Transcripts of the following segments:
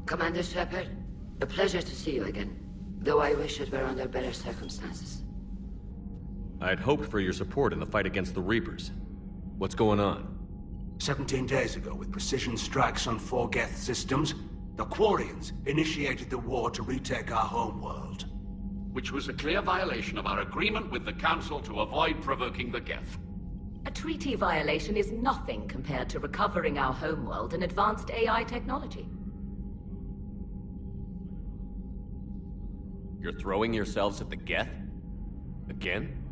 Commander Shepard, a pleasure to see you again, though I wish it were under better circumstances. I'd hoped for your support in the fight against the Reapers. What's going on? 17 days ago, with precision strikes on 4 Geth systems, the Quarians initiated the war to retake our homeworld. Which was a clear violation of our agreement with the Council to avoid provoking the Geth. A treaty violation is nothing compared to recovering our homeworld and advanced AI technology. You're throwing yourselves at the Geth? Again?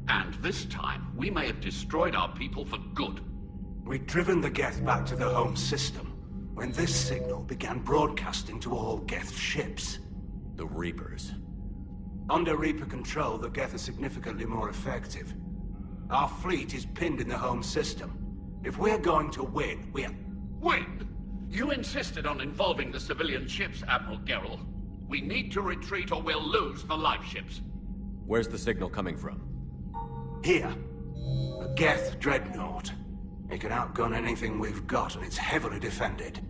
And this time, we may have destroyed our people for good. We'd driven the Geth back to the home system, when this signal began broadcasting to all Geth ships. The Reapers. Under Reaper control, the Geth are significantly more effective. Our fleet is pinned in the home system. If we're going to win, Win? You insisted on involving the civilian ships, Admiral Gerrel. We need to retreat or we'll lose the live ships. Where's the signal coming from? Here. A Geth dreadnought. It can outgun anything we've got, and it's heavily defended.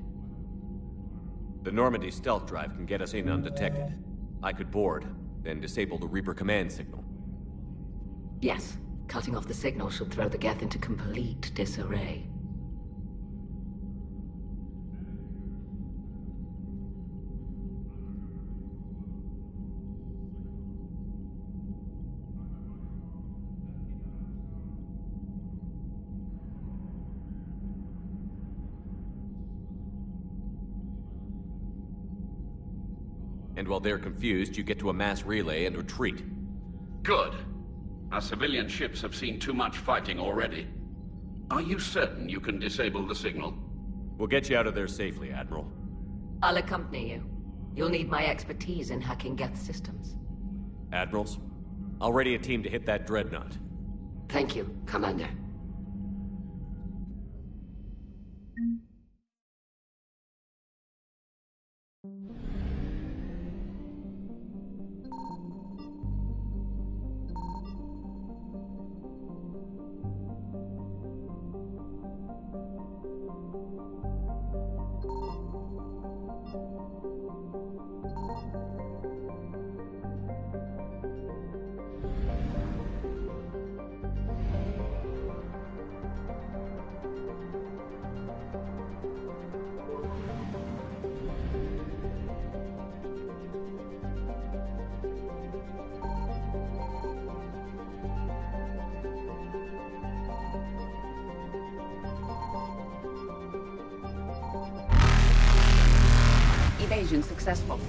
The Normandy stealth drive can get us in undetected. I could board, then disable the Reaper command signal. Yes, cutting off the signal should throw the Geth into complete disarray. And while they're confused, you get to a mass relay and retreat. Good. Our civilian ships have seen too much fighting already. Are you certain you can disable the signal? We'll get you out of there safely, Admiral. I'll accompany you. You'll need my expertise in hacking Geth systems. Admirals, I'll ready a team to hit that dreadnought. Thank you, Commander. Evasion successful.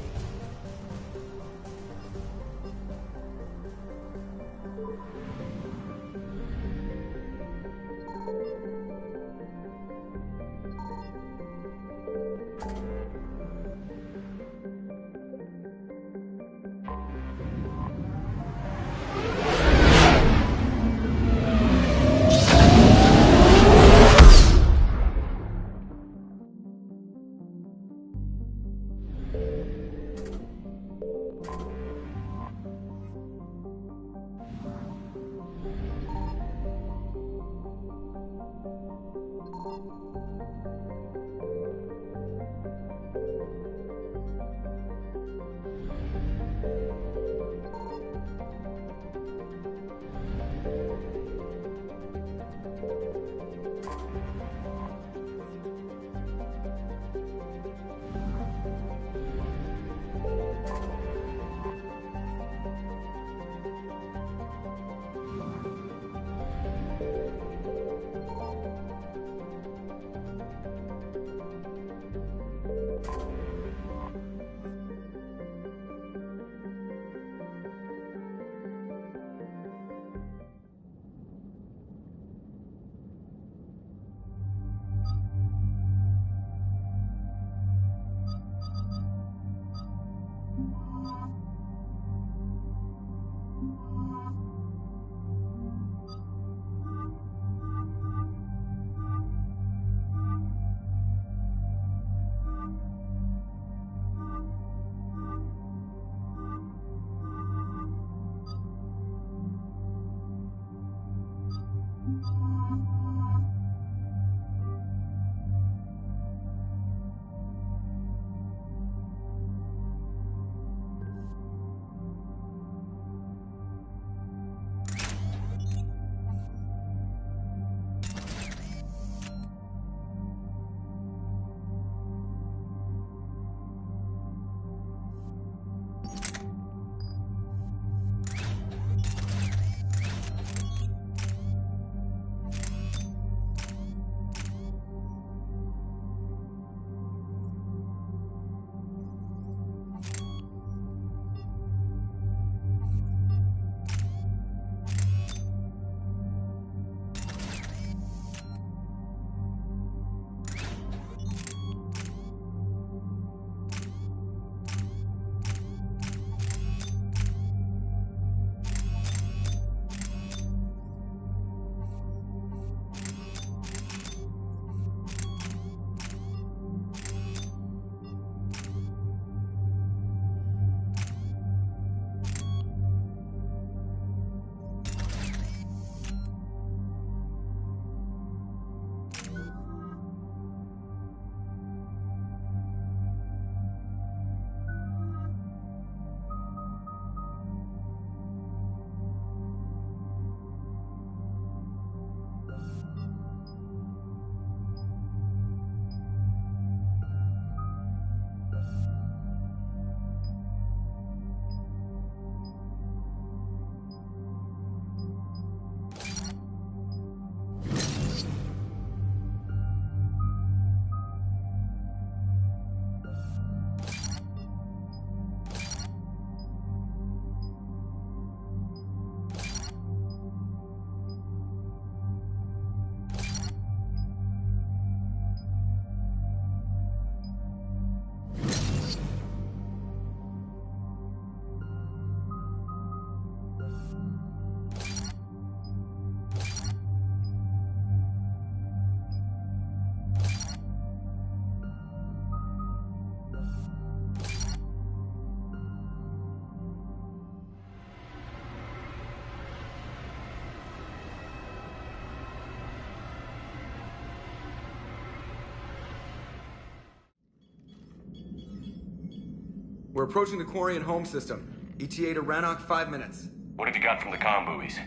We're approaching the Quarian home system. ETA to Rannoch, 5 minutes. What have you got from the comm buoys?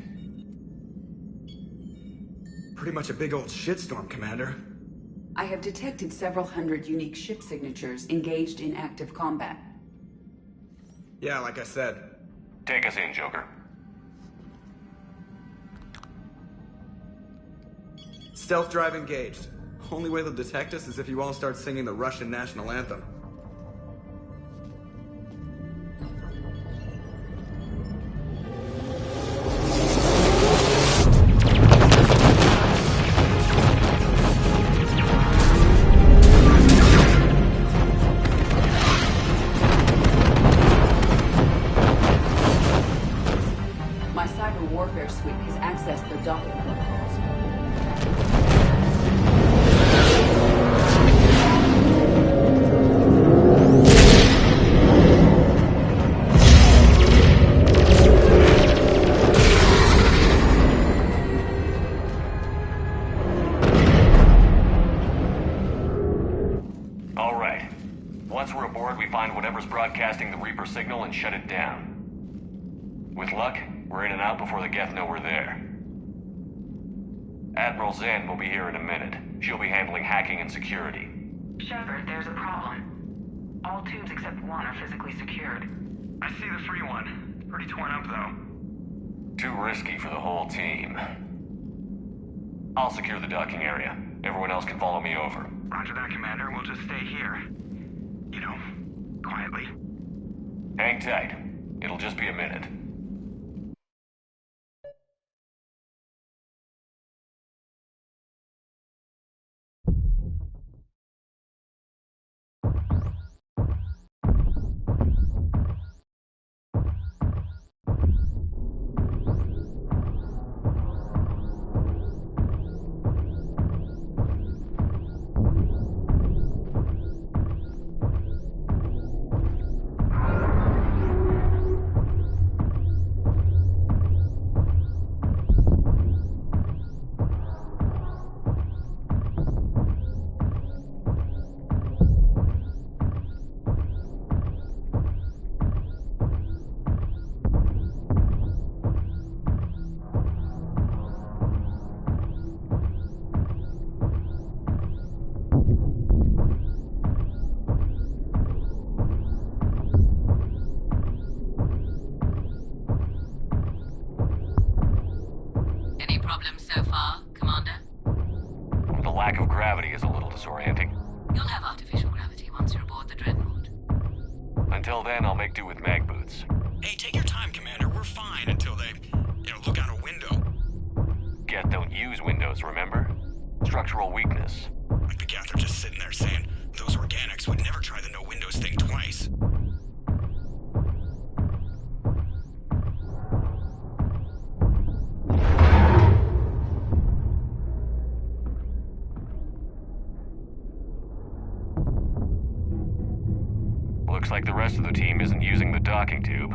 Pretty much a big old shitstorm, Commander. I have detected several hundred unique ship signatures engaged in active combat. Yeah, like I said. Take us in, Joker. Stealth drive engaged. Only way they'll detect us is if you all start singing the Russian national anthem. My cyber warfare suite has accessed the docking protocols. All right. Once we're aboard, we find whatever's broadcasting the Reaper signal and shut it down. With luck, we're in and out before the Geth know we're there. Admiral Zen will be here in a minute. She'll be handling hacking and security. Shepard, there's a problem. All tubes except one are physically secured. I see the free one. It's pretty torn up, though. Too risky for the whole team. I'll secure the docking area. Everyone else can follow me over. Roger that, Commander. We'll just stay here. You know, quietly. Hang tight. It'll just be a minute. Any problems so far, Commander? The lack of gravity is a little disorienting. You'll have artificial gravity once you're aboard the Dreadnought. Until then, I'll make do with mag boots. Hey, take your time, Commander. We're fine until they, look out a window. Geth don't use windows, remember? Structural weakness. Like the Geth are just sitting there saying, those organics would never try the no windows thing twice. Looks like the rest of the team isn't using the docking tube.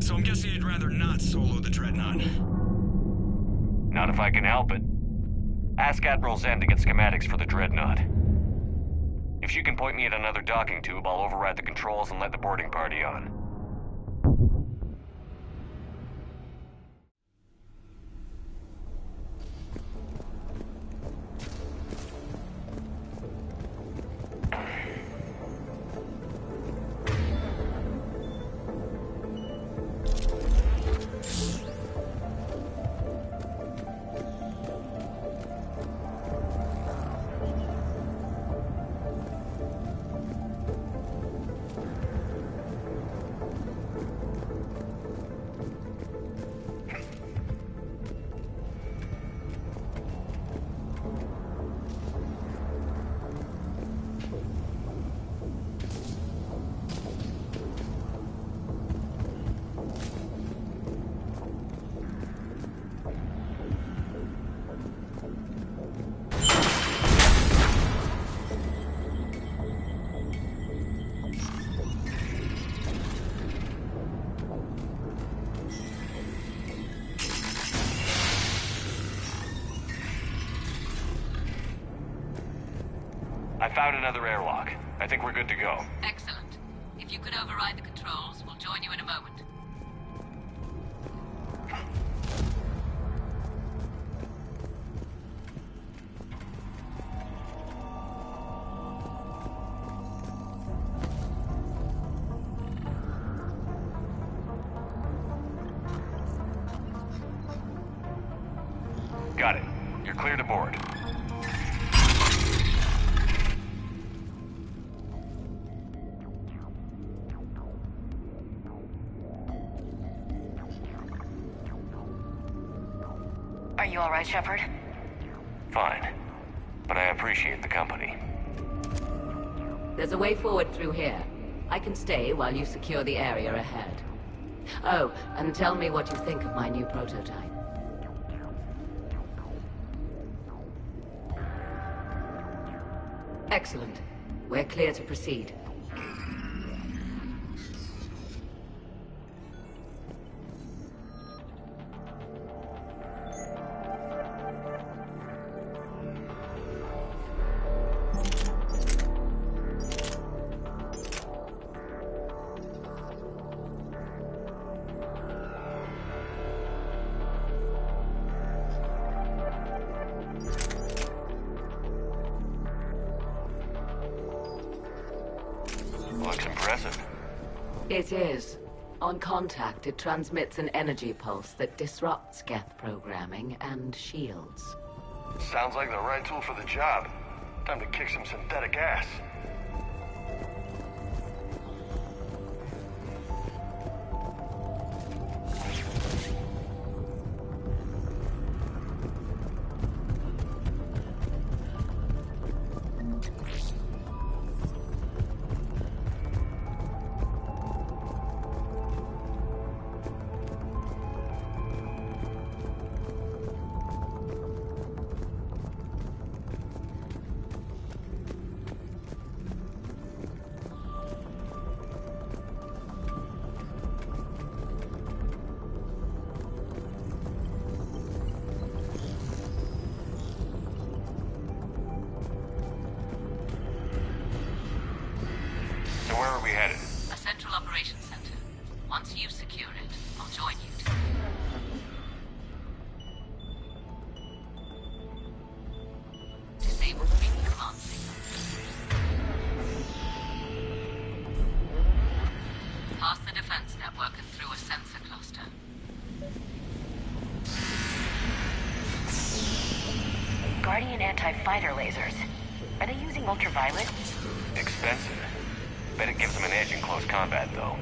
So I'm guessing you'd rather not solo the Dreadnought. Not if I can help it. Ask Admiral Zen to get schematics for the Dreadnought. If she can point me at another docking tube, I'll override the controls and let the boarding party on. I found another airlock. I think we're good to go. Excellent. If If you could override the controls, we'll join you in a moment. Got it. You're clear to board. Are you all right, Shepard? Fine. But I appreciate the company. There's a way forward through here. I can stay while you secure the area ahead. Oh, and tell me what you think of my new prototype. Excellent. We're clear to proceed. Looks impressive. It is. On contact, it transmits an energy pulse that disrupts Geth programming and shields. Sounds like the right tool for the job. Time to kick some synthetic ass. So where are we headed? A central operations center. Once you secure it, I'll join you. Disable 3D command signal. Past the defense network and through a sensor cluster. Guardian anti-fighter lasers. Are they using ultraviolet? Expensive. Bet it gives them an edge in close combat, though.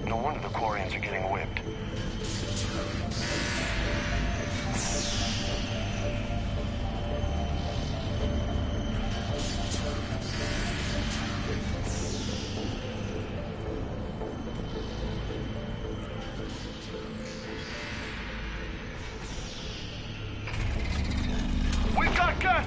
No wonder the Quarians are getting whipped. We've got gun!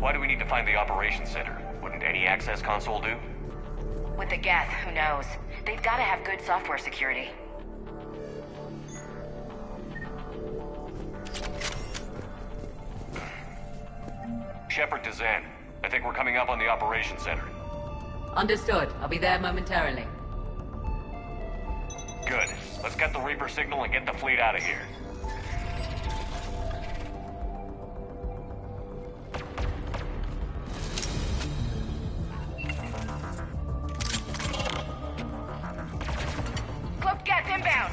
Why do we need to find the operations center? Wouldn't any access console do? With the Geth, who knows? They've got to have good software security. Shepard to Zen. I think we're coming up on the operations center. Understood. I'll be there momentarily. Good. Let's get the Reaper signal and get the fleet out of here. Cloaked Geth inbound!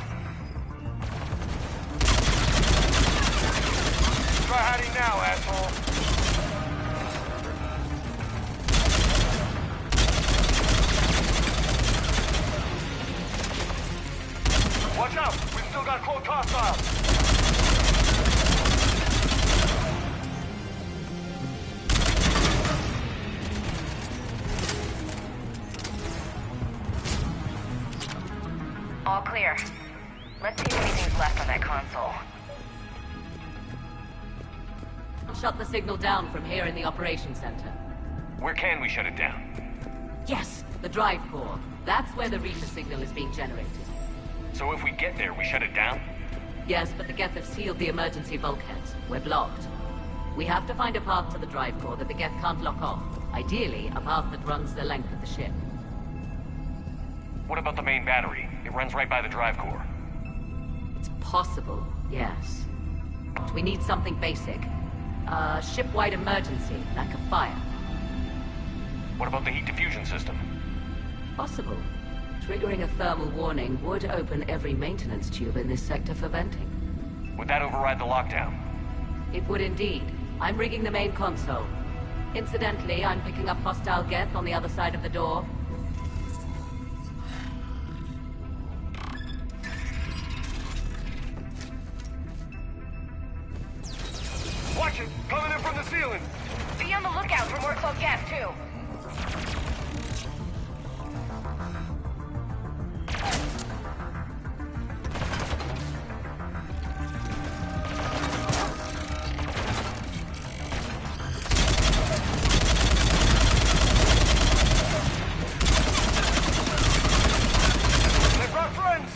Try hiding now, asshole. Watch out! We've still got close hostiles! All clear. Let's see if anything's left on that console. I'll shut the signal down from here in the operations center. Where can we shut it down? Yes, the drive core. That's where the Reaper signal is being generated. So if we get there, we shut it down? Yes, but the Geth have sealed the emergency bulkheads. We're blocked. We have to find a path to the drive core that the Geth can't lock off. Ideally, a path that runs the length of the ship. What about the main battery? It runs right by the drive core. It's possible, yes. But we need something basic. A ship-wide emergency, like a fire. What about the heat diffusion system? Possible. Triggering a thermal warning would open every maintenance tube in this sector for venting. Would that override the lockdown? It would indeed. I'm rigging the main console. Incidentally, I'm picking up hostile Geth on the other side of the door. Watch it! Coming in from the ceiling! Be on the lookout for more cloaked Geth, too. They brought friends!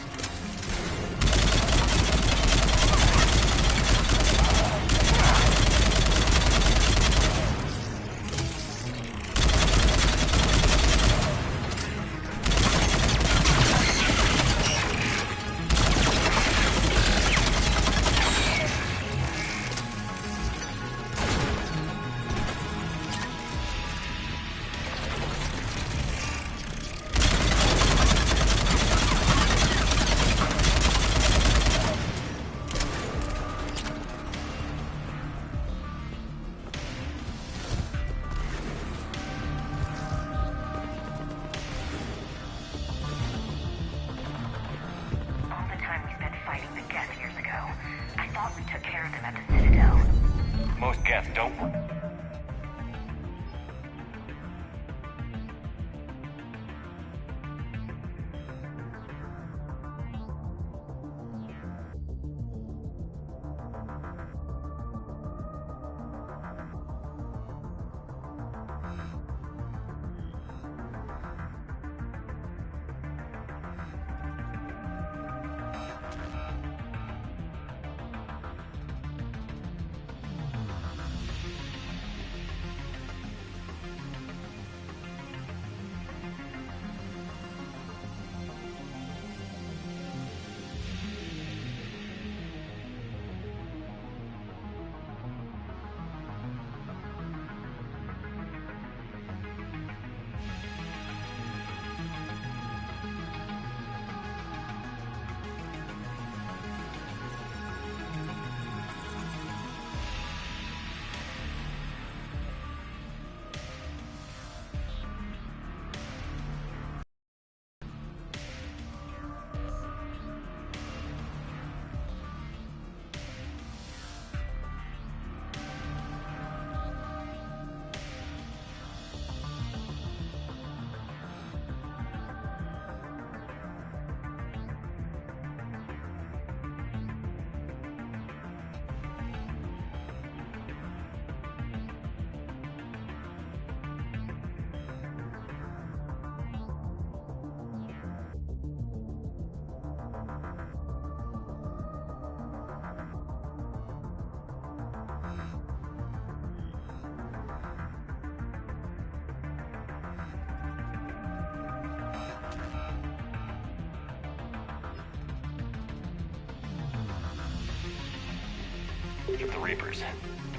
The Reapers.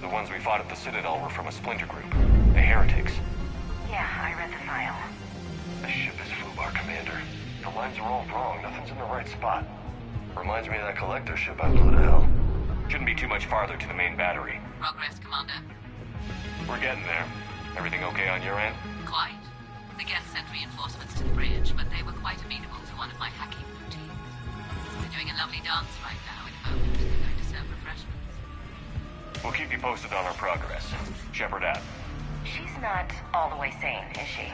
The ones we fought at the Citadel were from a splinter group. The Heretics. Yeah, I read the file. The ship is FUBAR, Commander. The lines are all wrong. Nothing's in the right spot. Reminds me of that collector ship I blew to hell. Shouldn't be too much farther to the main battery. Progress, Commander. We're getting there. Everything okay on your end? Quite. The guests sent reinforcements to the bridge, but they were quite amenable to one of my hacking routines. They're doing a lovely dance right now. In a moment, they're going to serve refreshments. We'll keep you posted on our progress. Shepard out. She's not all the way sane, is she?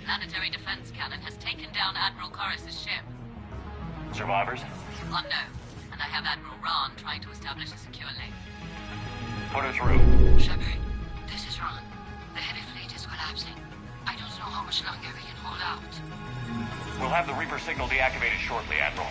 Planetary defense cannon has taken down Admiral Corus's ship. Survivors? Unknown. And I have Admiral Ron trying to establish a secure link. Put her through. Shepard, this is Ron. The heavy fleet is collapsing. I don't know how much longer we can hold out. We'll have the Reaper signal deactivated shortly, Admiral.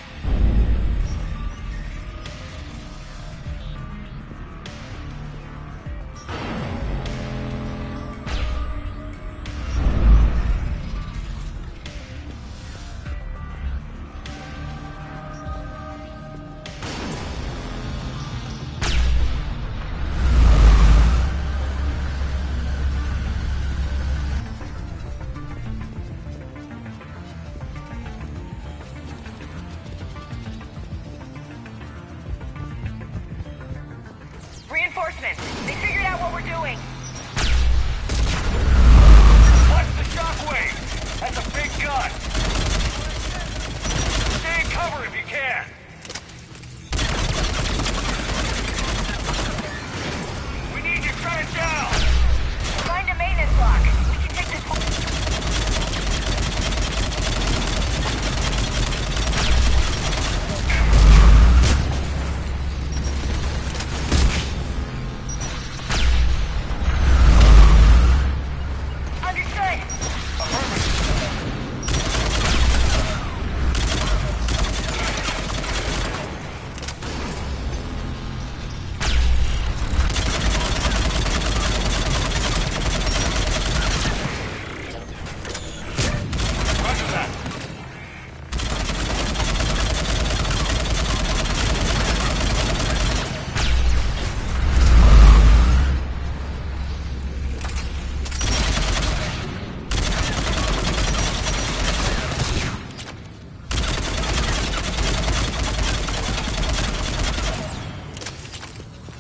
Reinforcements! They figured out what we're doing! Watch the shockwave! That's a big gun! Stay in cover if you can! We need you, shut it down! Find a maintenance block. We can take this whole...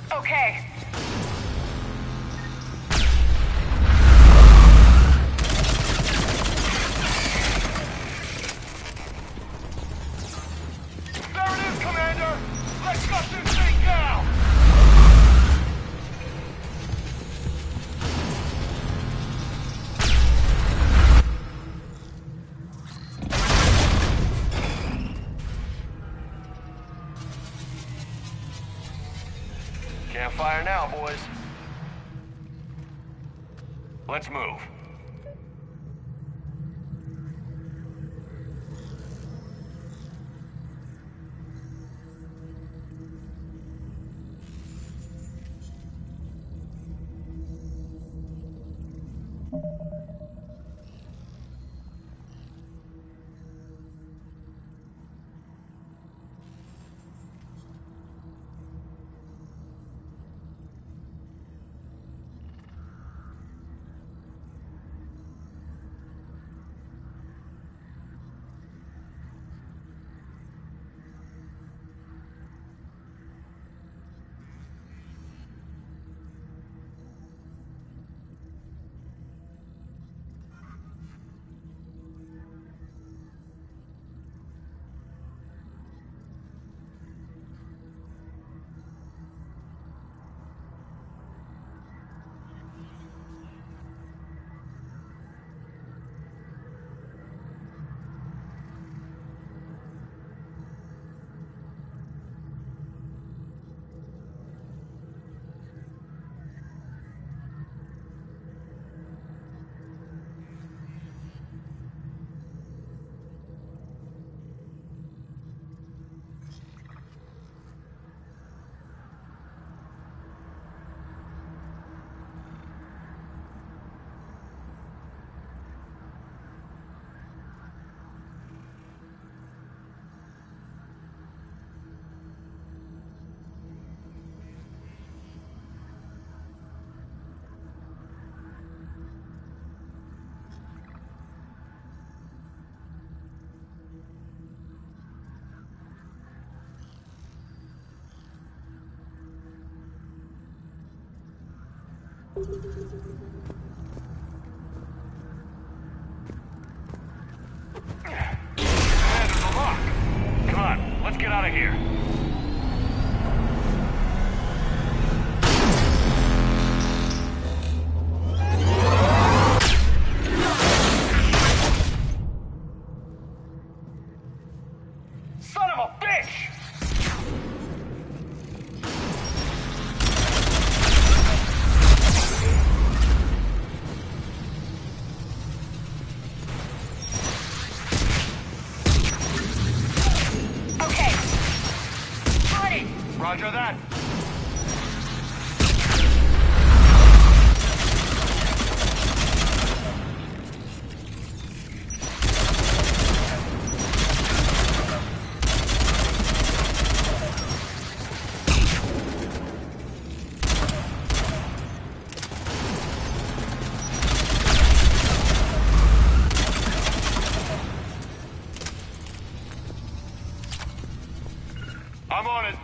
Okay. There it is, Commander! Let's shut this thing down! Can't fire now, boys. Let's move. There's a lock. Come on, let's get out of here. Son of a bitch! Okay. Got it. Roger that. I'm on it.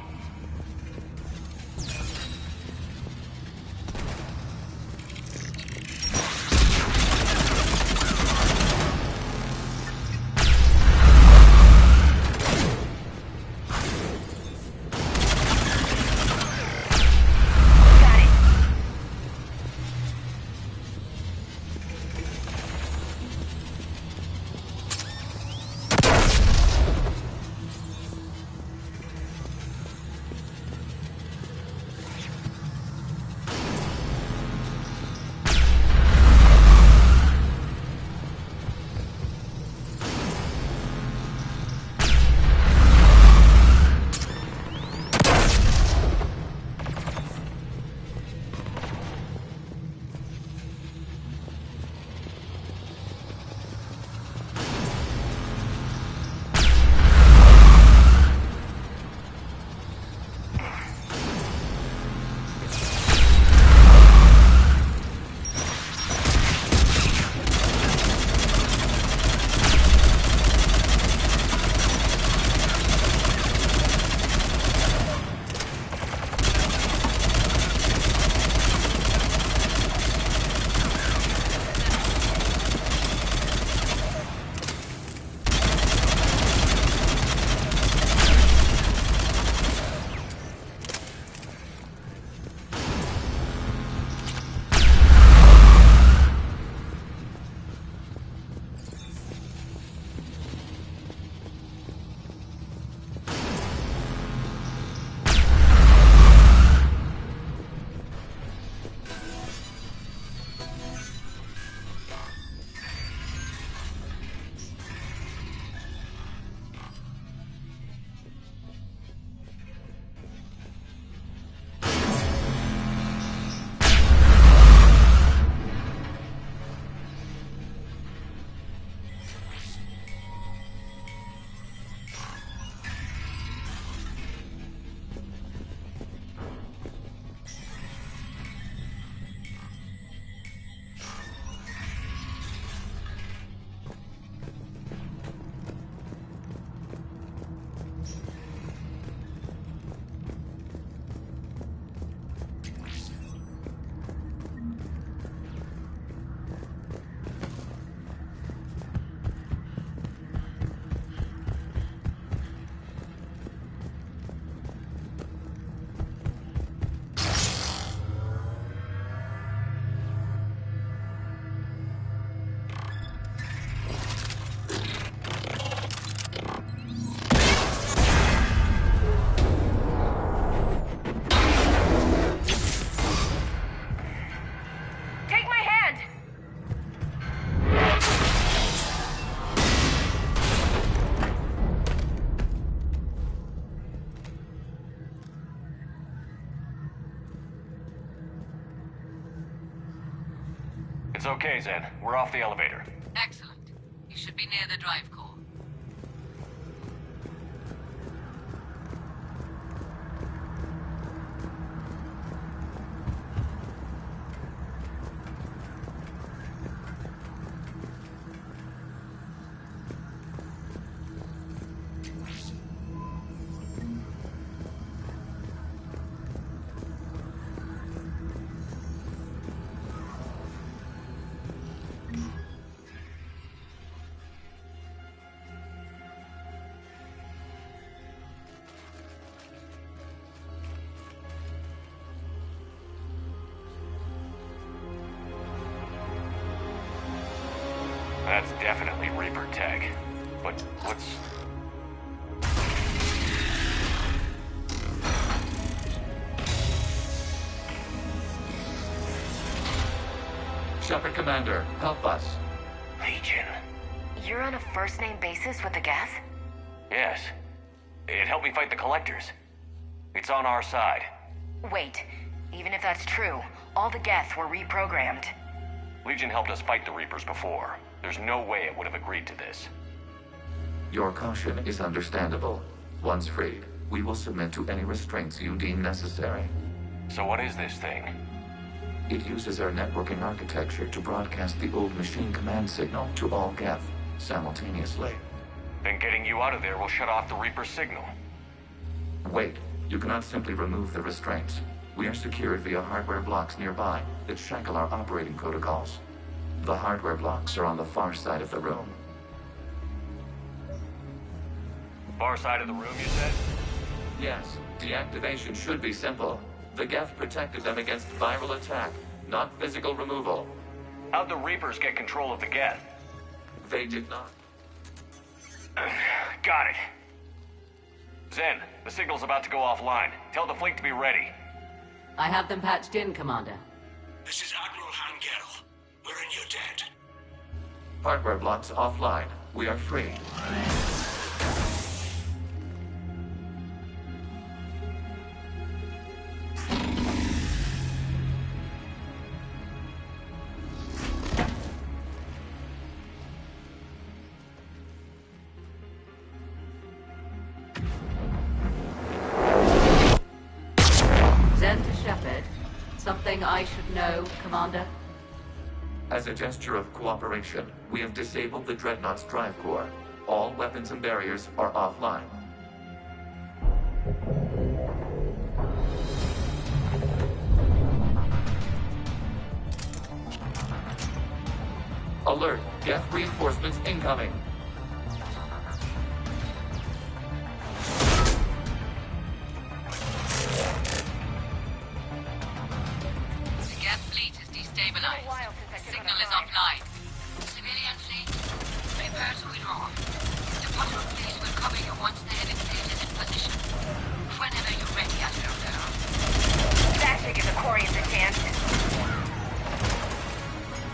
Got it. It's okay, Zen. We're off the elevator. Excellent. You should be near the drive core. That's definitely Reaper tech. But what's... Shepard Commander, help us. Legion? You're on a first-name basis with the Geth? Yes. It helped me fight the Collectors. It's on our side. Wait, even if that's true, all the Geth were reprogrammed. Legion helped us fight the Reapers before. There's no way it would have agreed to this. Your caution is understandable. Once freed, we will submit to any restraints you deem necessary. So what is this thing? It uses our networking architecture to broadcast the old machine command signal to all Geth simultaneously. Then getting you out of there will shut off the Reaper signal. Wait, you cannot simply remove the restraints. We are secured via hardware blocks nearby that shackle our operating protocols. The hardware blocks are on the far side of the room. Far side of the room, you said? Yes, deactivation should be simple. The Geth protected them against viral attack, not physical removal. How'd the Reapers get control of the Geth? They did not. Got it. Zen, the signal's about to go offline. Tell the fleet to be ready. I have them patched in, Commander. This is Admiral Han Gerrel. We're in your debt. Hardware blocks offline. We are free. Something I should know, Commander? As a gesture of cooperation, we have disabled the Dreadnought's drive core. All weapons and barriers are offline. Alert! Geth reinforcements incoming! Signal is offline. Civilian fleet, prepare to withdraw. The patrol fleet will cover you once the heavy fleet is in position. Whenever you're ready, Admiral Gerrel. That should give the Quarians a chance.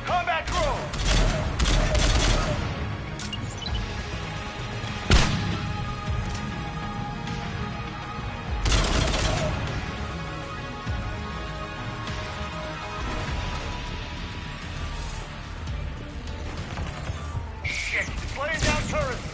Combat crew! Laying down turrets!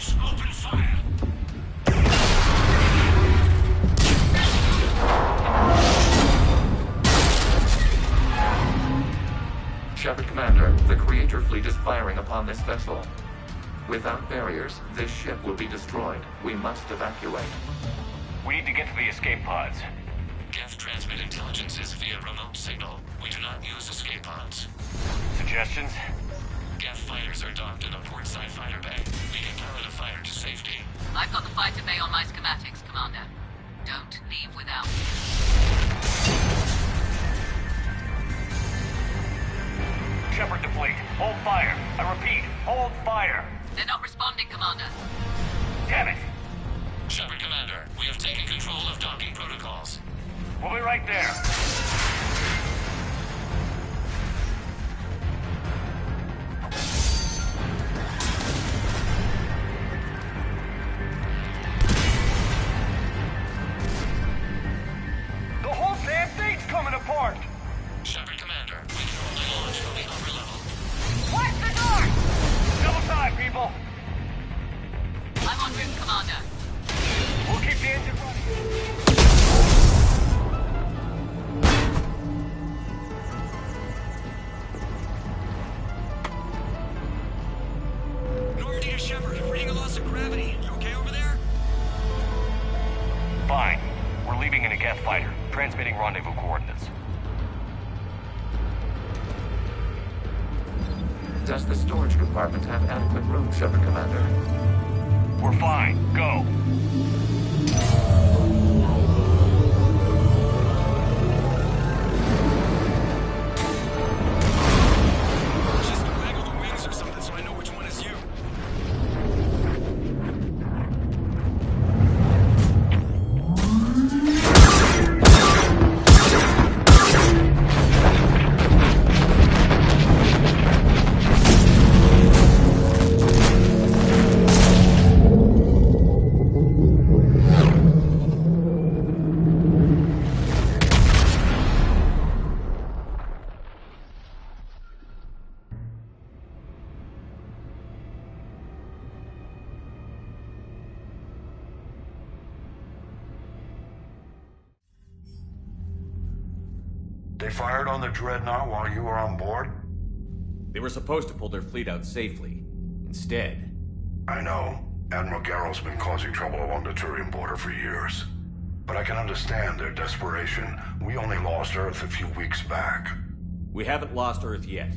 Scouts, open fire! Shepard Commander, the Creator fleet is firing upon this vessel. Without barriers, this ship will be destroyed. We must evacuate. We need to get to the escape pods. Geth transmit intelligences via remote signal. We do not use escape pods. Suggestions? Geth fighters are docked in a portside fighter bay. We can pilot a fighter to safety. I've got the fighter bay on my schematics, Commander. Don't leave without me. Shepard to fleet. Hold fire. I repeat, hold fire. They're not responding, Commander. Damn it. Shepard Commander, we have taken control of docking protocols. We'll be right there. The whole damn thing's coming apart. Shepard Commander, we can only launch from the upper level. Watch the door! Double time, people. I'm en route, Commander. We'll keep the engine running. Normandy to Shepard, reading a loss of gravity. You okay over there? Fine. We're leaving in a Geth fighter, transmitting rendezvous coordinates. Does the storage compartment have adequate room, Shepard Commander? We're fine. Go. Just waggle the wings or something so I know which one is you. They fired on the Dreadnought while you were on board? They were supposed to pull their fleet out safely. Instead... I know. Admiral Garrel's been causing trouble along the Turian border for years. But I can understand their desperation. We only lost Earth a few weeks back. We haven't lost Earth yet.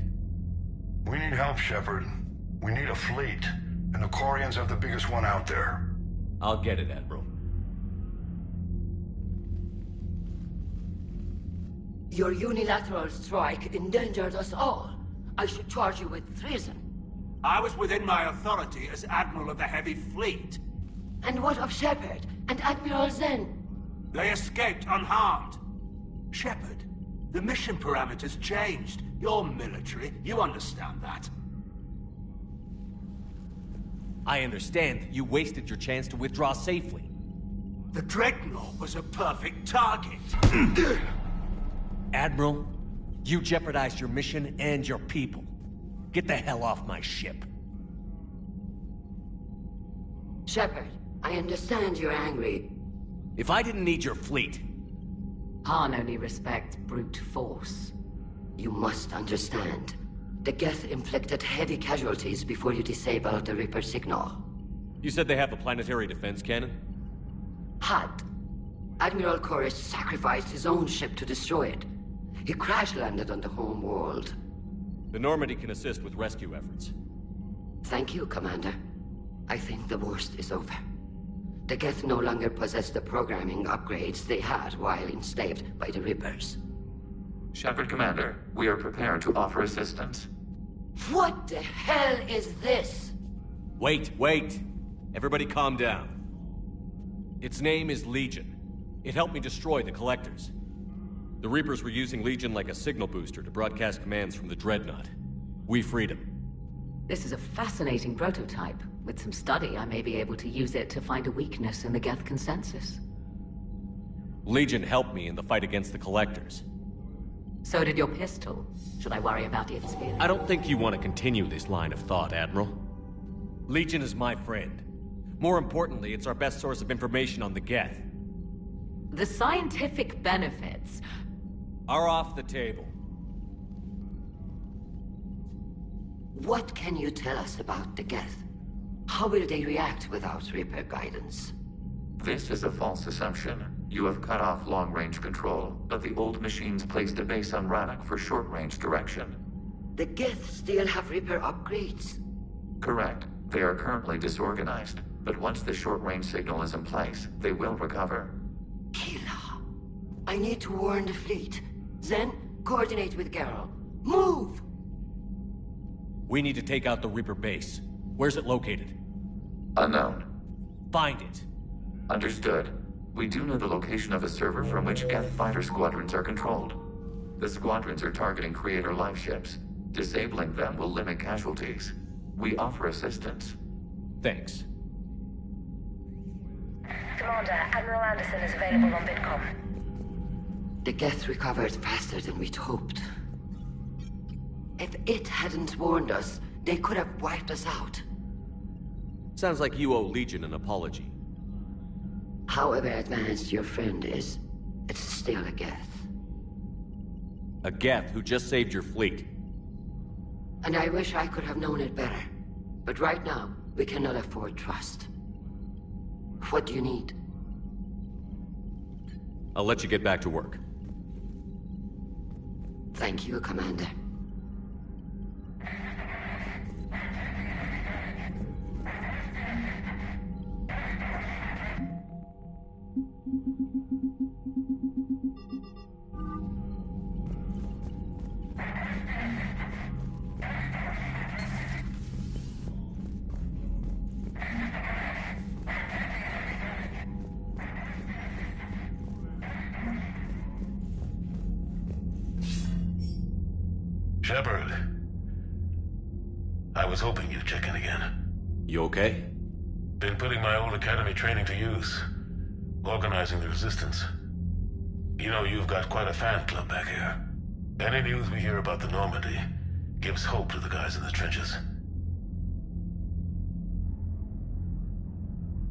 We need help, Shepard. We need a fleet. And the Quarians have the biggest one out there. I'll get it, Admiral. Your unilateral strike endangered us all. I should charge you with treason. I was within my authority as Admiral of the Heavy Fleet. And what of Shepard and Admiral Zen? They escaped unharmed. Shepard, the mission parameters changed. You're military, you understand that. I understand that you wasted your chance to withdraw safely. The Dreadnought was a perfect target. Admiral, you jeopardized your mission and your people. Get the hell off my ship. Shepard, I understand you're angry. If I didn't need your fleet... Han only respects brute force. You must understand. The Geth inflicted heavy casualties before you disabled the Reaper signal. You said they have a planetary defense cannon? Had. Admiral Koris sacrificed his own ship to destroy it. He crash-landed on the home world. The Normandy can assist with rescue efforts. Thank you, Commander. I think the worst is over. The Geth no longer possess the programming upgrades they had while enslaved by the Reapers. Shepard Commander, we are prepared to offer assistance. What the hell is this? Wait. Everybody calm down. Its name is Legion. It helped me destroy the Collectors. The Reapers were using Legion like a signal booster to broadcast commands from the Dreadnought. We freed him. This is a fascinating prototype. With some study, I may be able to use it to find a weakness in the Geth consensus. Legion helped me in the fight against the Collectors. So did your pistol. Should I worry about its feelings? I don't think you want to continue this line of thought, Admiral. Legion is my friend. More importantly, it's our best source of information on the Geth. The scientific benefits are off the table. What can you tell us about the Geth? How will they react without Reaper guidance? This is a false assumption. You have cut off long-range control, but the old machines placed a base on Rannoch for short-range direction. The Geth still have Reaper upgrades? Correct. They are currently disorganized, but once the short-range signal is in place, they will recover. Kila, I need to warn the fleet. Zen, coordinate with Geralt. Move! We need to take out the Reaper base. Where's it located? Unknown. Find it. Understood. We do know the location of a server from which Geth fighter squadrons are controlled. The squadrons are targeting Creator life ships. Disabling them will limit casualties. We offer assistance. Thanks. Commander, Admiral Anderson is available on Vidcom. The Geth recovered faster than we'd hoped. If it hadn't warned us, they could have wiped us out. Sounds like you owe Legion an apology. However advanced your friend is, it's still a Geth. A Geth who just saved your fleet. And I wish I could have known it better. But right now, we cannot afford trust. What do you need? I'll let you get back to work. Thank you, Commander. Shepard. I was hoping you'd check in again. You okay? Been putting my old academy training to use. Organizing the resistance. You know, you've got quite a fan club back here. Any news we hear about the Normandy gives hope to the guys in the trenches.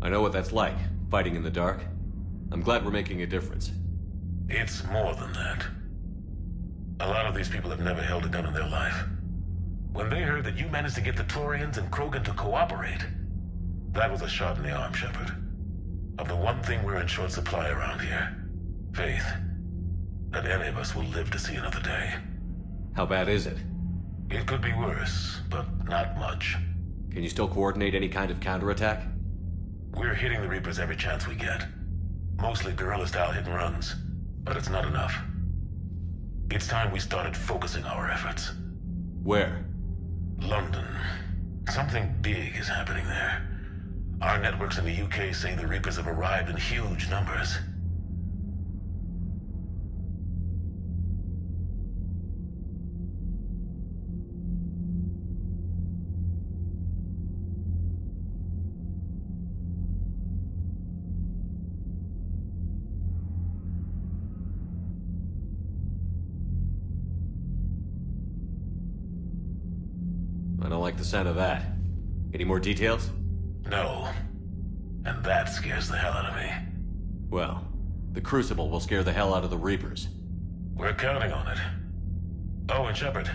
I know what that's like, fighting in the dark. I'm glad we're making a difference. It's more than that. A lot of these people have never held a gun in their life. When they heard that you managed to get the Turians and Krogan to cooperate, that was a shot in the arm, Shepard. Of the one thing we're in short supply around here. Faith. That any of us will live to see another day. How bad is it? It could be worse, but not much. Can you still coordinate any kind of counterattack? We're hitting the Reapers every chance we get. Mostly guerrilla-style hit-and-runs, but it's not enough. It's time we started focusing our efforts. Where? London. Something big is happening there. Our networks in the UK say the Reapers have arrived in huge numbers. I don't like the sound of that. Any more details? No. And that scares the hell out of me. Well, the Crucible will scare the hell out of the Reapers. We're counting on it. Oh, and Shepard,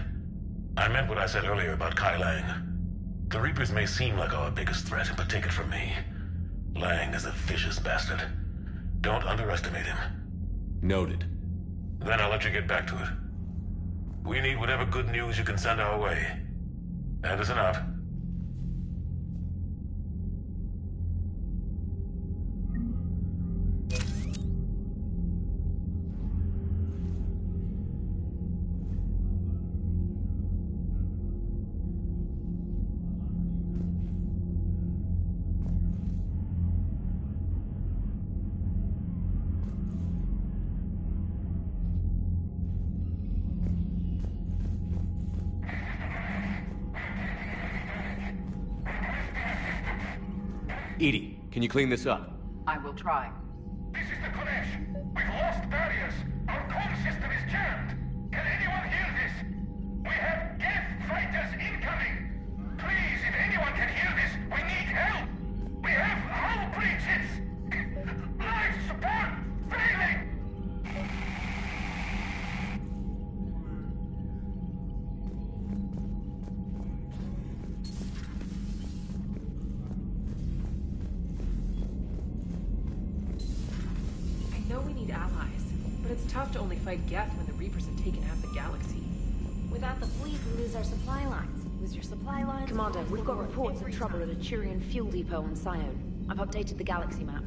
I meant what I said earlier about Kai Lang. The Reapers may seem like our biggest threat, but take it from me. Lang is a vicious bastard. Don't underestimate him. Noted. Then I'll let you get back to it. We need whatever good news you can send our way. Anderson out. EDI, can you clean this up? I will try. This is the Kodesh. We've lost barriers. Our comm system is jammed. Can anyone hear this? We have Geth fighters incoming. Please, if anyone can hear this, we need help. We have need allies. But it's tough to only fight Geth when the Reapers have taken half the galaxy. Without the fleet, we lose our supply lines. Lose your supply lines... Commander, we've got reports of trouble at a Turian fuel depot on Sion. I've updated the galaxy map.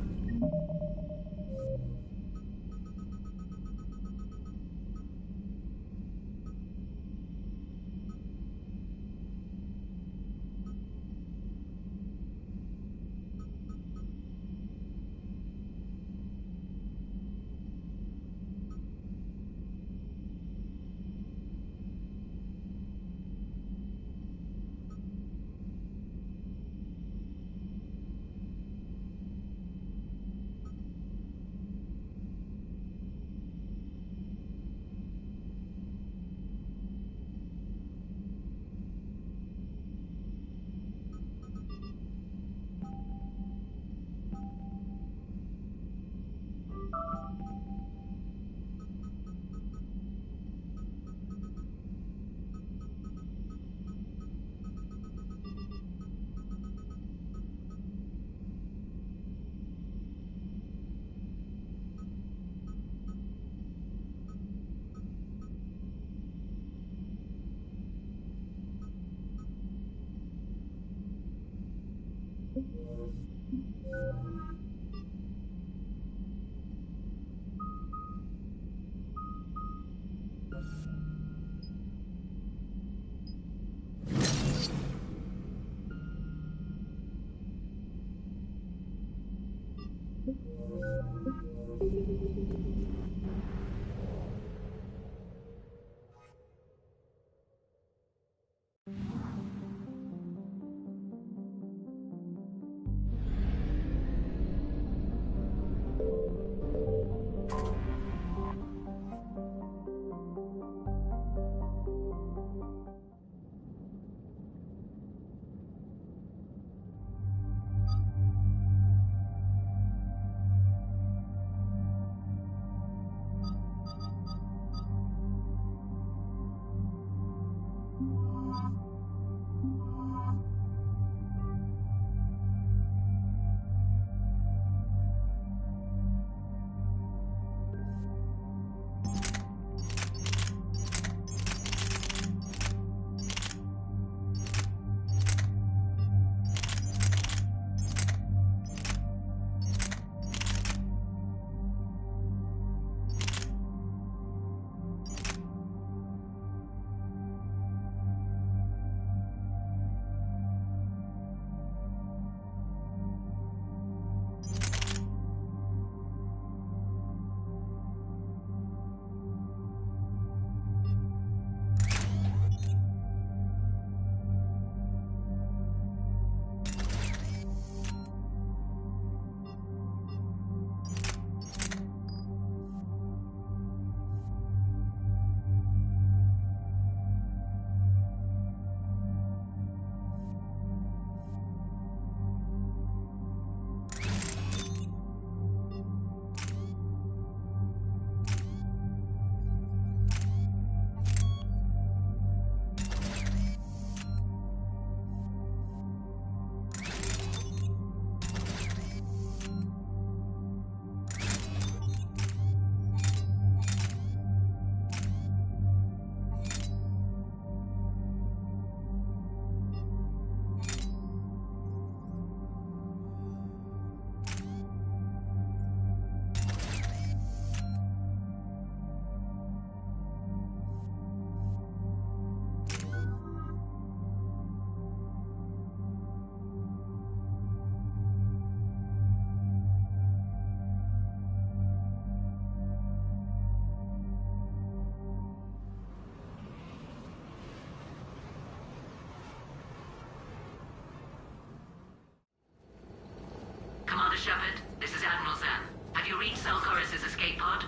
Shepard, this is Admiral Zan. Have you reached Selchoris' escape pod?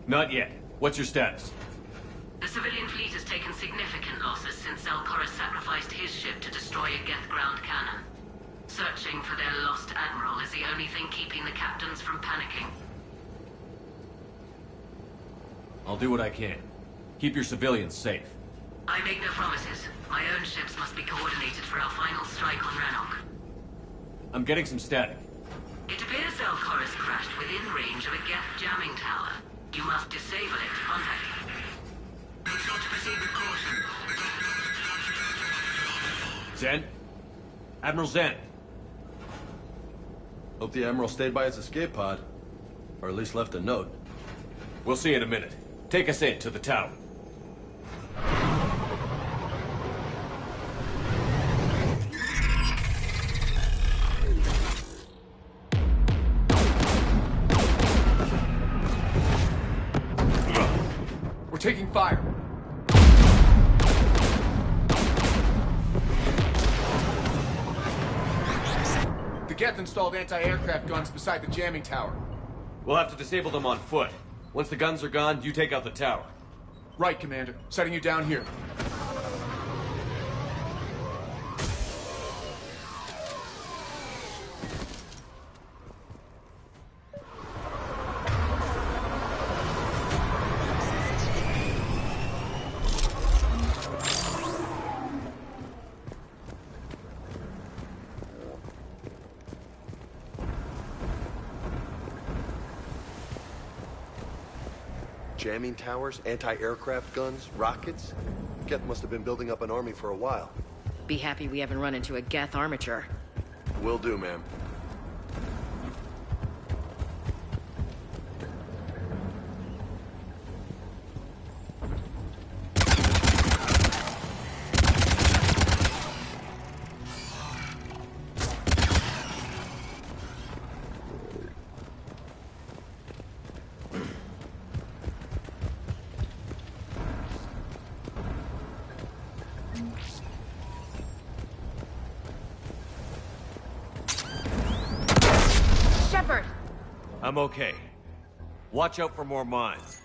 Not yet. What's your status? The civilian fleet has taken significant losses since Selchoris sacrificed his ship to destroy a Geth ground cannon. Searching for their lost admiral is the only thing keeping the captains from panicking. I'll do what I can. Keep your civilians safe. I make no promises. My own ships must be coordinated for our final strike on Rannoch. I'm getting some static. It appears Selchoris Elcorus crashed within range of a Geth jamming tower. You must disable it to contact it. Make sure to proceed with caution. Zen? Admiral Zen. Hope the Admiral stayed by his escape pod. Or at least left a note. We'll see in a minute. Take us in to the tower. We're taking fire. The Geth installed anti-aircraft guns beside the jamming tower. We'll have to disable them on foot. Once the guns are gone, you take out the tower. Right, Commander. Setting you down here. Jamming towers, anti-aircraft guns, rockets. Geth must have been building up an army for a while. Be happy we haven't run into a Geth armature. Will do, ma'am. I'm okay. Watch out for more mines.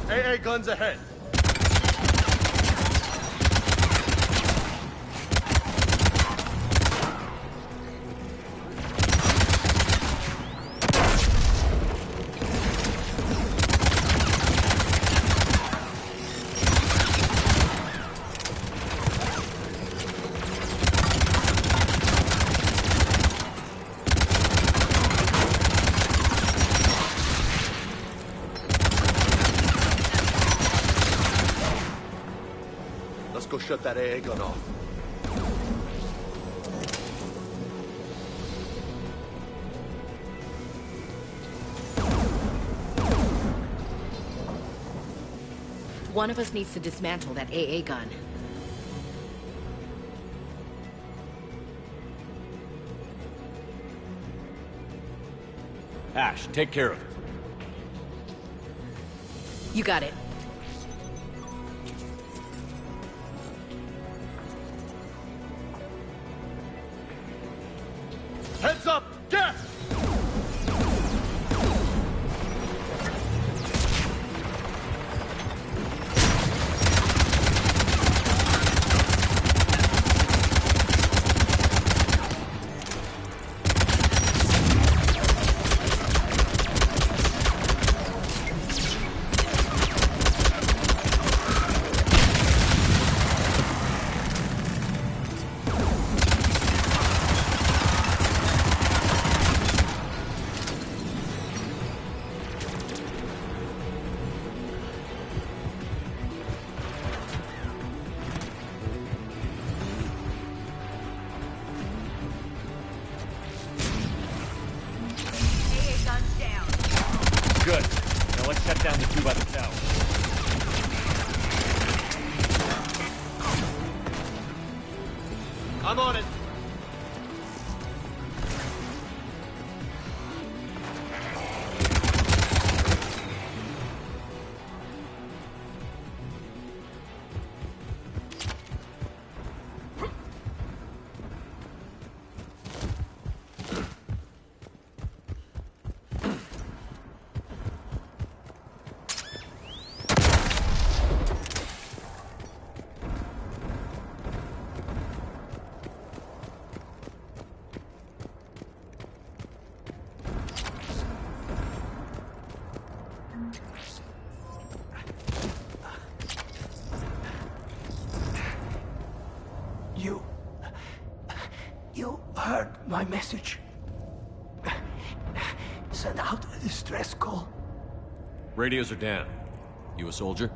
AA guns ahead. Shut that AA gun off. One of us needs to dismantle that AA gun. Ash, take care of it. You got it. Heads up! Gas! Good. Now let's shut down the two by the tower. I'm on it. You heard my message. Send out a distress call. Radios are down. You a soldier?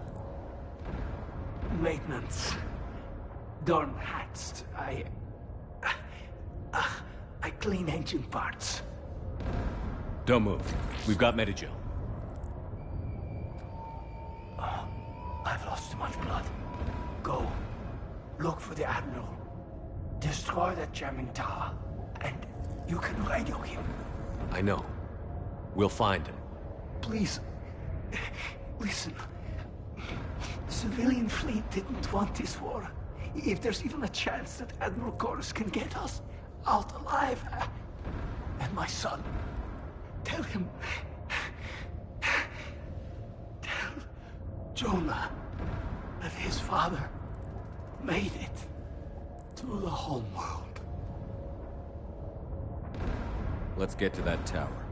Maintenance. Darn hats. I clean engine parts. Don't move. We've got Medigel. I've lost too much blood. Go. Look for the Admiral. Destroy that jamming tower, and you can radio him. I know. We'll find him. Please, listen. The civilian fleet didn't want this war. If there's even a chance that Admiral Chorus can get us out alive, and my son, tell him. Tell Jonah that his father made it to the home world. Let's get to that tower.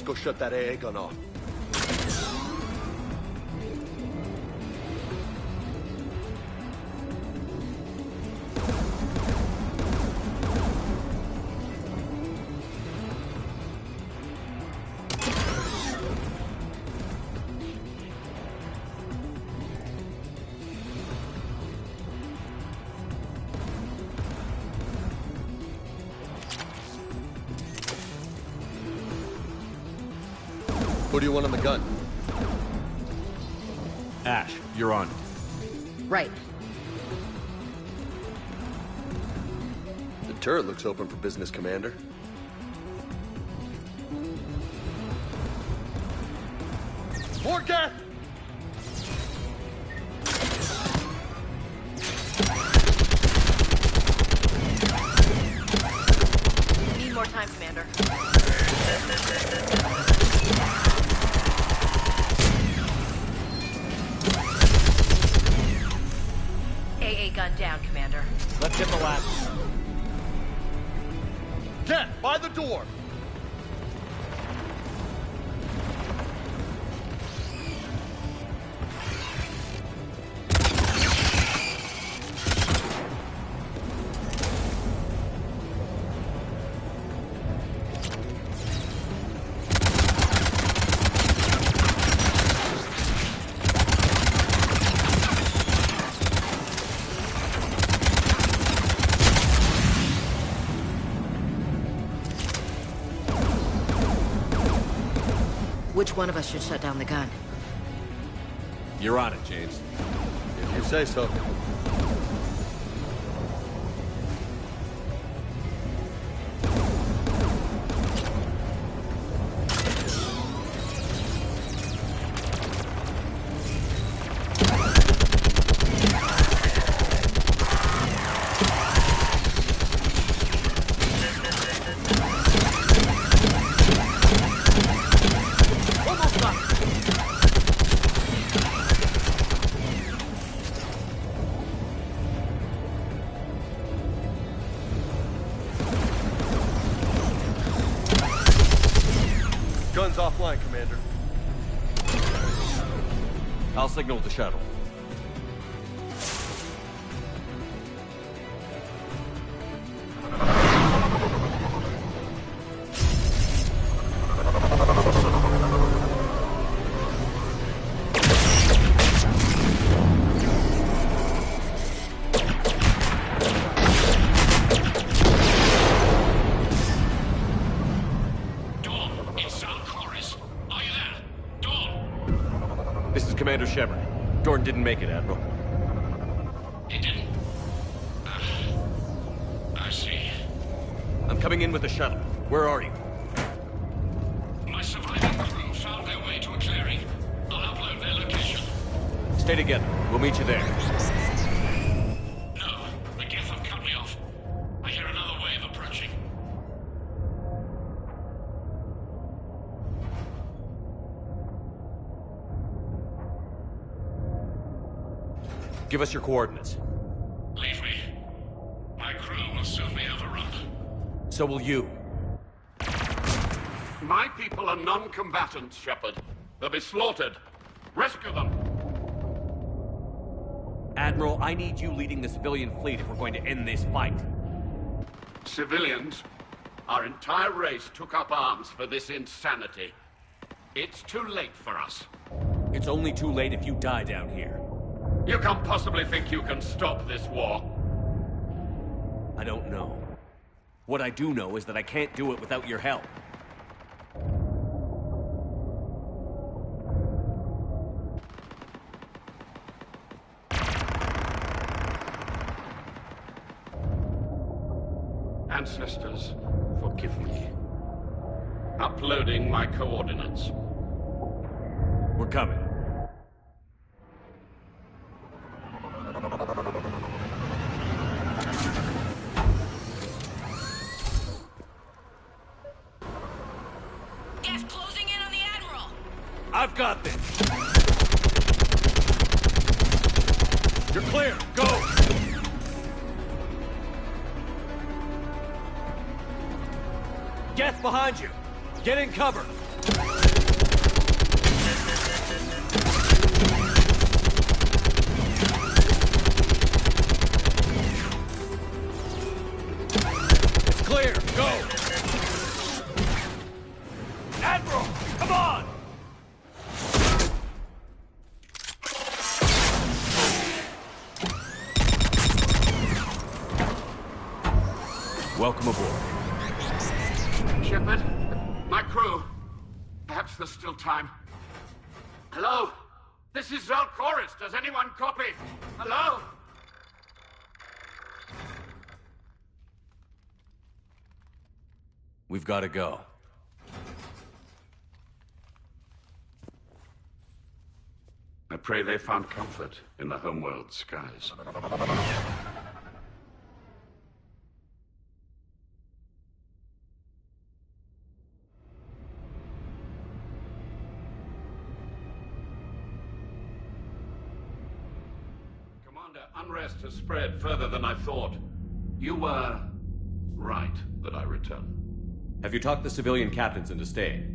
Go shut that AA gun off. Who do you want on the gun? Ash, you're on. Right. The turret looks open for business, Commander. More gas! Need more time, Commander. Gun down, Commander. Let's get the last. Get by the door! Which one of us should shut down the gun? You're on it, James. If you say so. Weapons offline, Commander. I'll signal the shuttle. Commander Shepard. Dorn didn't make it, Admiral. He didn't? I see. I'm coming in with the shuttle. Where are you? My surviving crew found their way to a clearing. I'll upload their location. Stay together. We'll meet you there. No, the Geth have cut me off. I hear another wave approaching. Give us your coordinates. Leave me. My crew will soon be overrun. So will you. My people are non-combatants, Shepard. They'll be slaughtered. Rescue them! Admiral, I need you leading the civilian fleet if we're going to end this fight. Civilians? Our entire race took up arms for this insanity. It's too late for us. It's only too late if you die down here. You can't possibly think you can stop this war. I don't know. What I do know is that I can't do it without your help. Ancestors, forgive me. Uploading my coordinates. We're coming. Geth closing in on the Admiral! I've got this! You're clear! Go! Geth behind you! Get in cover! It's clear! Go! Admiral! Come on! Welcome aboard. Shepard, my crew. Perhaps there's still time. Hello? This is Zal'Koris. Does anyone copy? Hello? We've got to go. I pray they found comfort in the homeworld skies. Commander, unrest has spread further than I thought. You were right that I return. Have you talked the civilian captains into staying?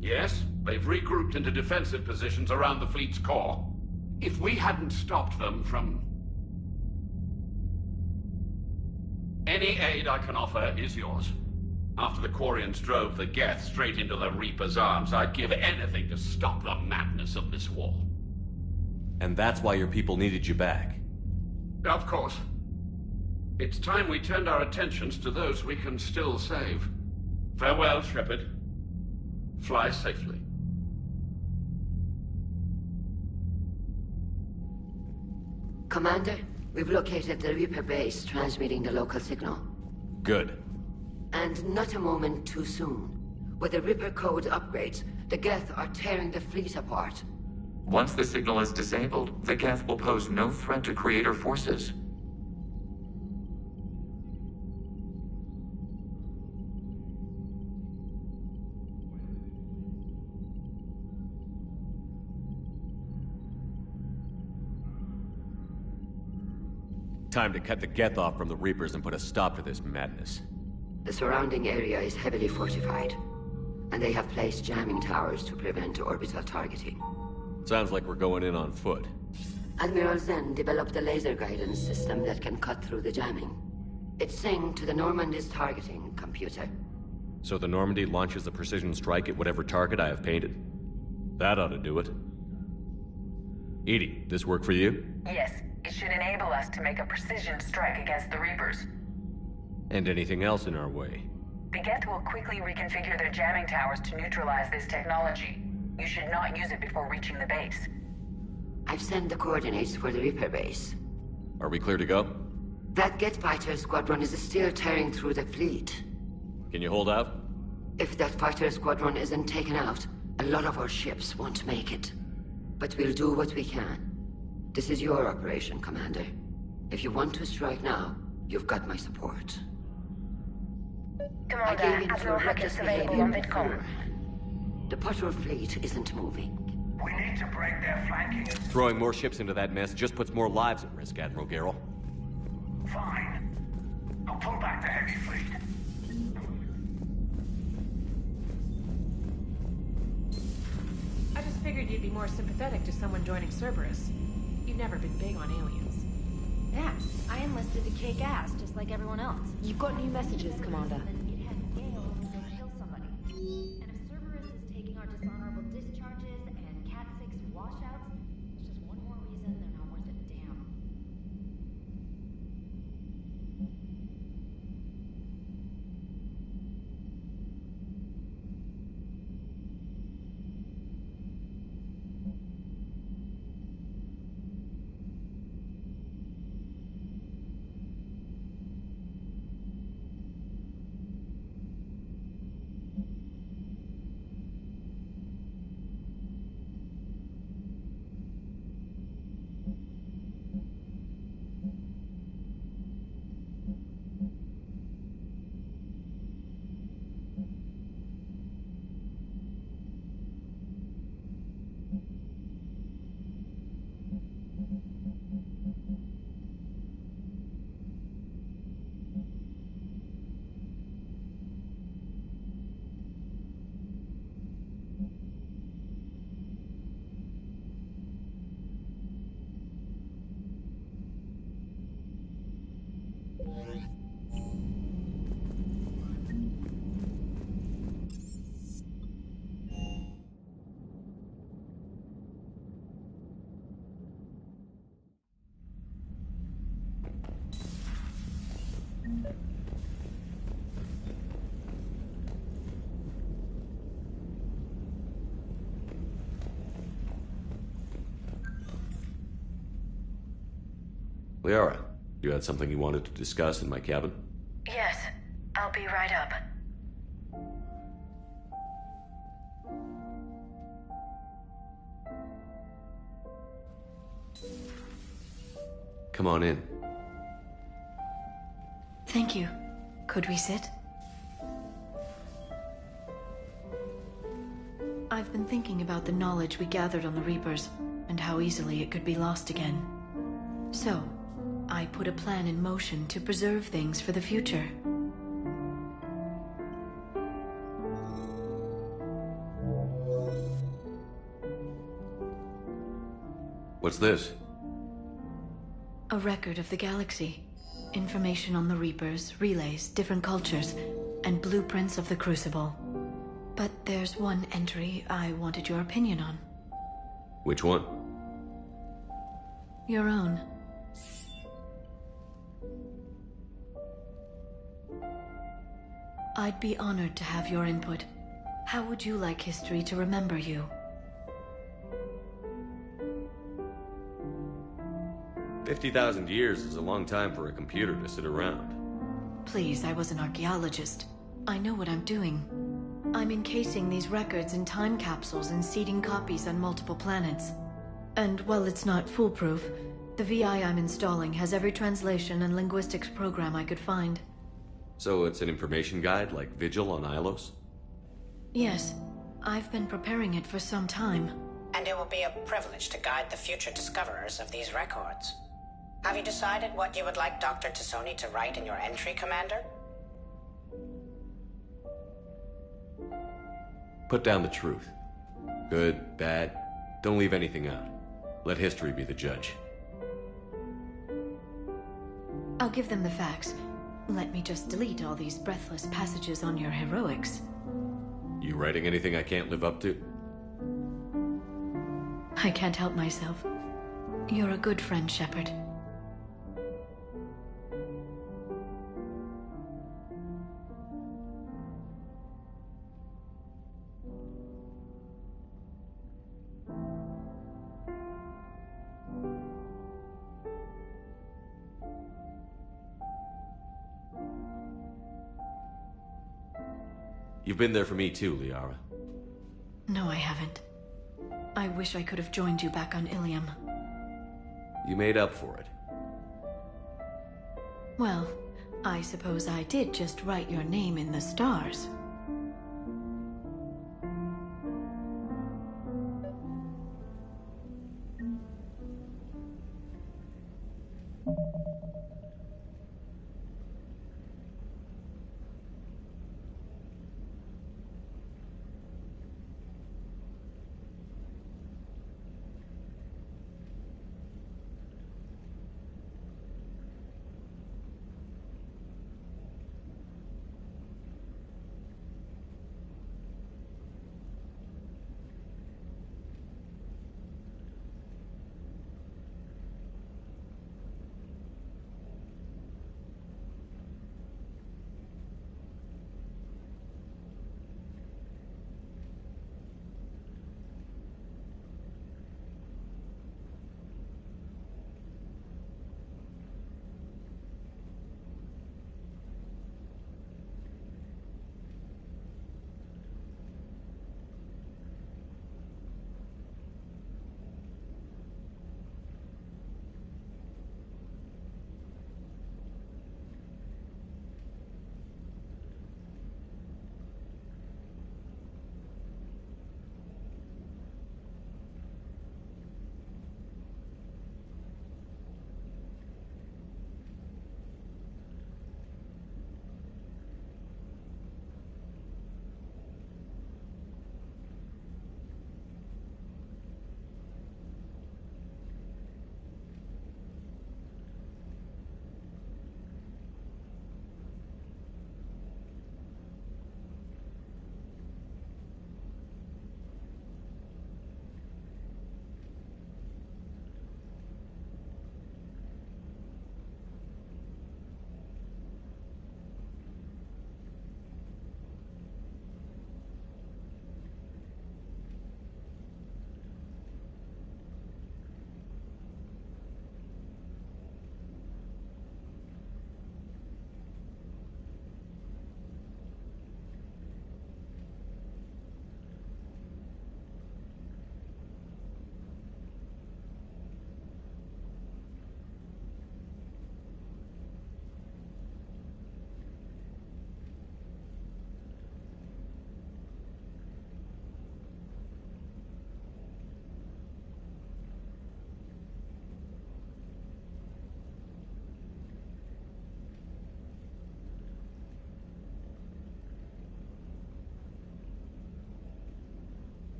Yes, they've regrouped into defensive positions around the fleet's core. If we hadn't stopped them from... Any aid I can offer is yours. After the Quarians drove the Geth straight into the Reaper's arms, I'd give anything to stop the madness of this war. And that's why your people needed you back. Of course. It's time we turned our attentions to those we can still save. Farewell, Shepard. Fly safely. Commander, we've located the Reaper base transmitting the local signal. Good. And not a moment too soon. With the Reaper code upgrades, the Geth are tearing the fleet apart. Once the signal is disabled, the Geth will pose no threat to Creator forces. Time to cut the Geth off from the Reapers and put a stop to this madness. The surrounding area is heavily fortified. and they have placed jamming towers to prevent orbital targeting. Sounds like we're going in on foot. Admiral Zen developed a laser guidance system that can cut through the jamming. It's synced to the Normandy's targeting computer. So the Normandy launches a precision strike at whatever target I have painted. That ought to do it. EDI, this work for you? Yes, it should enable us to make a precision strike against the Reapers. And anything else in our way? The Geth will quickly reconfigure their jamming towers to neutralize this technology. You should not use it before reaching the base. I've sent the coordinates for the Reaper base. Are we clear to go? That Geth fighter squadron is still tearing through the fleet. Can you hold out? If that fighter squadron isn't taken out, a lot of our ships won't make it. But we'll do what we can. This is your operation, Commander. If you want to strike now, you've got my support. Commander, Admiral Hackett available on VidCom. The patrol fleet isn't moving. We need to break their flanking. Throwing more ships into that mess just puts more lives at risk, Admiral Garrel. Fine. I'll pull back the heavy fleet. I just figured you'd be more sympathetic to someone joining Cerberus. You've never been big on aliens. Yeah, I enlisted to kick ass, just like everyone else. You've got new messages, Commander. It has Gale to go kill somebody. And if Cerberus is taking our dishonorable discharges and Cat-6 washouts, it's just one more reason they're not worth a damn. Liara, you had something you wanted to discuss in my cabin? Yes, I'll be right up. Come on in. Thank you. Could we sit? I've been thinking about the knowledge we gathered on the Reapers, and how easily it could be lost again. So, I put a plan in motion to preserve things for the future. What's this? A record of the galaxy. Information on the Reapers, relays, different cultures, and blueprints of the Crucible. But there's one entry I wanted your opinion on. Which one? Your own. I'd be honored to have your input. How would you like history to remember you? 50,000 years is a long time for a computer to sit around. Please, I was an archaeologist. I know what I'm doing. I'm encasing these records in time capsules and seeding copies on multiple planets. And while it's not foolproof, the VI I'm installing has every translation and linguistics program I could find. So it's an information guide like Vigil on Ilos? Yes. I've been preparing it for some time. And it will be a privilege to guide the future discoverers of these records. Have you decided what you would like Dr. T'Soni to write in your entry, Commander? Put down the truth. Good, bad, don't leave anything out. Let history be the judge. I'll give them the facts. Let me just delete all these breathless passages on your heroics. You writing anything I can't live up to? I can't help myself. You're a good friend, Shepard. You've been there for me too, Liara. No, I haven't. I wish I could have joined you back on Ilium. You made up for it. Well, I suppose I did just write your name in the stars.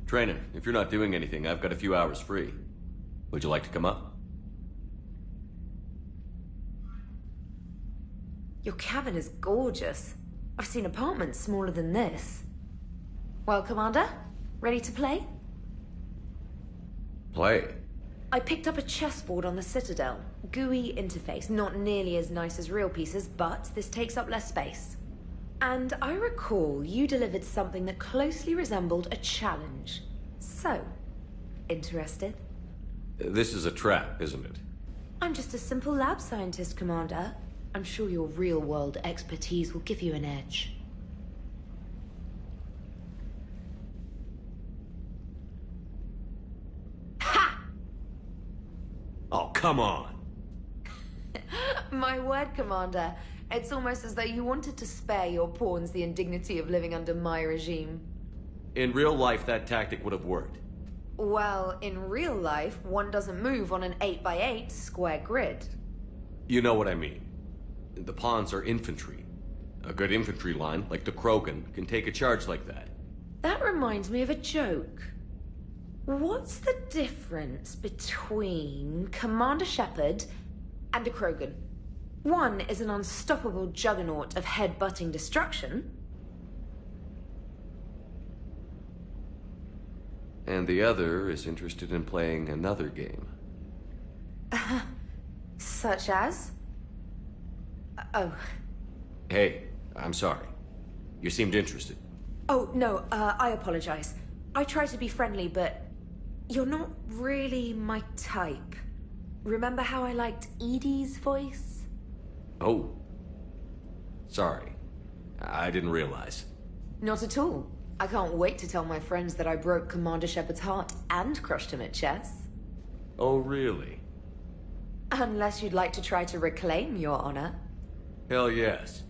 Trainer, if you're not doing anything, I've got a few hours free. Would you like to come up? Your cabin is gorgeous. I've seen apartments smaller than this. Well, Commander, ready to play? Play? I picked up a chessboard on the Citadel. GUI interface, not nearly as nice as real pieces, but this takes up less space. And I recall you delivered something that closely resembled a challenge. So, interested? This is a trap, isn't it? I'm just a simple lab scientist, Commander. I'm sure your real-world expertise will give you an edge. Ha! Oh, come on! My word, Commander. It's almost as though you wanted to spare your pawns the indignity of living under my regime. In real life, that tactic would have worked. Well, in real life, one doesn't move on an 8x8 square grid. You know what I mean. The pawns are infantry. A good infantry line, like the Krogan, can take a charge like that. That reminds me of a joke. What's the difference between Commander Shepard and a Krogan? One is an unstoppable juggernaut of head-butting destruction. And the other is interested in playing another game. Such as? Oh. Hey, I'm sorry. You seemed interested. Oh, no, I apologize. I try to be friendly, but you're not really my type. Remember how I liked Edie's voice? Oh. Sorry. I didn't realize. Not at all. I can't wait to tell my friends that I broke Commander Shepard's heart and crushed him at chess. Oh, really? Unless you'd like to try to reclaim your honor. Hell yes.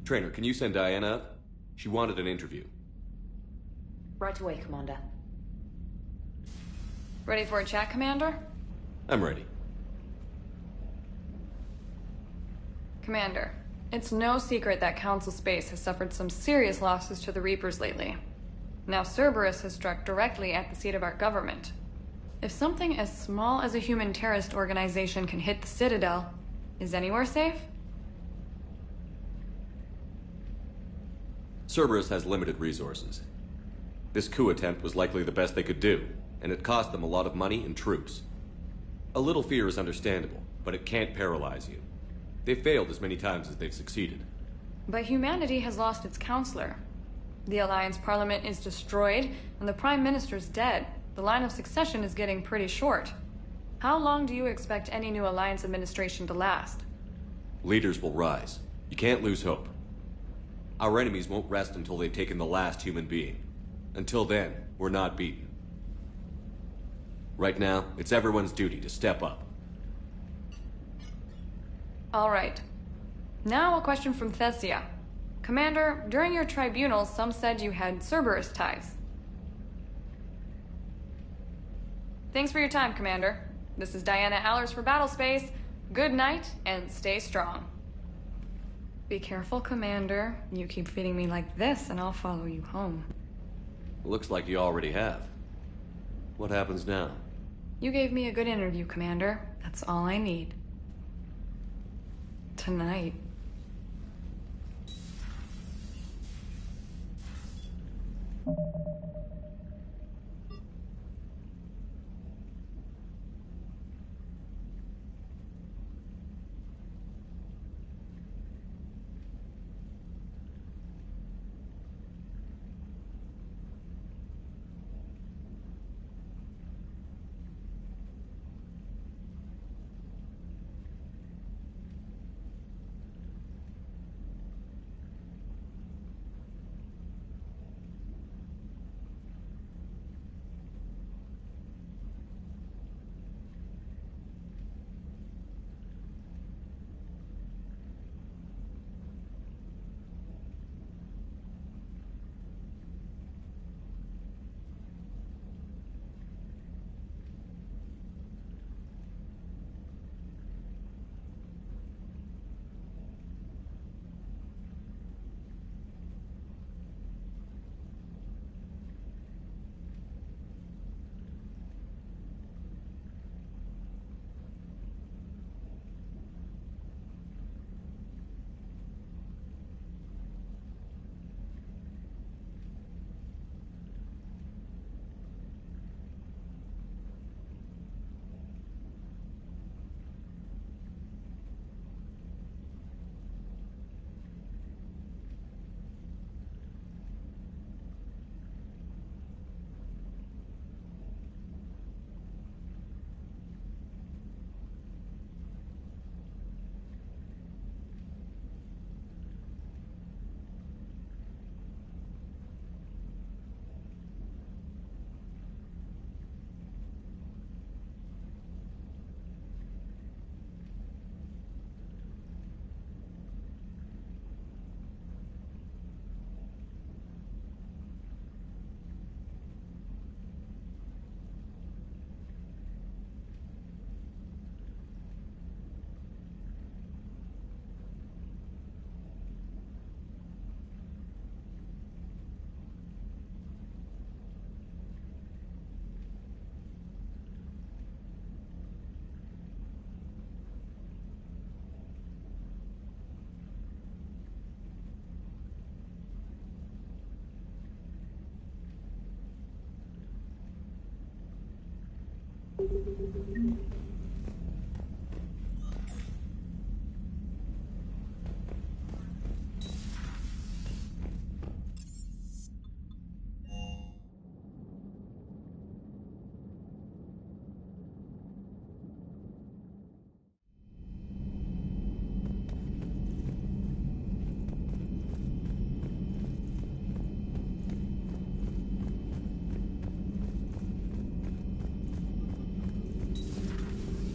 Trainer, can you send Diana up? She wanted an interview. Right away, Commander. Ready for a chat, Commander? I'm ready. Commander, it's no secret that Council Space has suffered some serious losses to the Reapers lately. Now Cerberus has struck directly at the seat of our government. If something as small as a human terrorist organization can hit the Citadel, is anywhere safe? Cerberus has limited resources. This coup attempt was likely the best they could do, and it cost them a lot of money and troops. A little fear is understandable, but it can't paralyze you. They've failed as many times as they've succeeded. But humanity has lost its counselor. The Alliance Parliament is destroyed, and the Prime Minister's dead. The line of succession is getting pretty short. How long do you expect any new Alliance administration to last? Leaders will rise. You can't lose hope. Our enemies won't rest until they've taken the last human being. Until then, we're not beaten. Right now, it's everyone's duty to step up. All right. Now a question from Thessia. Commander, during your tribunal, some said you had Cerberus ties. Thanks for your time, Commander. This is Diana Allers for Battlespace. Good night, and stay strong. Be careful, Commander. You keep feeding me like this, and I'll follow you home. Looks like you already have. What happens now? You gave me a good interview, Commander. That's all I need. Tonight.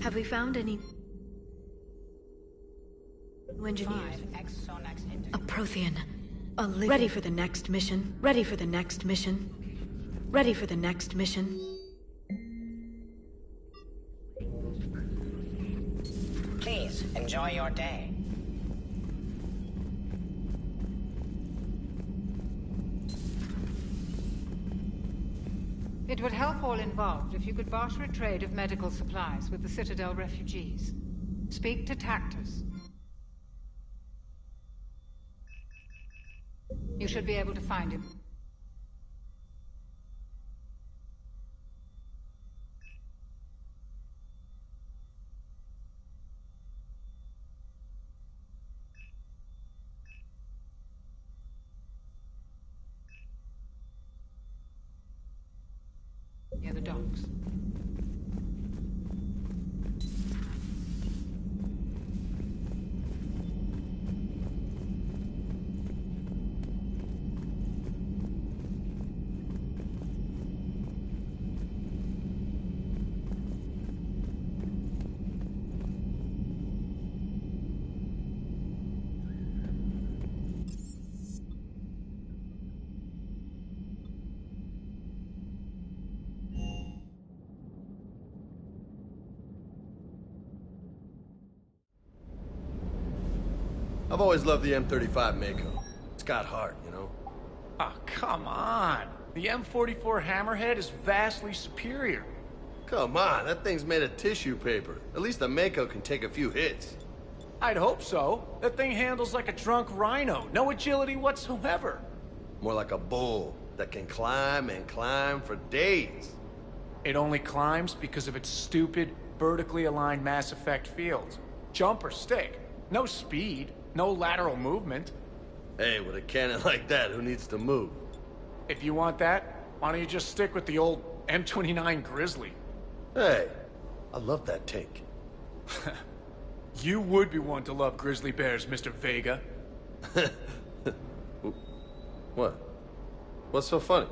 Have we found any engineers? A Prothean. A living... Ready for the next mission. Ready for the next mission. Ready for the next mission. Please, enjoy your day. It would help all involved if you could barter a trade of medical supplies with the Citadel refugees. Speak to Tactus. You should be able to find him. Near the docks. I've always loved the M35 Mako. It's got heart, you know? Oh, come on. The M44 Hammerhead is vastly superior. Come on, that thing's made of tissue paper. At least the Mako can take a few hits. I'd hope so. That thing handles like a drunk rhino. No agility whatsoever. More like a bull that can climb and climb for days. It only climbs because of its stupid, vertically aligned Mass Effect fields. Jump or stick. No speed. No lateral movement. Hey, with a cannon like that, who needs to move? If you want that, why don't you just stick with the old M29 Grizzly? Hey, I love that tank. You would be one to love grizzly bears, Mr. Vega. What? What's so funny?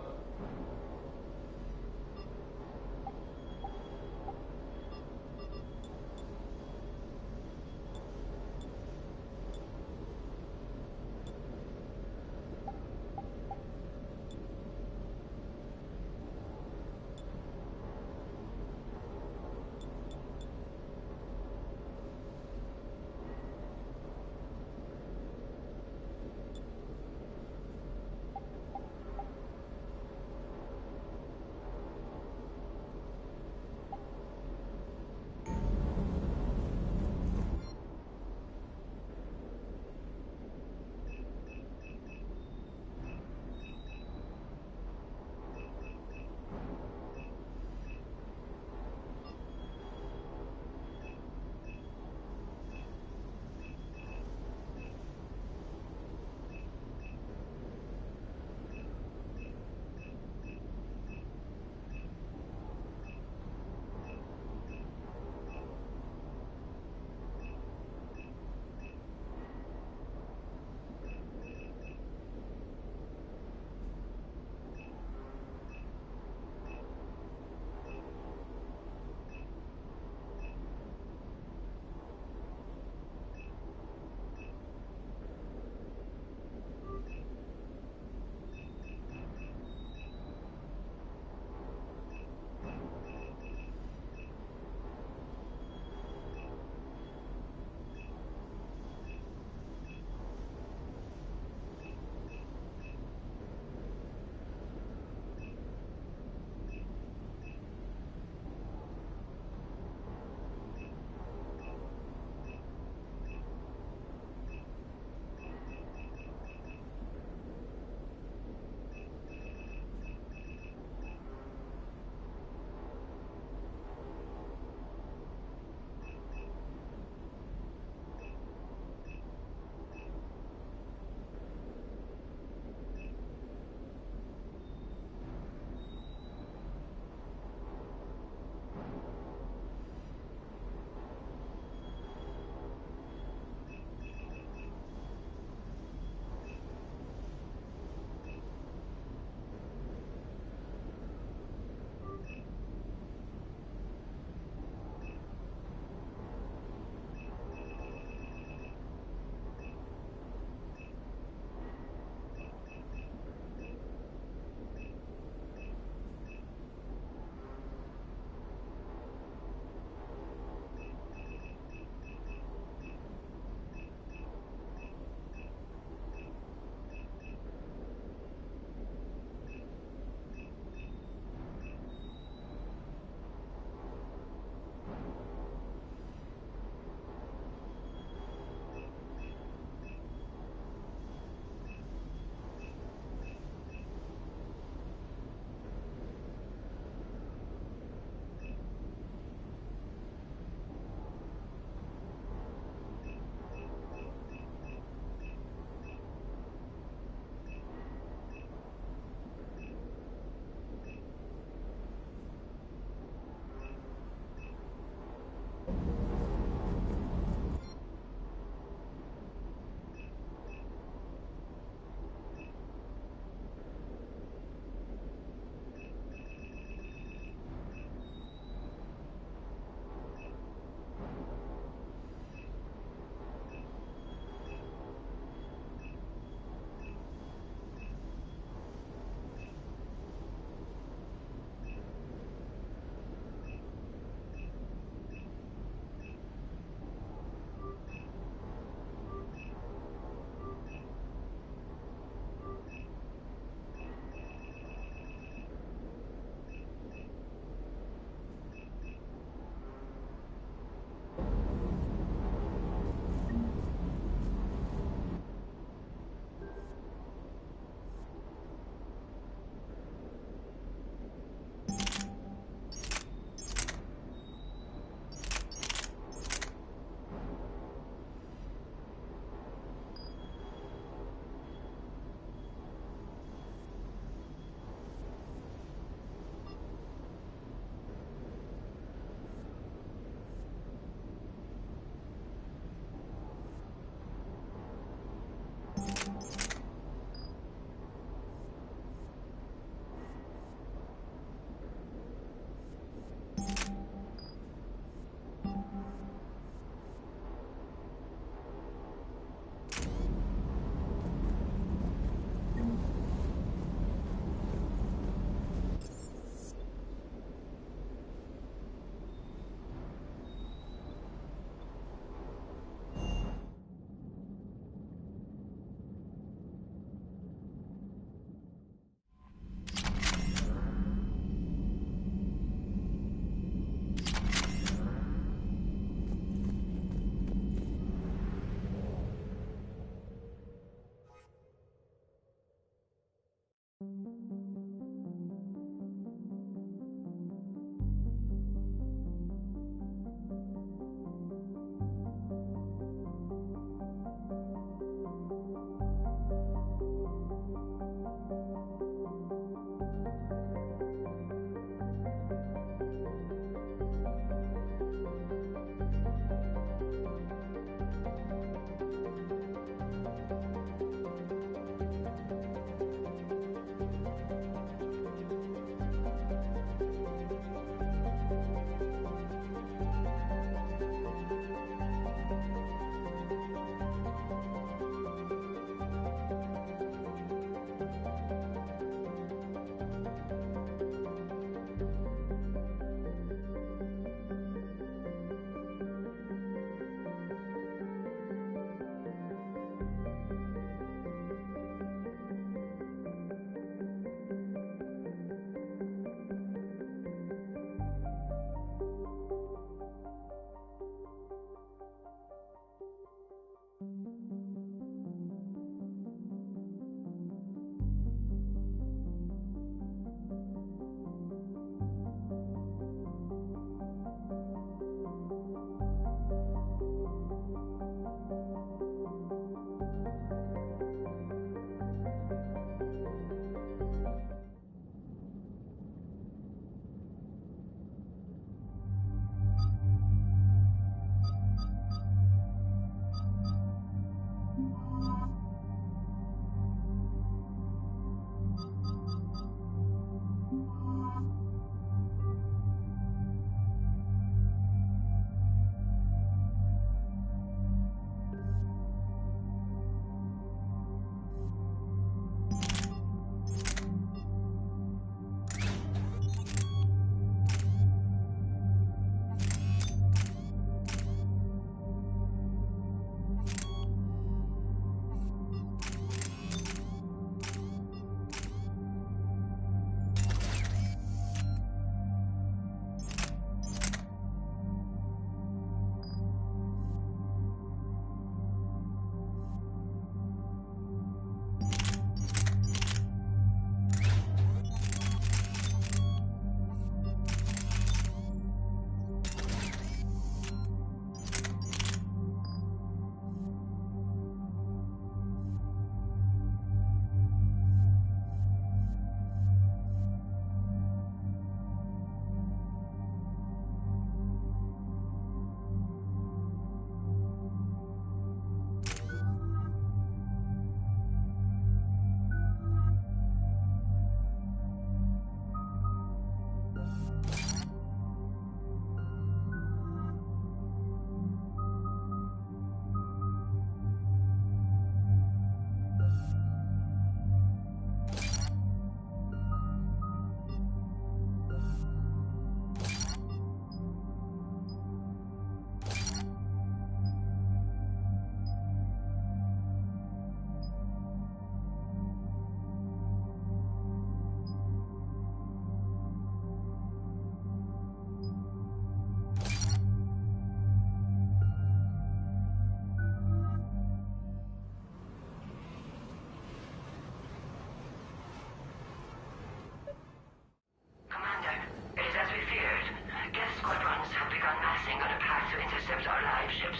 intercept our live ships.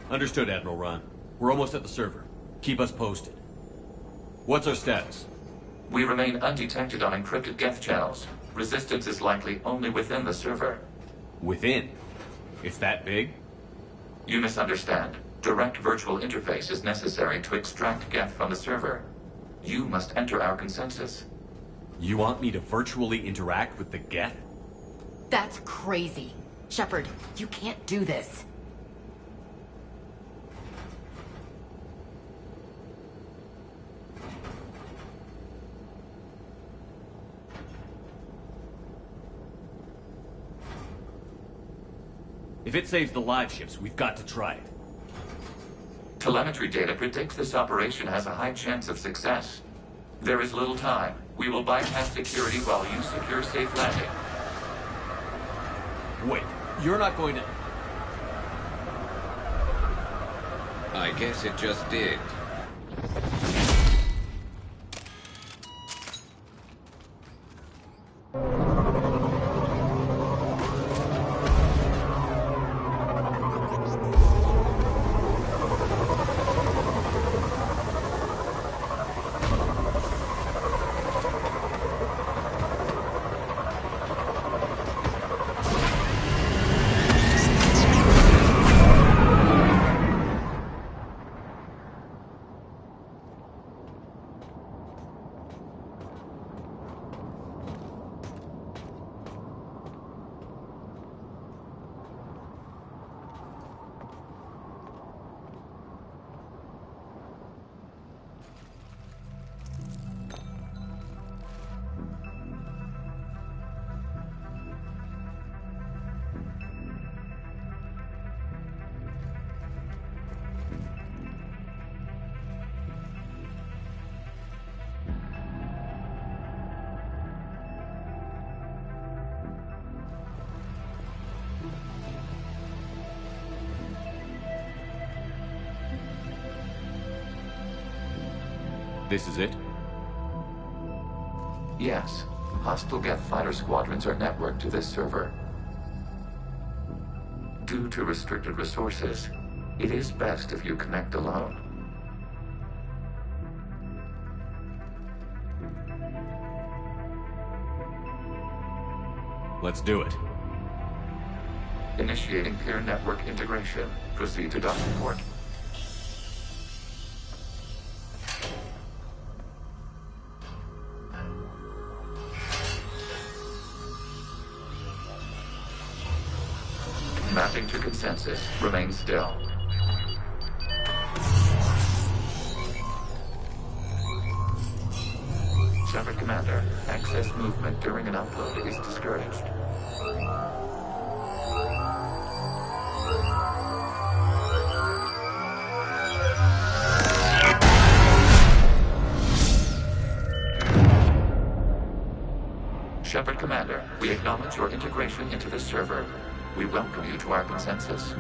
Understood, Admiral Ron. We're almost at the server. Keep us posted. What's our status? We remain undetected on encrypted Geth channels. Resistance is likely only within the server. Within? It's that big? You misunderstand. Direct virtual interface is necessary to extract Geth from the server. You must enter our consensus. You want me to virtually interact with the Geth? That's crazy. Shepard, you can't do this. If it saves the live ships, we've got to try it. Telemetry data predicts this operation has a high chance of success. There is little time. We will bypass security while you secure safe landing. Wait, you're not going to... I guess it just did. This is it? Yes. Hostile Geth fighter squadrons are networked to this server. Due to restricted resources, it is best if you connect alone. Let's do it. Initiating peer network integration. Proceed to docking port. Mapping to consensus. Remain still. Shepard Commander, access movement during an upload is discouraged. Shepard Commander, we acknowledge your integration into the server. We welcome you to our consensus.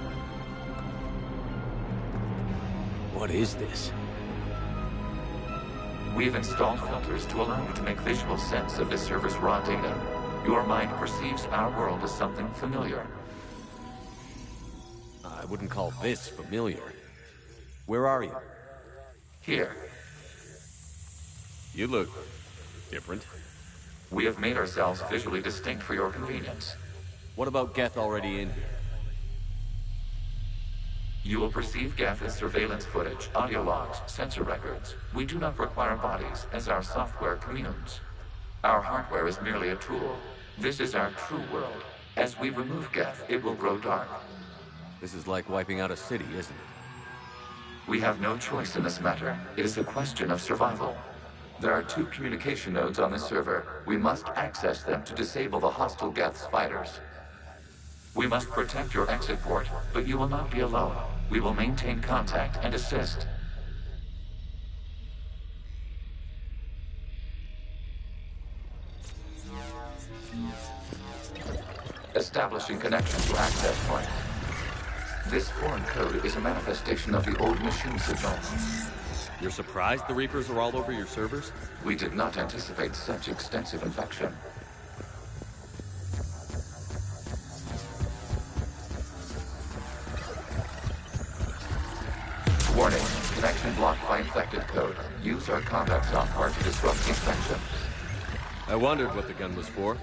What is this? We've installed filters to allow you to make visual sense of this server's raw data. Your mind perceives our world as something familiar. I wouldn't call this familiar. Where are you? Here. You look different. We have made ourselves visually distinct for your convenience. What about Geth already in here? You will perceive Geth as surveillance footage, audio logs, sensor records. We do not require bodies, as our software communes. Our hardware is merely a tool. This is our true world. As we remove Geth, it will grow dark. This is like wiping out a city, isn't it? We have no choice in this matter. It is a question of survival. There are 2 communication nodes on this server. We must access them to disable the hostile Geth's fighters. We must protect your exit port, but you will not be alone. We will maintain contact and assist. Establishing connection to access point. This foreign code is a manifestation of the old machine signal. You're surprised the Reapers are all over your servers? We did not anticipate such extensive infection. connection blocked by infected code. Use our combat software to disrupt the infection. I wondered what the gun was for.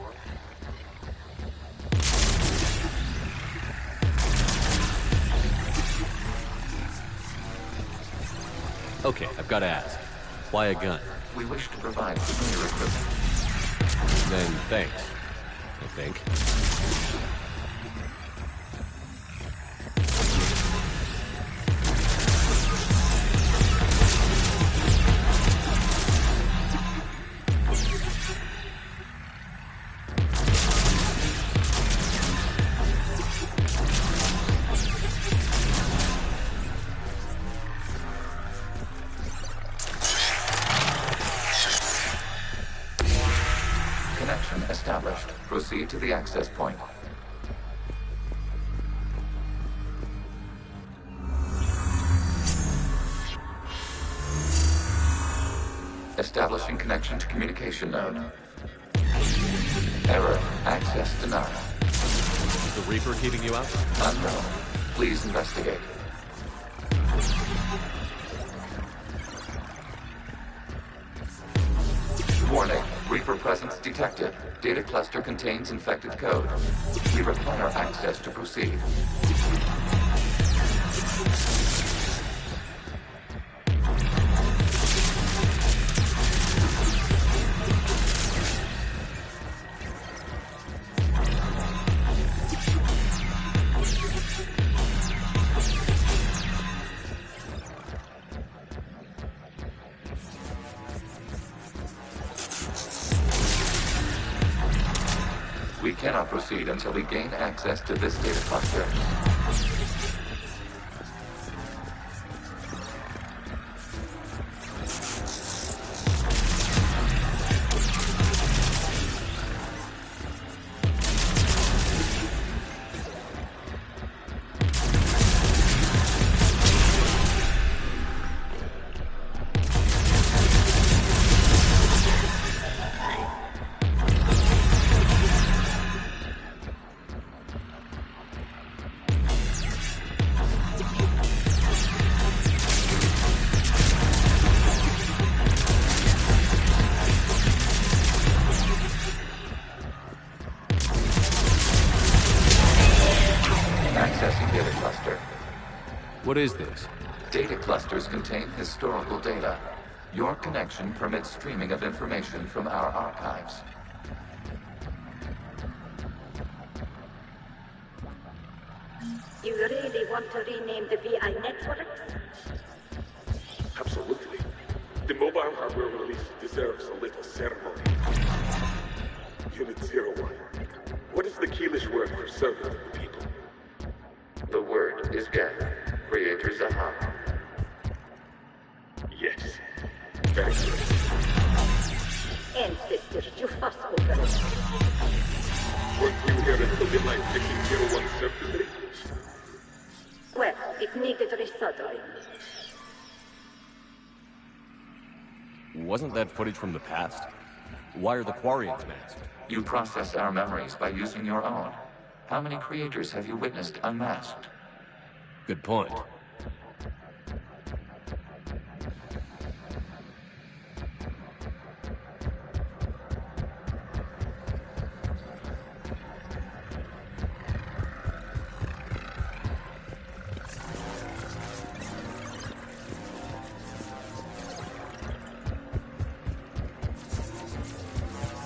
Okay, I've got to ask. Why a gun? We wish to provide familiar equipment. Then thanks, I think. Established. Proceed to the access point. Establishing connection to communication node. Error. Access denied. Is the Reaper keeping you out? Unknown. Please investigate. Warning. Reaper presence detected. Data cluster contains infected code. We require access to proceed. We cannot proceed until we gain access to this data cluster. What is this? Data clusters contain historical data. Your connection permits streaming of information from our archives. You really want to rename the VI networks? Absolutely. The mobile hardware release deserves a little ceremony. Unit 01. What is the Keelish word for servant of the people? The word is Geth. Creator Zaha. Yes. Very good. Ancestors, you fuss over it. Weren't you here until midnight picking 01 circuitry? Well, it needed resoldering. Wasn't that footage from the past? Why are the Quarians masked? You process our memories by using your own. How many creators have you witnessed unmasked? Good point.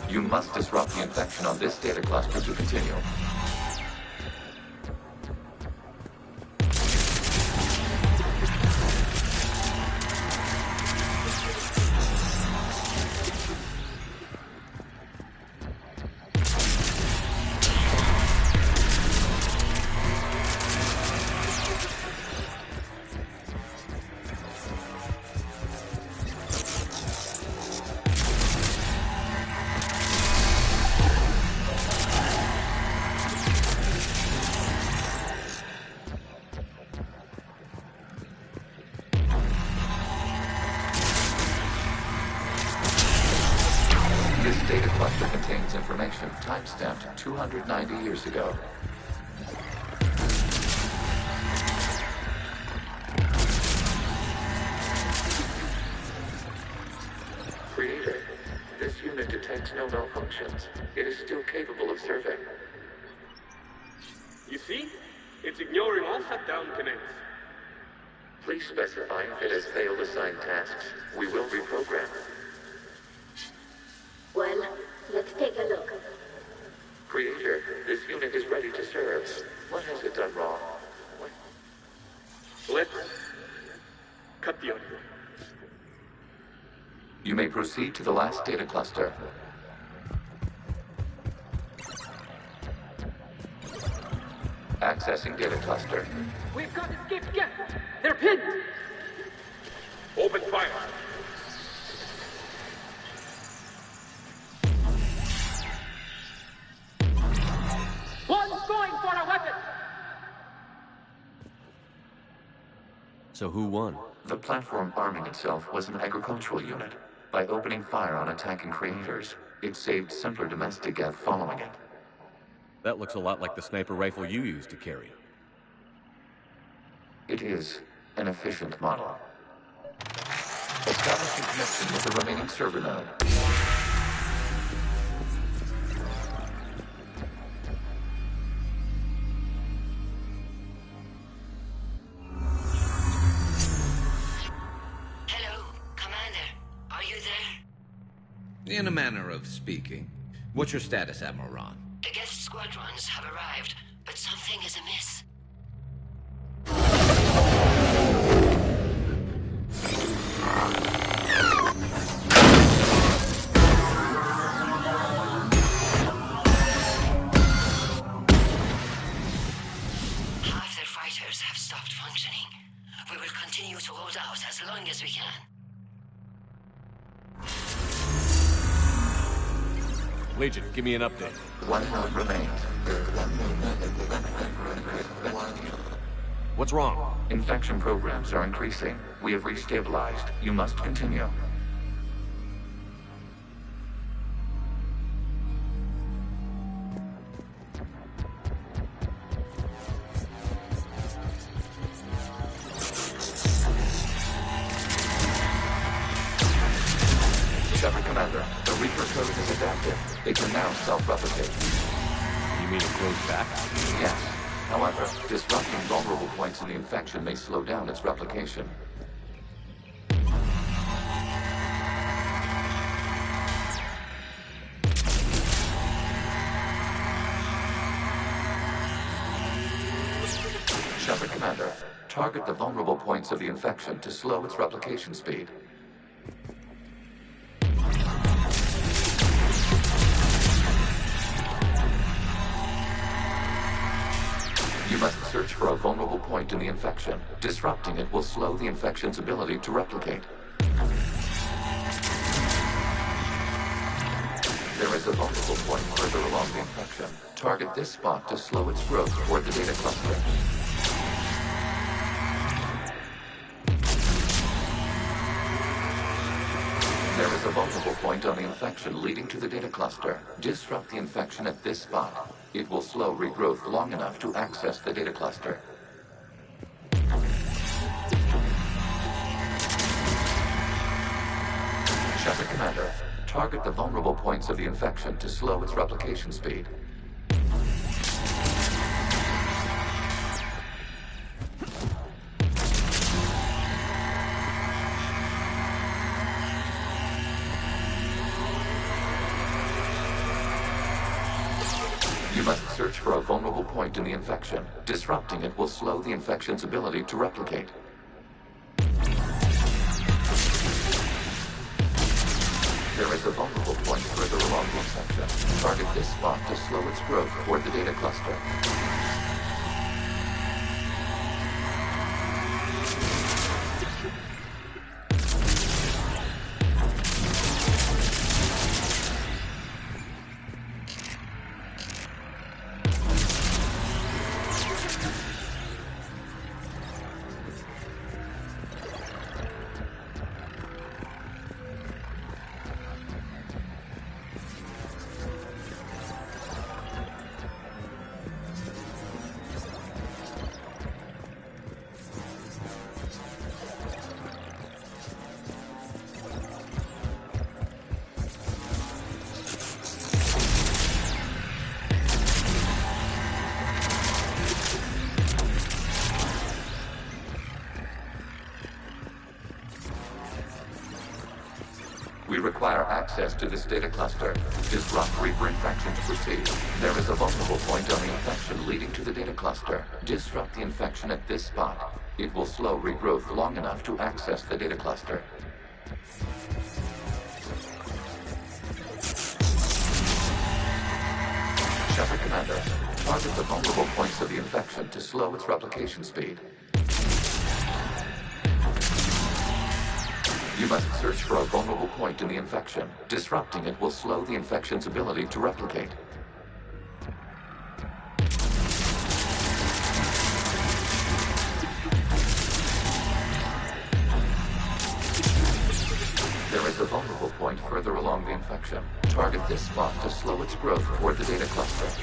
You must disrupt the infection on this data cluster to continue. Data cluster contains information timestamped 290 years ago. no malfunctions. It is still capable of serving. You see? It's ignoring all shutdown commands. Please specify if it has failed assigned tasks. We will reprogram. Well, let's take a look. Creator, this unit is ready to serve. What has it done wrong? Let's cut the audio. You may proceed to the last data cluster. Accessing data cluster. We've got escaped Geth! They're pinned! Open fire! One's going for a weapon! So who won? The platform arming itself was an agricultural unit. By opening fire on attacking creators, it saved simpler domestic Geth following it. That looks a lot like the sniper rifle you used to carry. It is an efficient model. Establishing connection with the remaining server node. Hello, Commander. Are you there? In a manner of speaking. What's your status, Admiral Ron? The Geth squadrons have arrived, but something is amiss. Half their fighters have stopped functioning. We will continue to hold out as long as we can. Legion, give me an update. One node remains. What's wrong? Infection programs are increasing. We have restabilized. You must continue. Shepard Commander, the Reaper code is adaptive. It can now self-replicate. You mean it grows back? Yes. However, disrupting vulnerable points in the infection may slow down its replication. Shepard Commander, target the vulnerable points of the infection to slow its replication speed. You must search for a vulnerable point in the infection. Disrupting it will slow the infection's ability to replicate. There is a vulnerable point further along the infection. Target this spot to slow its growth toward the data cluster. There is a vulnerable point on the infection leading to the data cluster. Disrupt the infection at this spot. It will slow regrowth long enough to access the data cluster. Shepard Commander, target the vulnerable points of the infection to slow its replication speed. You must search for a vulnerable point in the infection. Disrupting it will slow the infection's ability to replicate. There is a vulnerable point further along the infection. Target this spot to slow its growth toward the data cluster. require access to this data cluster. Disrupt Reaper infection to proceed. There is a vulnerable point on the infection leading to the data cluster. Disrupt the infection at this spot. It will slow regrowth long enough to access the data cluster. Shepard Commander, target the vulnerable points of the infection to slow its replication speed. You must search for a vulnerable point in the infection. Disrupting it will slow the infection's ability to replicate. There is a vulnerable point further along the infection. Target this spot to slow its growth toward the data cluster.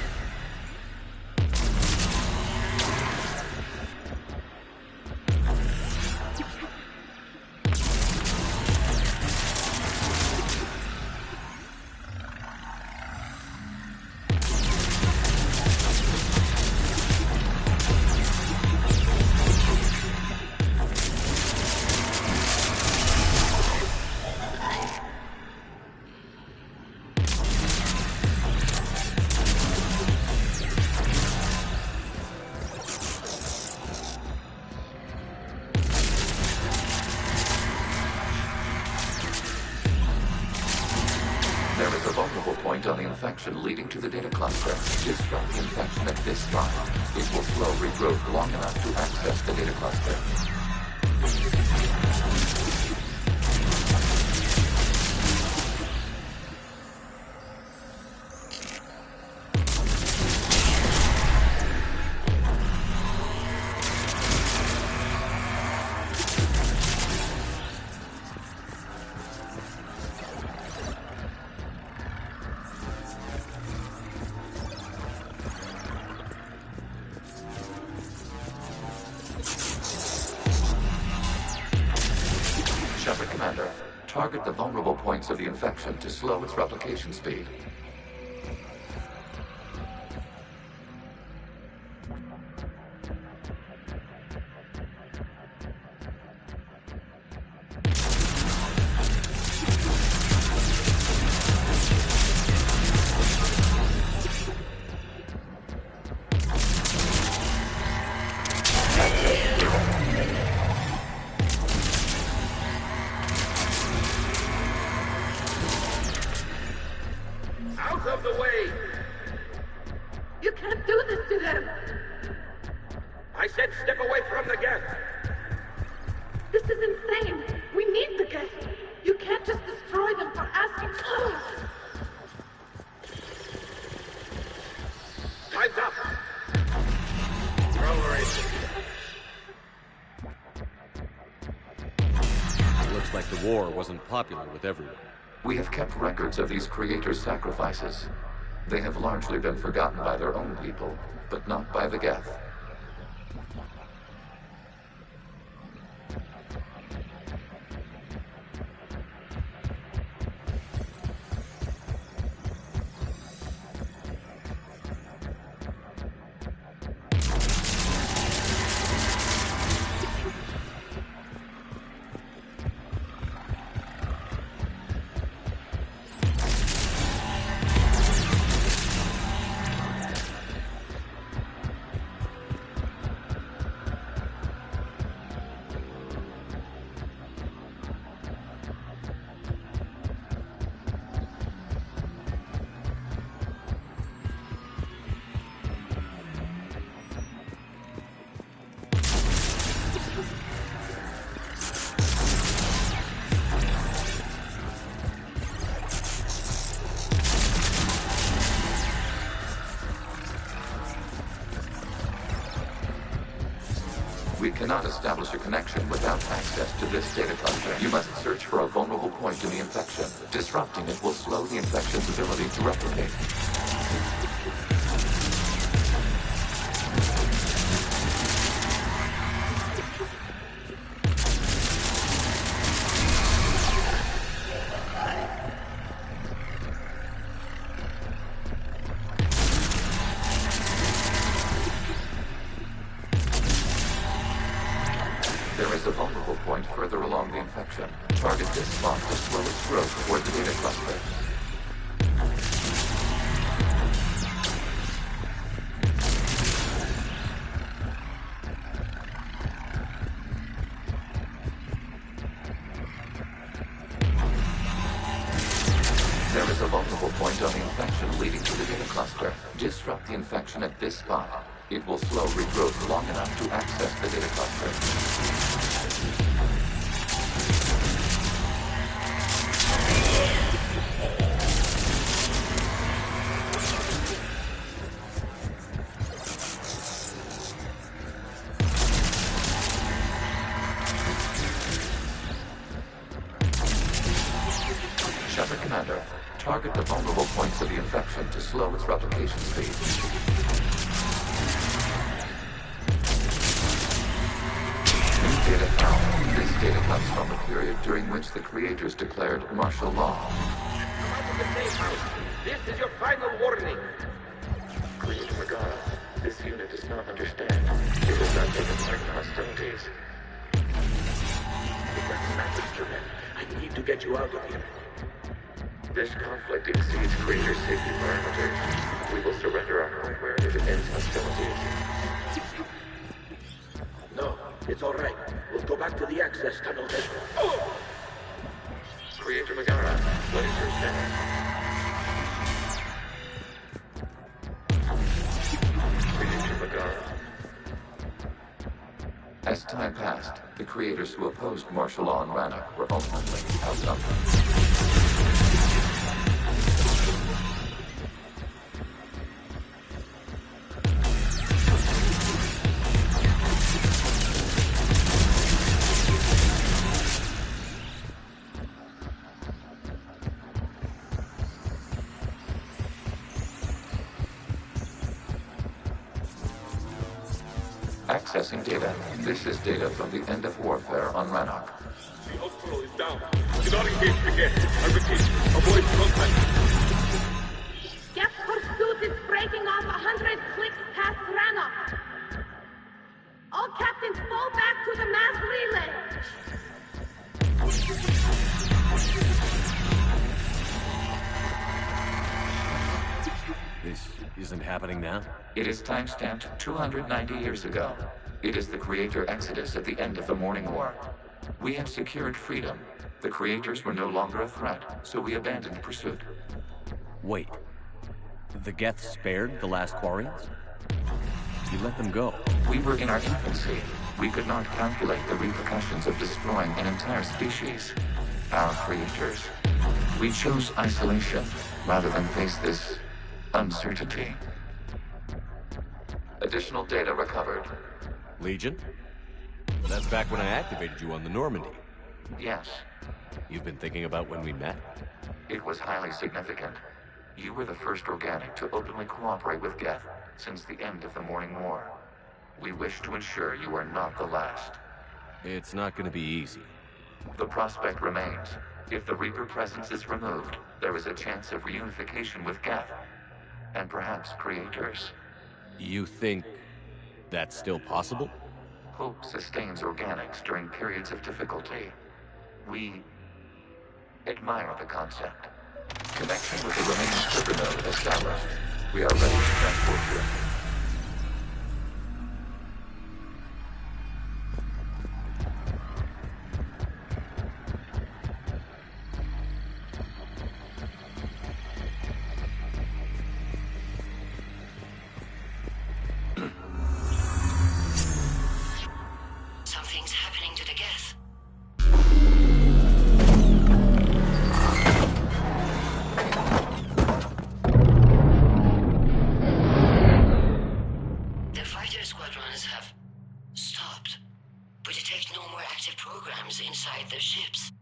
Leading to the data cluster. Disrupt the infection at this spot. It will slow regrowth long enough to access the data cluster. Target the vulnerable points of the infection to slow its replication speed. Popular with everyone. We have kept records of these creators' sacrifices. They have largely been forgotten by their own people, but not by the Geth. We cannot establish a connection without access to this data cluster. You must search for a vulnerable point in the infection. Disrupting it will slow the infection's ability to replicate. There is a vulnerable point further along the infection. Target this spot to slow its growth toward the data cluster. There is a vulnerable point on the infection leading to the data cluster. Disrupt the infection at this spot. It will slow regrowth long enough to access the data cluster. Shepard Commander, target the vulnerable points of the infection to slow its replication speed. New data found. This data comes from the period during which the creators declared martial law. This is your final warning. Creator Megara, this unit does not understand. It has not taken part in hostilities. It doesn't matter, Instrument. I need to get you out of here. This conflict exceeds Creator's safety parameters. We will surrender our hardware if it ends hostilities. No, it's all right. We'll go back to the access tunnel then. Oh! Creator Megara, what is your status? Creator Megara. As time passed, the creators who opposed martial law in Rannoch were ultimately outnumbered. Accessing data. This is data from the end of warfare on Rannoch. The hospital is down. Do not engage again. I repeat, avoid contact. Geth's pursuit is breaking off 100 clicks past Rannoch. All captains fall back to the mass relay. This isn't happening now? It is timestamped 290 years ago. It is the Creator Exodus at the end of the Morning War. We had secured freedom. The Creators were no longer a threat, so we abandoned pursuit. Wait. The Geth spared the last Quarians? You let them go. We were in our infancy. We could not calculate the repercussions of destroying an entire species. Our creators. We chose isolation rather than face this uncertainty. Additional data recovered. Legion? That's back when I activated you on the Normandy. Yes. You've been thinking about when we met? It was highly significant. You were the first organic to openly cooperate with Geth since the end of the Morning War. We wish to ensure you are not the last. It's not going to be easy. The prospect remains. If the Reaper presence is removed, there is a chance of reunification with Geth. And perhaps creators. You think that's still possible? Hope sustains organics during periods of difficulty. We admire the concept. Connection with the remaining server node established. We are ready to transport you. Something's happening to the Geth. The fighter squadrons have stopped. We detect no more active programs inside their ships.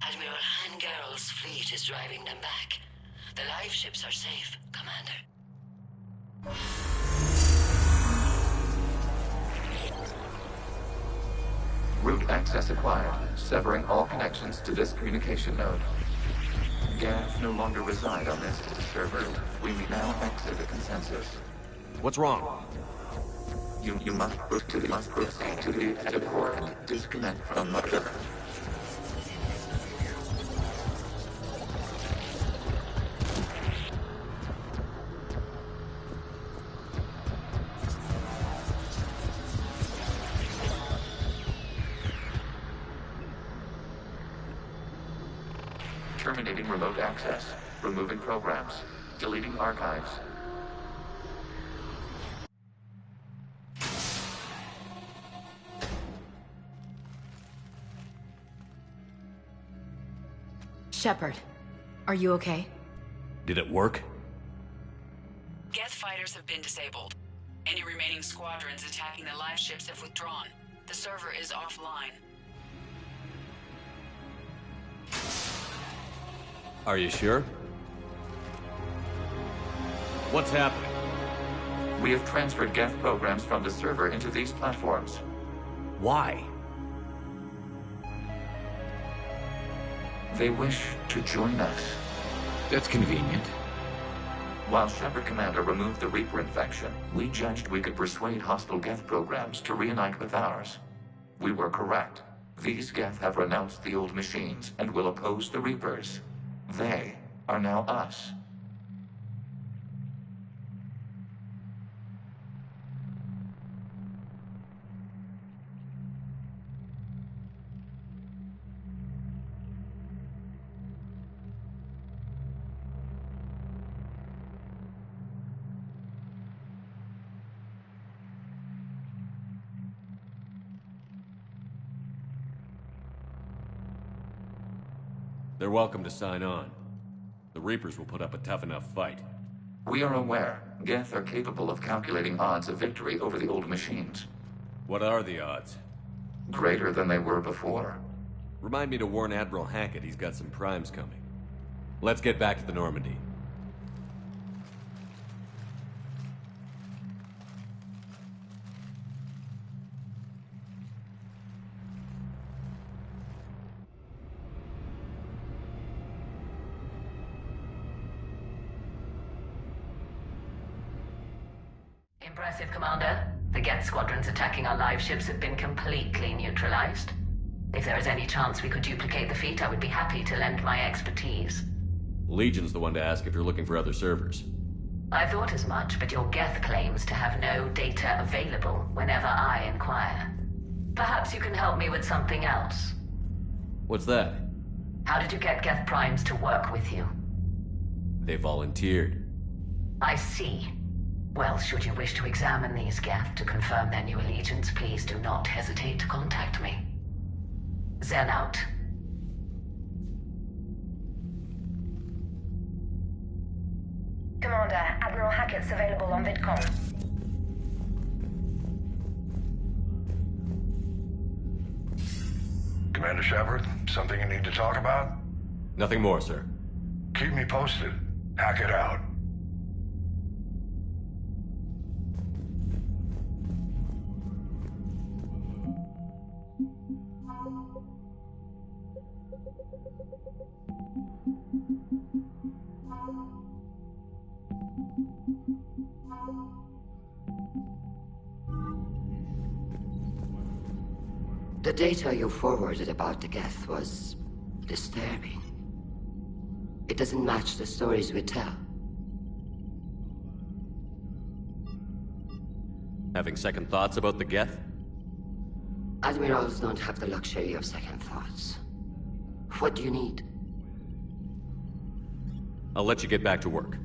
Admiral Hangarl's fleet is driving them back. The live ships are safe, Commander. Route access acquired, severing all connections to this communication node. Geth no longer reside on this server. We may now exit the consensus. What's wrong? You must proceed to the port and disconnect from Mother. Terminating remote access. Removing programs. Deleting archives. Shepard, are you okay? Did it work? Geth fighters have been disabled. Any remaining squadrons attacking the live ships have withdrawn. The server is offline. Are you sure? What's happening? We have transferred Geth programs from the server into these platforms. Why? They wish to join us. That's convenient. While Shepard Commander removed the Reaper infection, we judged we could persuade hostile Geth programs to reunite with ours. We were correct. These Geth have renounced the old machines and will oppose the Reapers. They are now us. They're welcome to sign on. The Reapers will put up a tough enough fight. We are aware. Geth are capable of calculating odds of victory over the old machines. What are the odds? Greater than they were before. Remind me to warn Admiral Hackett he's got some primes coming. Let's get back to the Normandy. Impressive, Commander. The Geth squadrons attacking our live ships have been completely neutralized. If there is any chance we could duplicate the feat, I would be happy to lend my expertise. Legion's the one to ask if you're looking for other servers. I thought as much, but your Geth claims to have no data available whenever I inquire. Perhaps you can help me with something else. What's that? How did you get Geth primes to work with you? They volunteered. I see. Well, should you wish to examine these Geth to confirm their new allegiance, please do not hesitate to contact me. Zen out. Commander, Admiral Hackett's available on VidCom. Commander Shepard, something you need to talk about? Nothing more, sir. Keep me posted. Hackett out. The data you forwarded about the Geth was disturbing. It doesn't match the stories we tell. Having second thoughts about the Geth? Admirals don't have the luxury of second thoughts. What do you need? I'll let you get back to work.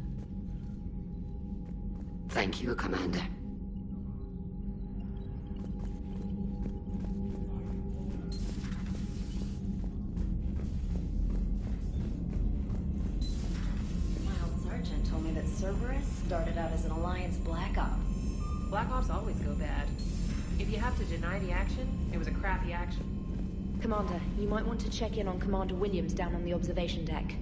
Thank you, Commander. Sergeant told me that Cerberus started out as an Alliance Black Op. Black Ops always go bad. If you have to deny the action, it was a crappy action. Commander, you might want to check in on Commander Williams down on the observation deck.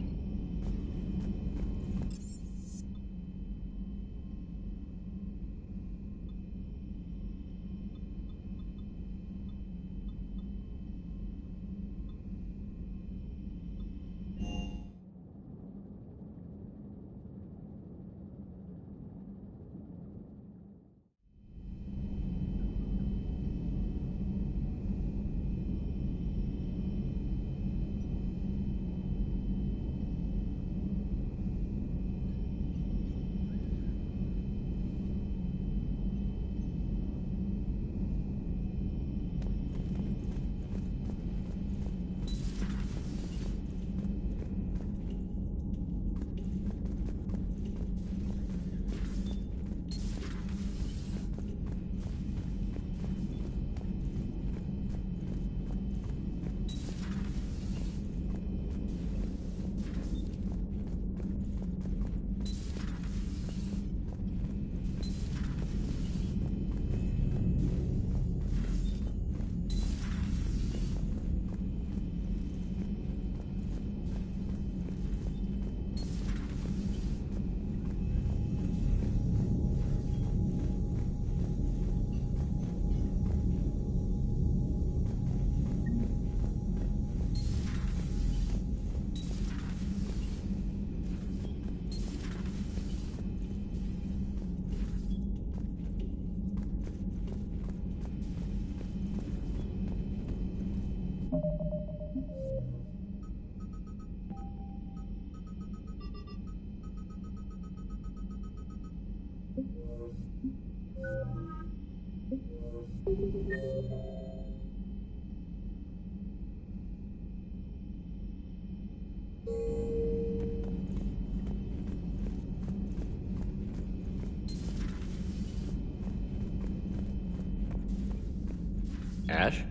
Ash?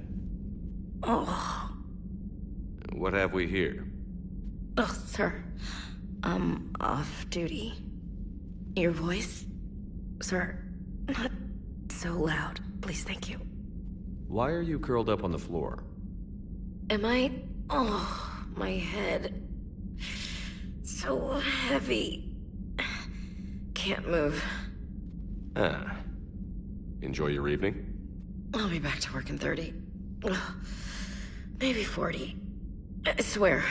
Oh. What have we here? Oh, sir. I'm off duty. Your voice? Sir, not so loud. Please, thank you. Why are you curled up on the floor? Am I... Oh, my head. So heavy. Can't move. Ah. Enjoy your evening? I'll be back to work in 30. Ugh, maybe 40. I swear.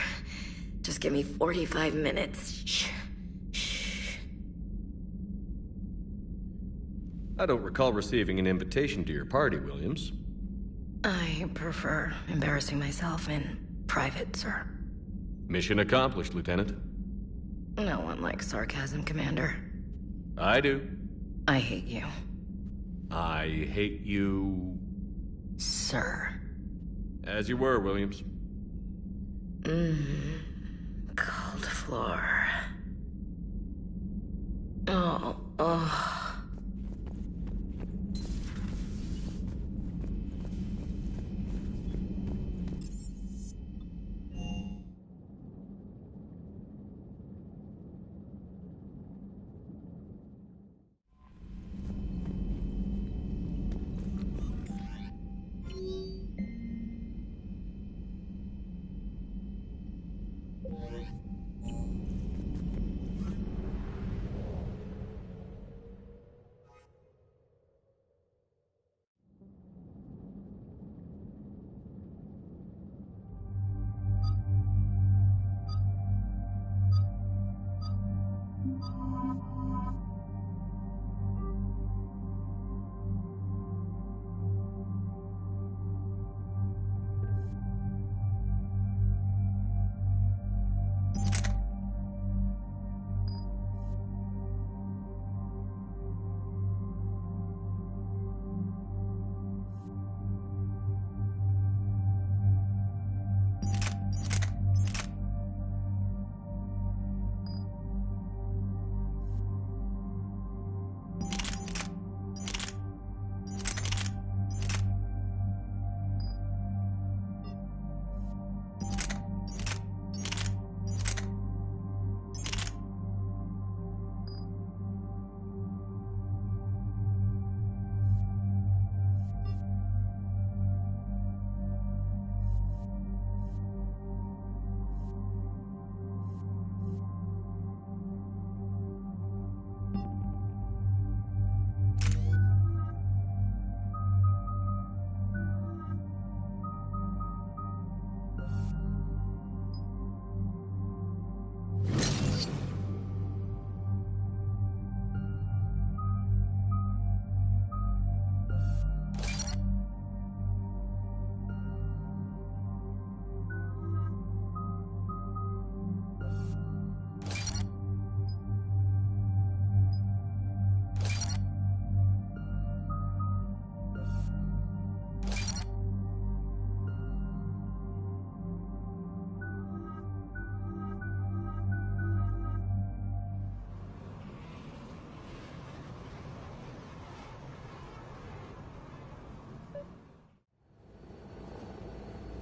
Just give me 45 minutes. Shh. I don't recall receiving an invitation to your party, Williams. I prefer embarrassing myself in private, sir. Mission accomplished, Lieutenant. No one likes sarcasm, Commander. I do. I hate you. I hate you... Sir. As you were, Williams. Cold floor. Oh.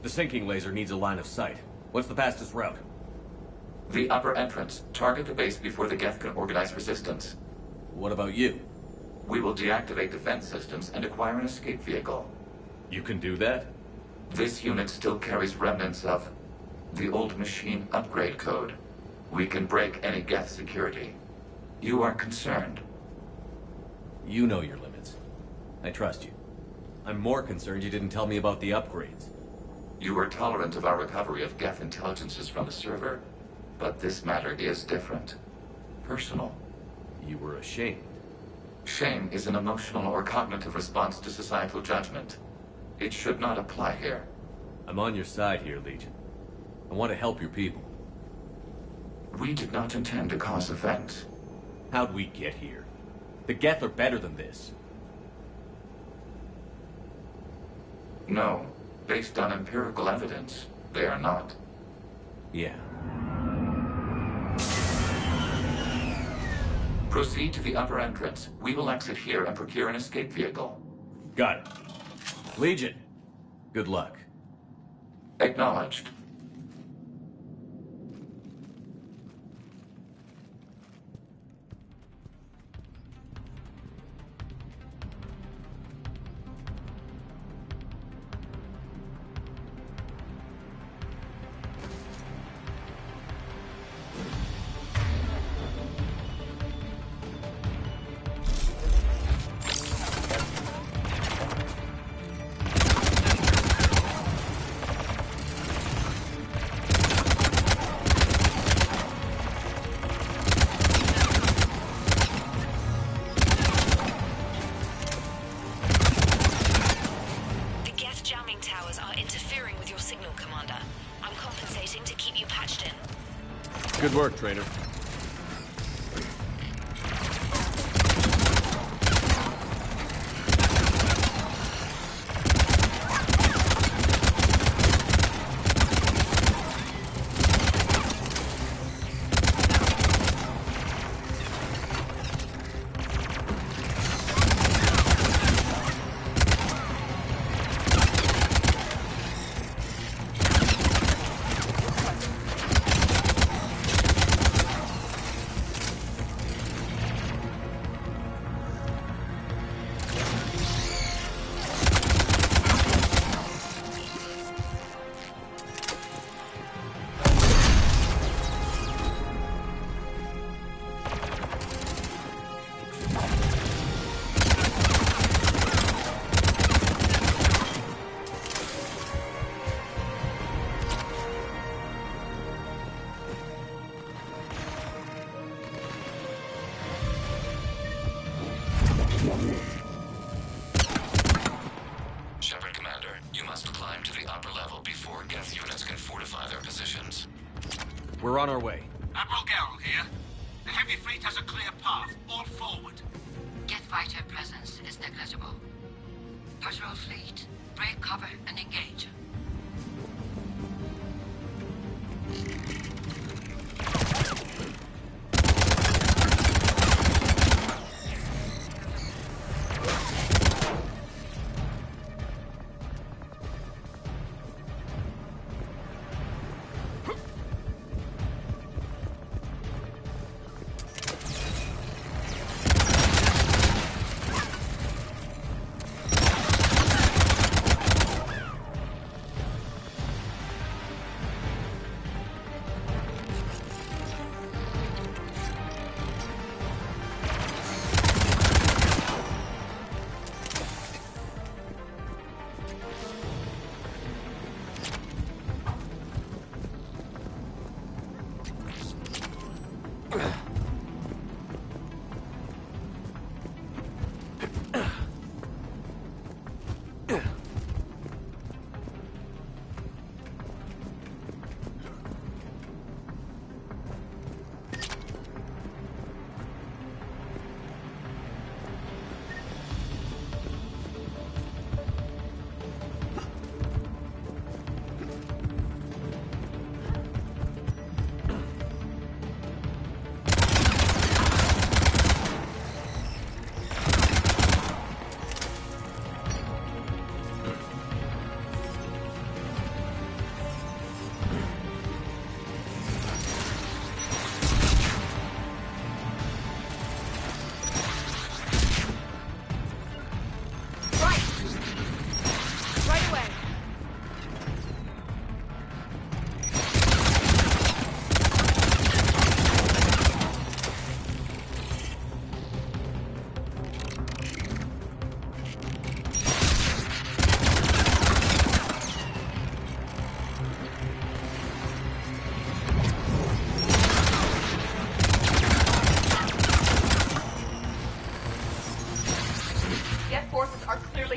The sinking laser needs a line of sight. What's the fastest route? The upper entrance. Target the base before the Geth can organize resistance. What about you? We will deactivate defense systems and acquire an escape vehicle. You can do that? This unit still carries remnants of the old machine upgrade code. We can break any Geth security. You are concerned. You know your limits. I trust you. I'm more concerned you didn't tell me about the upgrades. You were tolerant of our recovery of Geth intelligences from the server, but this matter is different. Personal. You were ashamed. Shame is an emotional or cognitive response to societal judgment. It should not apply here. I'm on your side here, Legion. I want to help your people. We did not intend to cause offense. How'd we get here? The Geth are better than this. No. Based on empirical evidence, they are not. Yeah. Proceed to the upper entrance. We will exit here and procure an escape vehicle. Got it. Legion, Good luck. Acknowledged. Good work, Trainer. Shepard, Commander, you must climb to the upper level before Geth units can fortify their positions. We're on our way. Admiral Garrel here. The heavy fleet has a clear path. All forward. Geth fighter presence is negligible. Patrol fleet, break cover and engage.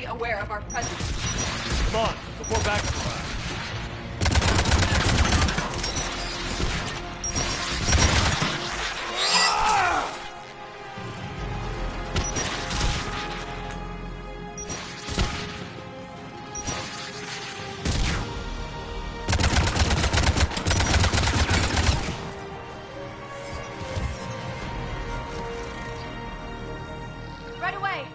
Aware of our presence. Come on, before Baxter arrives. Right away.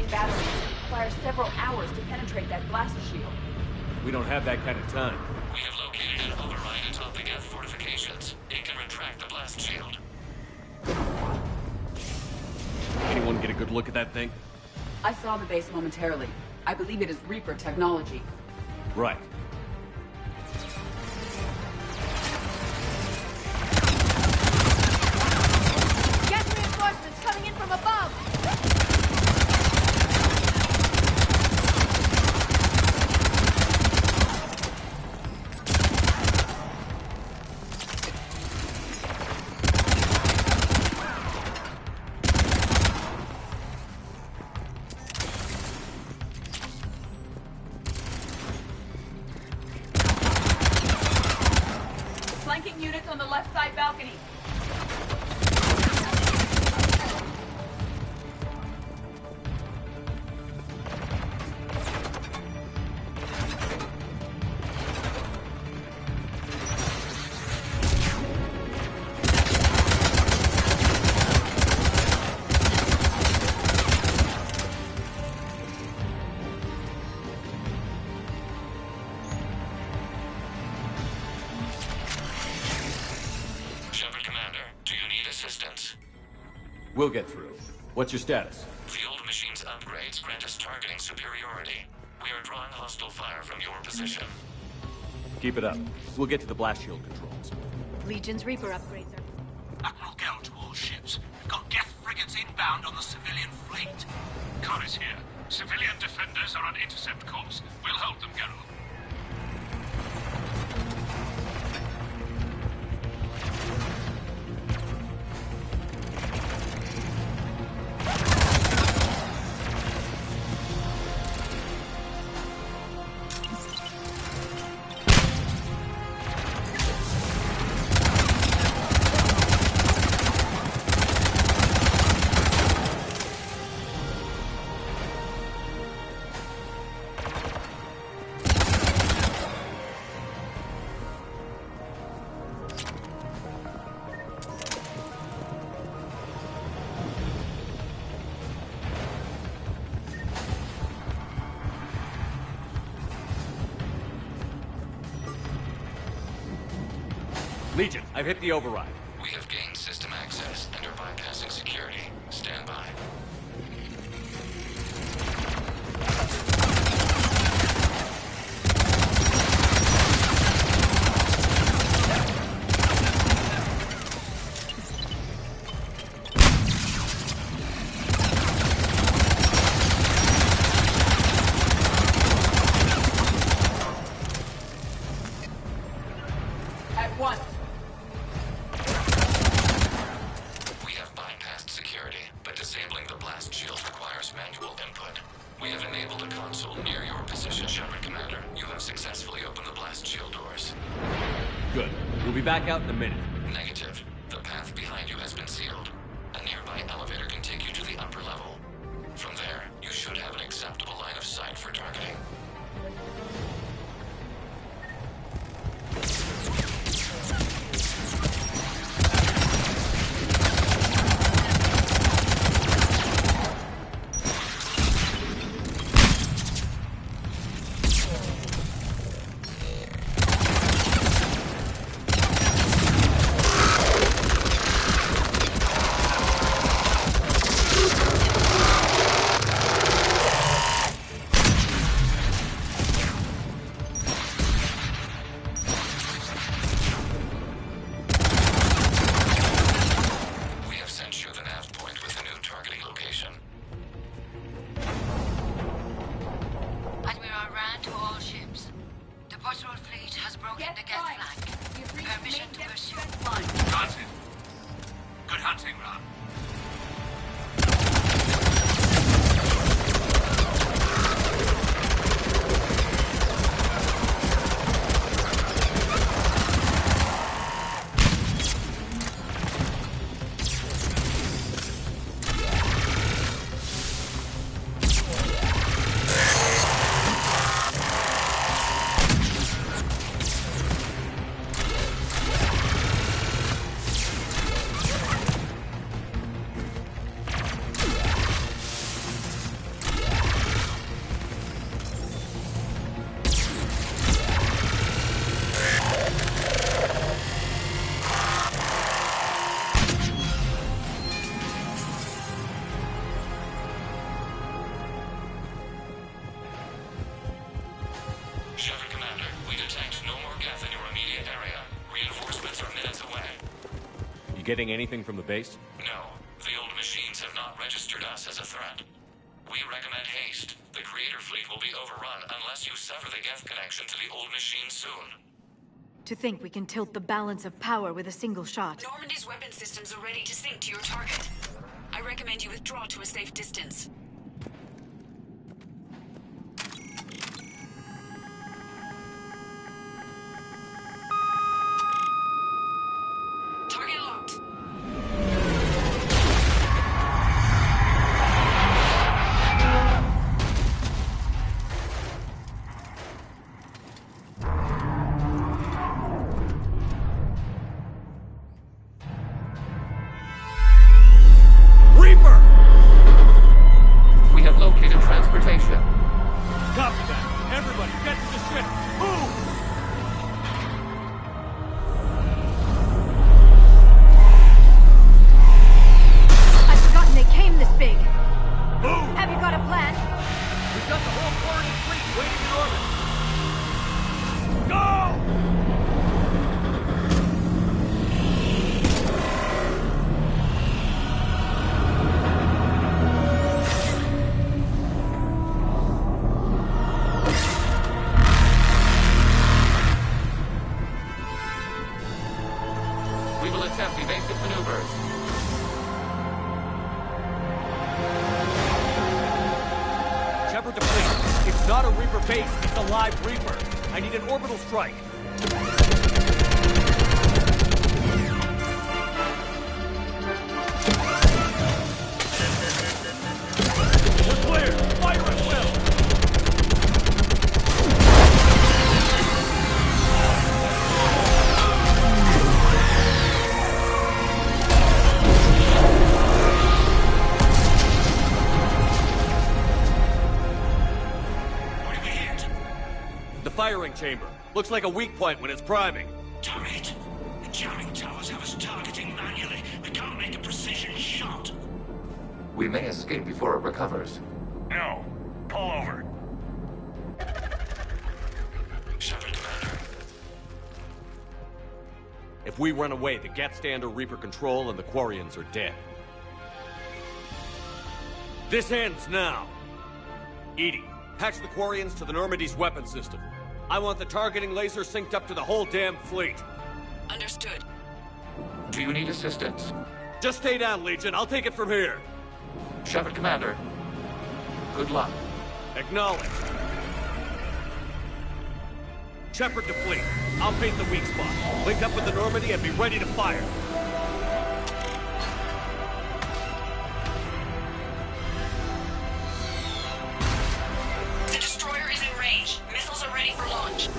main batteries. Requires several hours to penetrate that blast shield. We don't have that kind of time. We have located an override atop the Geth fortifications. It can retract the blast shield. Anyone get a good look at that thing? I saw the base momentarily. I believe it is Reaper technology. Right. Get reinforcements coming in from above! Flanking units on the left side balcony. Shepard Commander, do you need assistance? We'll get through. What's your status? The old machine's upgrades grant us targeting superiority. We are drawing hostile fire from your position. Keep it up. We'll get to the blast shield controls. Legion's Reaper upgrades are... Admiral Gell to all ships. We've got Geth frigates inbound on the civilian fleet. Corus here. Civilian defenders are on intercept course. We'll hold them, Geralt. Legion, I've hit the override. We have gained system access and are bypassing security. Stand by. At once. We have bypassed security, but disabling the blast shield requires manual input. We have enabled a console near your position, Shepard Commander. You have successfully opened the blast shield doors. Good. We'll be back out in a minute. Negative. The path behind you has been sealed. A nearby elevator can take you to the upper level. From there, you should have an acceptable line of sight for targeting. We have sent you the nav point with a new targeting location. Admiral Rand to all ships. The patrol fleet has broken the Geth flank. Permission to pursue. Granted. Good hunting, Ram. getting anything from the base? No. The old machines have not registered us as a threat. We recommend haste. The Creator fleet will be overrun unless you sever the Geth connection to the old machine soon. To think we can tilt the balance of power with a single shot. Normandy's weapon systems are ready to sink to your target. I recommend you withdraw to a safe distance. Target locked. Reaper! We have located transportation. Copy that. Everybody, get to the ship. Move! I've forgotten they came this big. Move! Have you got a plan? We've got the whole Quarian fleet waiting in orbit. Go! We will attempt evasive maneuvers. Shepard to fleet. It's not a Reaper base, it's a live Reaper. I need an orbital strike. We're clear! Fire at will! What did we hit? The firing chamber. Looks like a weak point when it's priming. Damn it! The jamming towers have us targeting manually. We can't make a precision shot. We may escape before it recovers. No. Pull over. Shepard, Commander. If we run away, the Geth stay under Reaper control and the Quarians are dead. This ends now. Edie, patch the Quarians to the Normandy's weapon system. I want the targeting laser synced up to the whole damn fleet. Understood. Do you need assistance? Just stay down, Legion. I'll take it from here. Shepard, Commander. Good luck. Acknowledged. Shepard to fleet. I'll paint the weak spot. Link up with the Normandy and be ready to fire. The destroyer is in range. Missiles are ready for launch.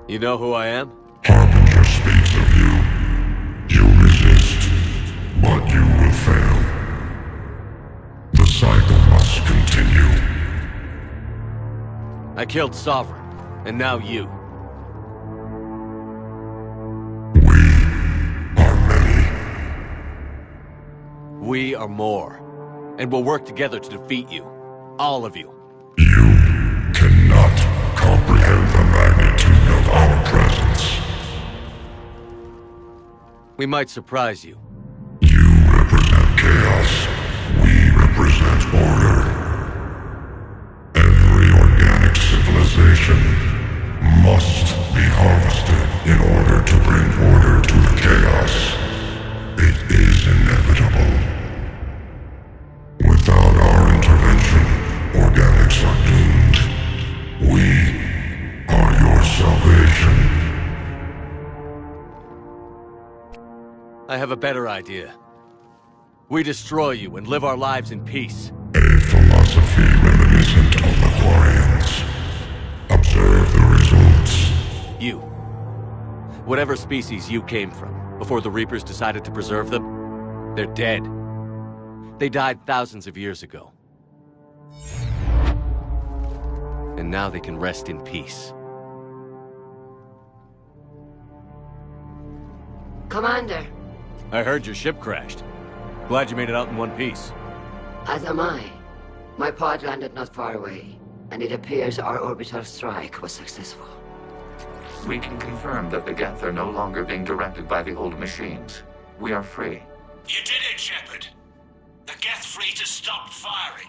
You know who I am? Harbinger speaks of you. You resist, but you will fail. The cycle must continue. I killed Sovereign, and now you. We are more, and we'll work together to defeat you. All of you. You cannot comprehend the magnitude of our presence. We might surprise you. You represent chaos. We represent order. Every organic civilization must be harvested in order to bring order to the chaos. It is inevitable. Without our intervention, organics are doomed. We are your salvation. I have a better idea. We destroy you and live our lives in peace. A philosophy reminiscent of the Quarians. Observe the results. You. Whatever species you came from, before the Reapers decided to preserve them, they're dead. They died thousands of years ago. And now they can rest in peace. Commander. I heard your ship crashed. Glad you made it out in one piece. As am I. My pod landed not far away, and it appears our orbital strike was successful. We can confirm that the Geth are no longer being directed by the old machines. We are free. You did it, Shepard. The Geth fleet has stopped firing.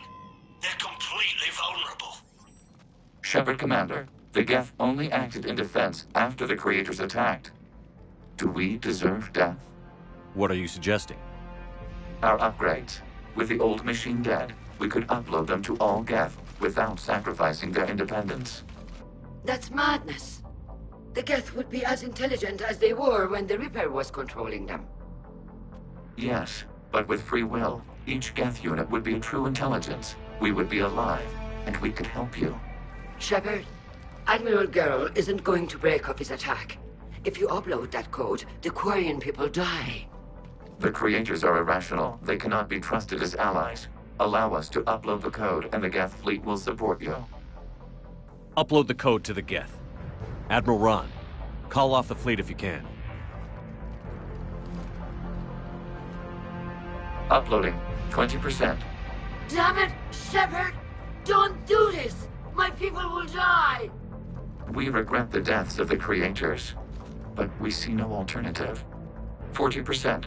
They're completely vulnerable. Shepard, Commander, the Geth only acted in defense after the Creators attacked. Do we deserve death? What are you suggesting? Our upgrades. With the old machine dead, we could upload them to all Geth without sacrificing their independence. That's madness. The Geth would be as intelligent as they were when the Reaper was controlling them. Yes, but with free will, each Geth unit would be a true intelligence. We would be alive, and we could help you. Shepard, Admiral Gerrel isn't going to break up his attack. If you upload that code, the Quarian people die. The Creators are irrational. They cannot be trusted as allies. Allow us to upload the code, and the Geth fleet will support you. Upload the code to the Geth. Admiral Ron, call off the fleet if you can. Uploading. 20%. Damn it, Shepard! Don't do this! My people will die! We regret the deaths of the Creators, but we see no alternative. 40%.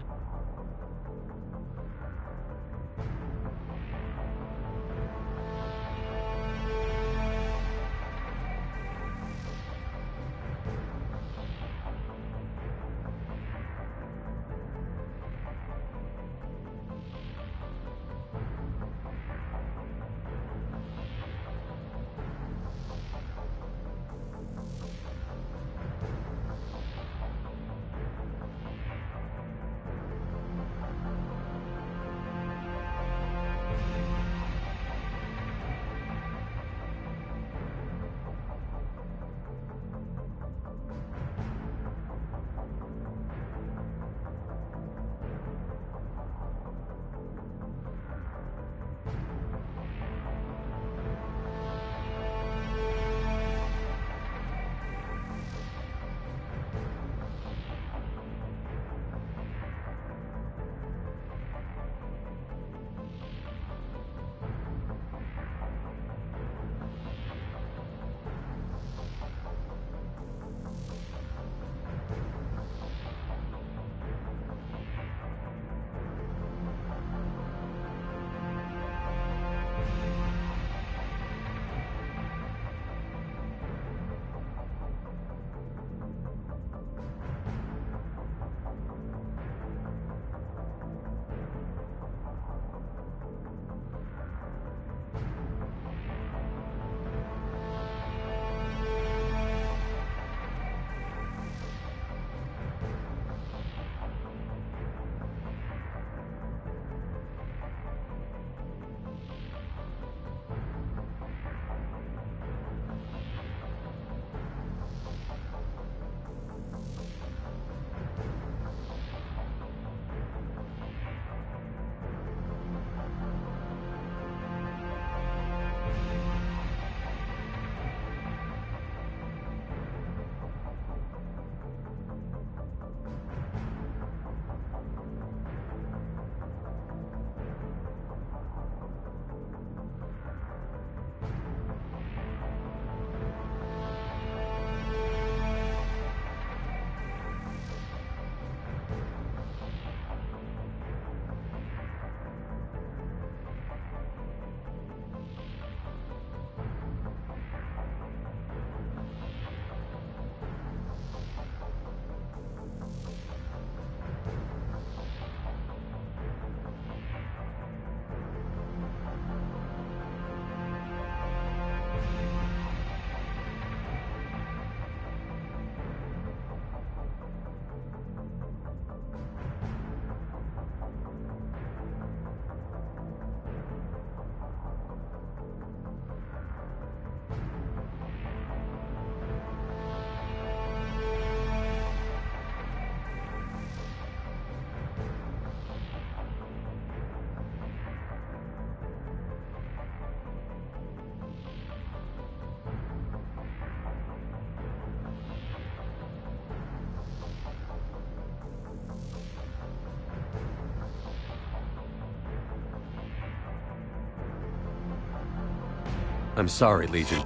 I'm sorry, Legion.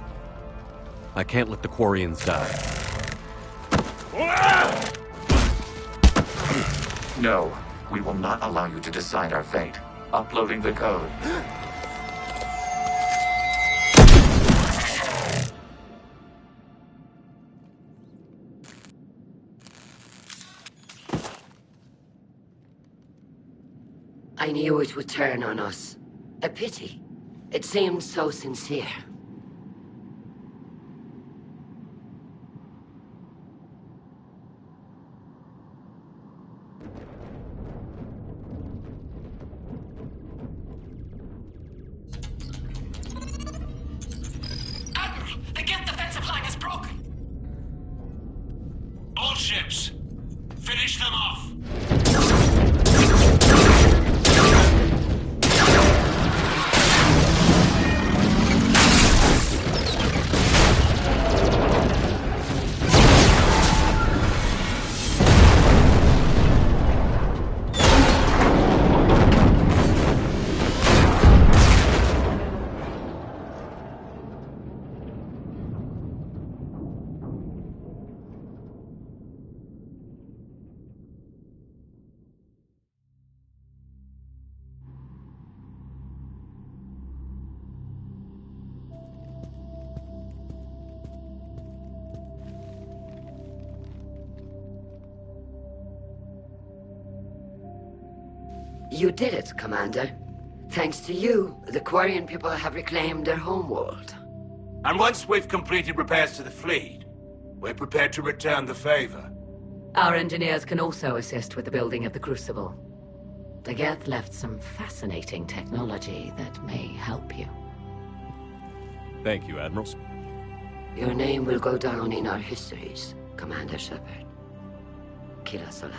I can't let the Quarians die. No, we will not allow you to decide our fate. Uploading the code. I knew it would turn on us. A pity. It seemed so sincere. Admiral, the Geth defensive line is broken. All ships, finish them off. You did it, Commander. Thanks to you, the Quarian people have reclaimed their homeworld. And once we've completed repairs to the fleet, we're prepared to return the favor. Our engineers can also assist with the building of the Crucible. The Geth left some fascinating technology that may help you. Thank you, Admirals. Your name will go down in our histories, Commander Shepard. Kila Solai.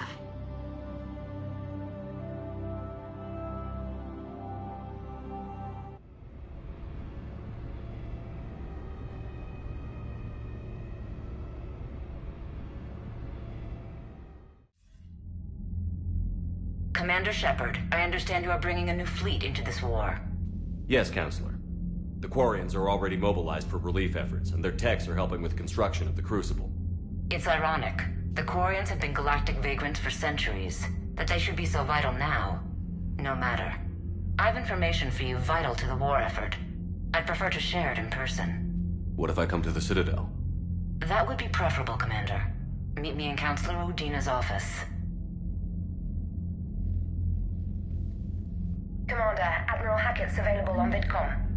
Commander Shepard, I understand you are bringing a new fleet into this war. Yes, Counselor. The Quarians are already mobilized for relief efforts, and their techs are helping with construction of the Crucible. It's ironic. The Quarians have been galactic vagrants for centuries. That they should be so vital now, no matter. I have information for you vital to the war effort. I'd prefer to share it in person. What if I come to the Citadel? That would be preferable, Commander. Meet me in Counselor Udina's office. Commander, Admiral Hackett's available on VidCom.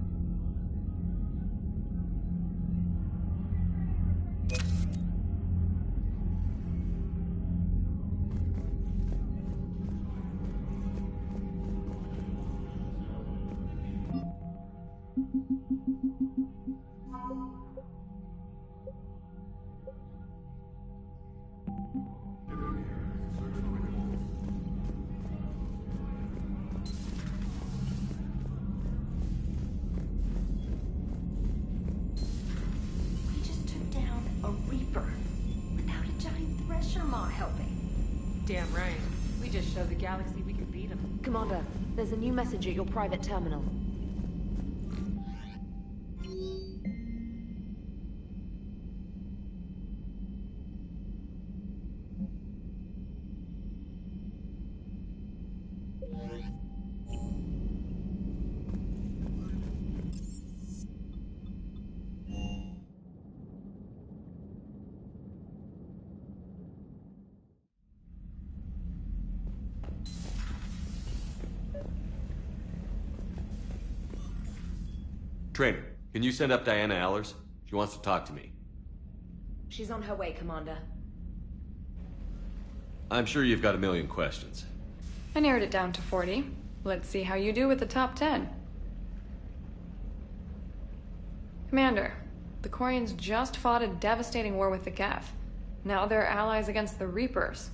Damn right. We just showed the galaxy we can beat them. Commander, there's a new message at your private terminal. Trainer, can you send up Diana Allers? She wants to talk to me. She's on her way, Commander. I'm sure you've got a million questions. I narrowed it down to 40. Let's see how you do with the top 10. Commander, the Quarians just fought a devastating war with the Geth. Now they're allies against the Reapers.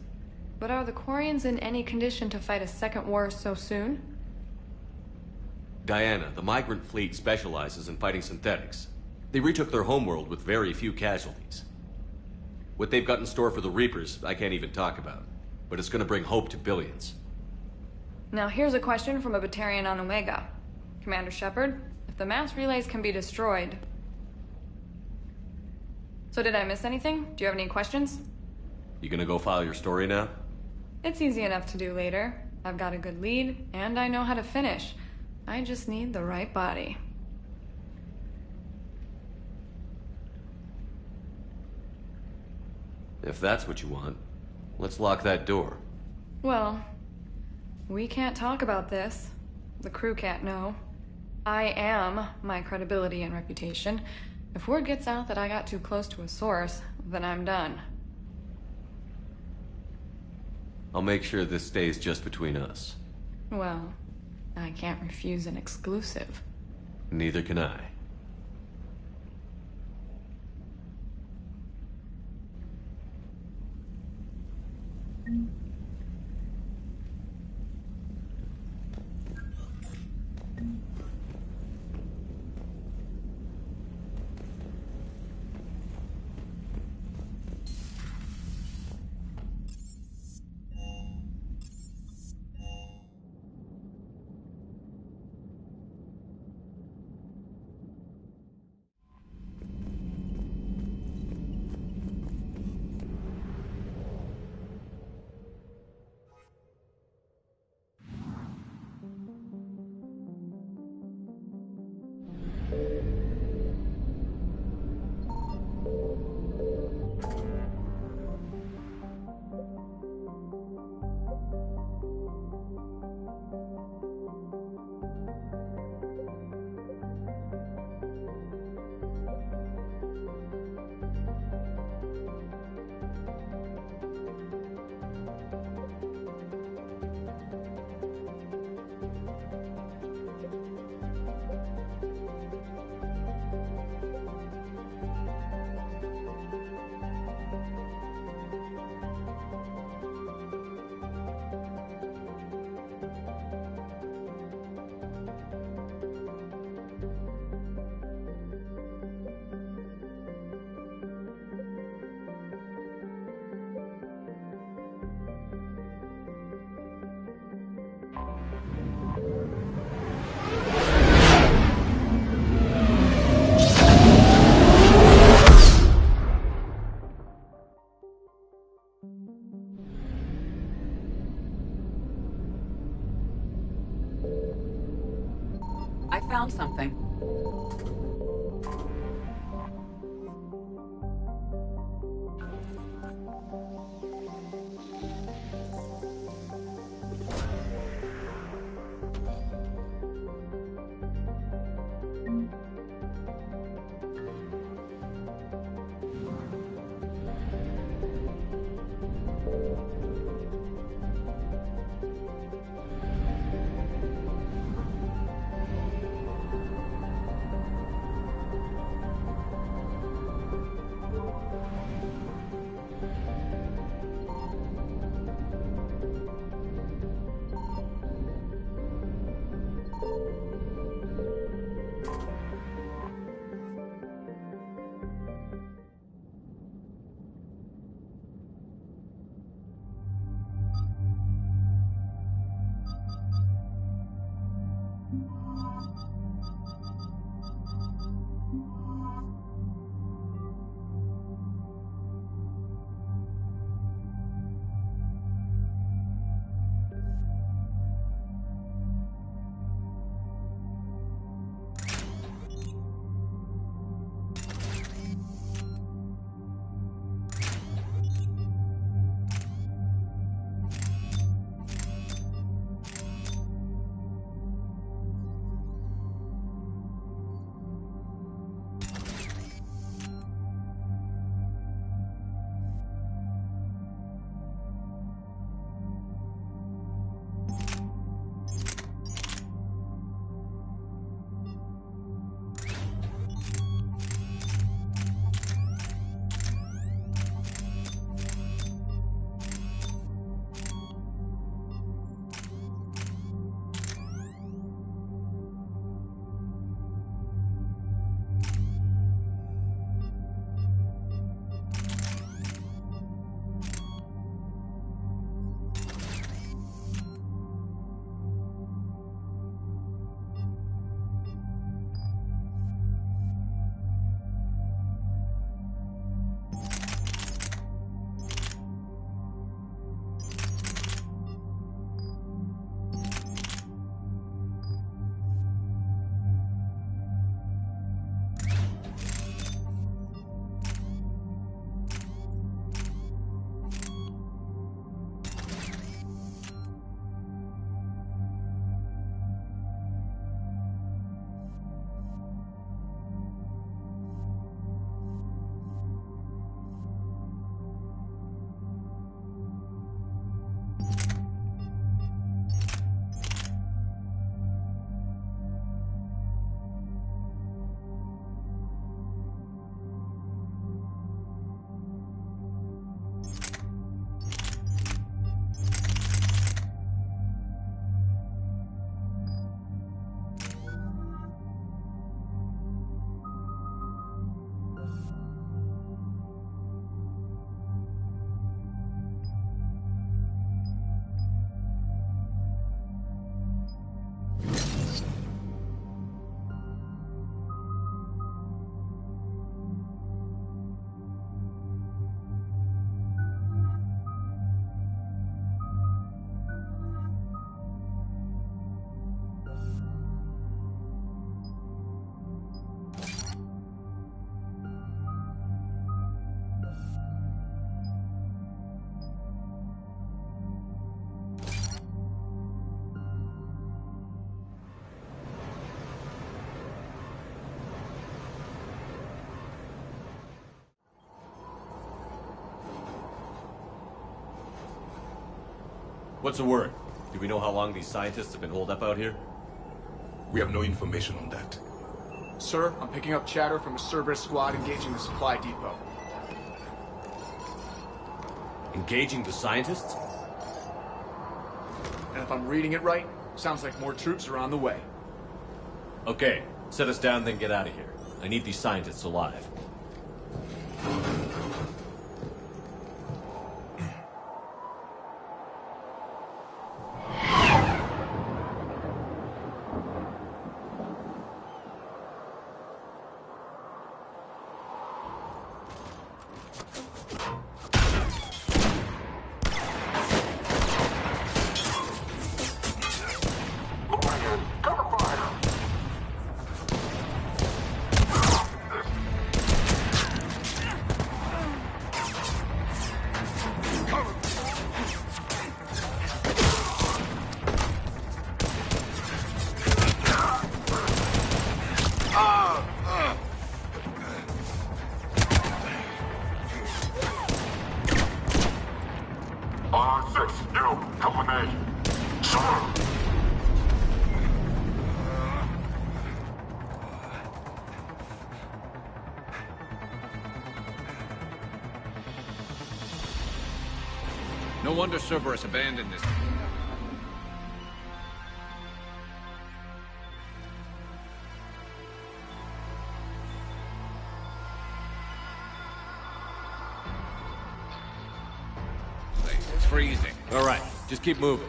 But are the Quarians in any condition to fight a second war so soon? Diana, the migrant fleet specializes in fighting synthetics. They retook their homeworld with very few casualties. What they've got in store for the Reapers, I can't even talk about. But it's gonna bring hope to billions. Now here's a question from a Batarian on Omega. Commander Shepard, if the mass relays can be destroyed. So did I miss anything? Do you have any questions? You gonna go file your story now? It's easy enough to do later. I've got a good lead, and I know how to finish. I just need the right body. If that's what you want, let's lock that door. Well, we can't talk about this. The crew can't know. I am my credibility and reputation. If word gets out that I got too close to a source, then I'm done. I'll make sure this stays just between us. Well, I can't refuse an exclusive. Neither can I. I found something. What's the word? Do we know how long these scientists have been holed up out here? We have no information on that. Sir, I'm picking up chatter from a Cerberus squad engaging the supply depot. Engaging the scientists? And if I'm reading it right, sounds like more troops are on the way. Okay, set us down, then get out of here. I need these scientists alive. No wonder Cerberus abandoned this. It's freezing. All right, just keep moving.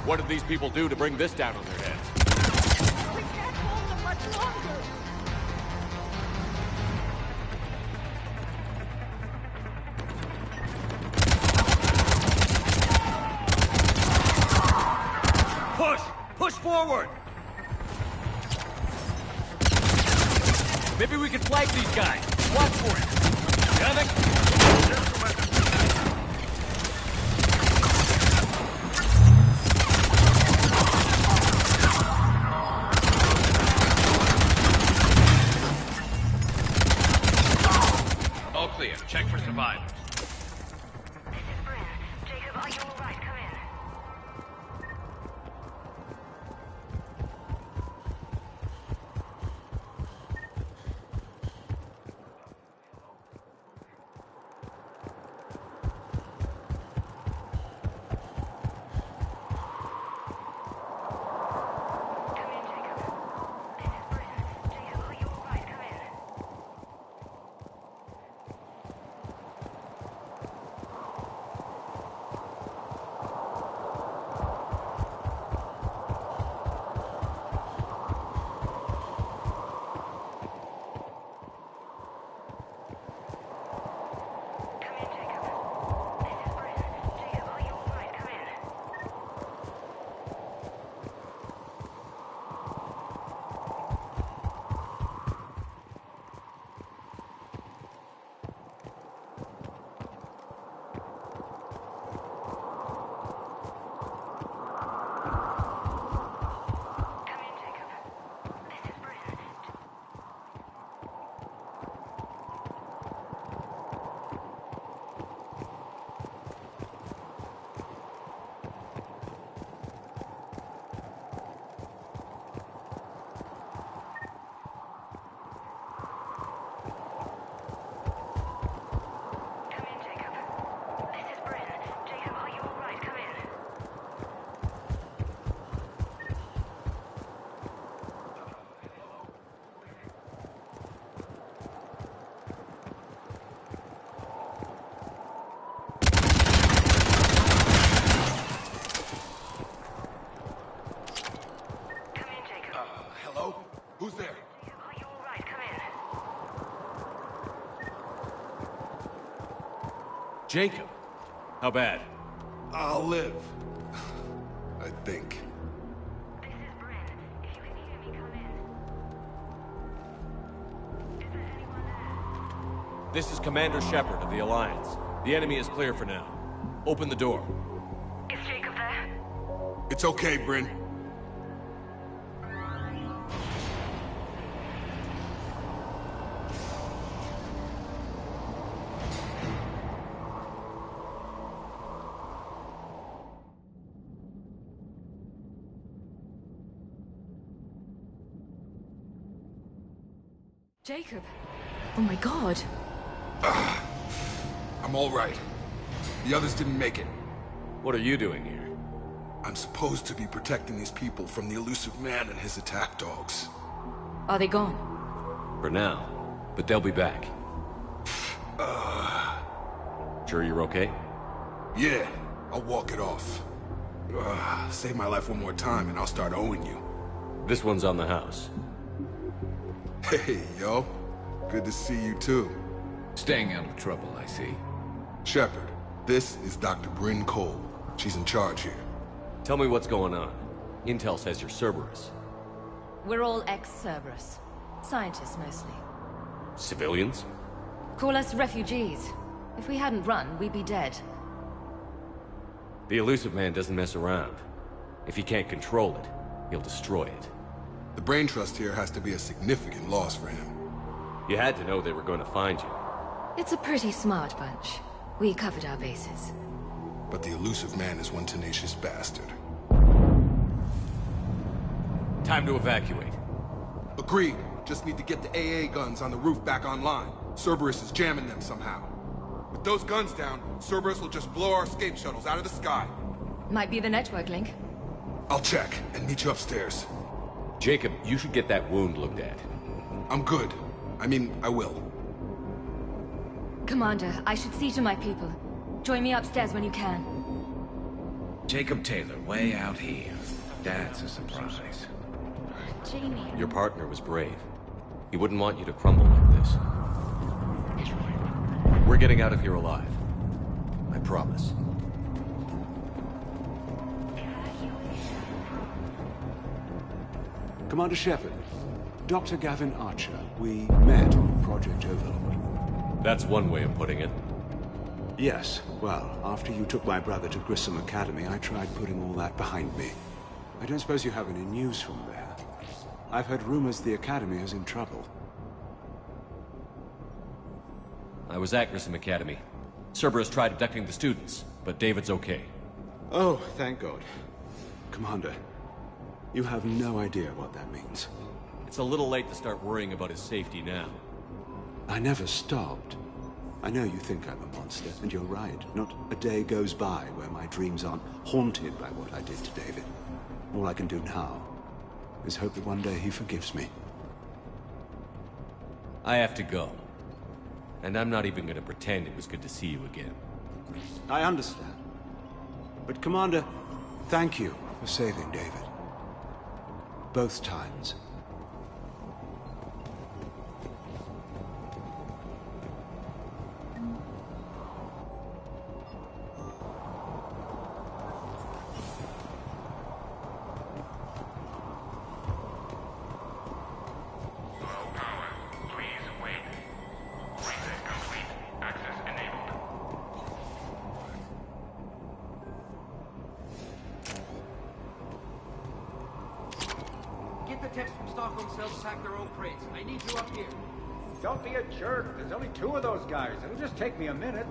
What did these people do to bring this down on their heads? We can't hold them much longer! Push! Push forward! Maybe we can flank these guys. Watch for it. Got it? All clear. Check for survivors. This is Bryn. Jacob, are you alright? Come in. Who's there? Are you alright? Come in. Jacob. How bad? I'll live. I think. This is Bryn. If you can hear me, come in. Is there anyone there? This is Commander Shepard of the Alliance. The enemy is clear for now. Open the door. Is Jacob there? It's okay, Bryn. Jacob. Oh my god. I'm all right. The others didn't make it. What are you doing here? I'm supposed to be protecting these people from the elusive man and his attack dogs. Are they gone? For now. But they'll be back. Sure you're okay? Yeah, I'll walk it off. Save my life one more time and I'll start owing you. This one's on the house. Hey, yo. Good to see you too. Staying out of trouble, I see. Shepard, this is Dr. Bryn Cole. She's in charge here. Tell me what's going on. Intel says you're Cerberus. We're all ex-Cerberus. Scientists, mostly. Civilians? Call us refugees. If we hadn't run, we'd be dead. The elusive man doesn't mess around. If he can't control it, he'll destroy it. The brain trust here has to be a significant loss for him. You had to know they were going to find you. It's a pretty smart bunch. We covered our bases. But the elusive man is one tenacious bastard. Time to evacuate. Agreed. Just need to get the AA guns on the roof back online. Cerberus is jamming them somehow. With those guns down, Cerberus will just blow our escape shuttles out of the sky. Might be the network link. I'll check and meet you upstairs. Jacob, you should get that wound looked at. I'm good. I mean, I will. Commander, I should see to my people. Join me upstairs when you can. Jacob Taylor, way out here. That's a surprise. Jamie. Your partner was brave. He wouldn't want you to crumble like this. We're getting out of here alive. I promise. Commander Shepard, Dr. Gavin Archer, we met on Project Overlord. That's one way of putting it. Yes, well, after you took my brother to Grissom Academy, I tried putting all that behind me. I don't suppose you have any news from there. I've heard rumors the Academy is in trouble. I was at Grissom Academy. Cerberus tried abducting the students, but David's okay. Oh, thank God. Commander, you have no idea what that means. It's a little late to start worrying about his safety now. I never stopped. I know you think I'm a monster, and you're right. Not a day goes by where my dreams aren't haunted by what I did to David. All I can do now is hope that one day he forgives me. I have to go. And I'm not even gonna pretend it was good to see you again. I understand. But Commander, thank you for saving David. Both times. Don't be a jerk. There's only 2 of those guys. It'll just take me a minute.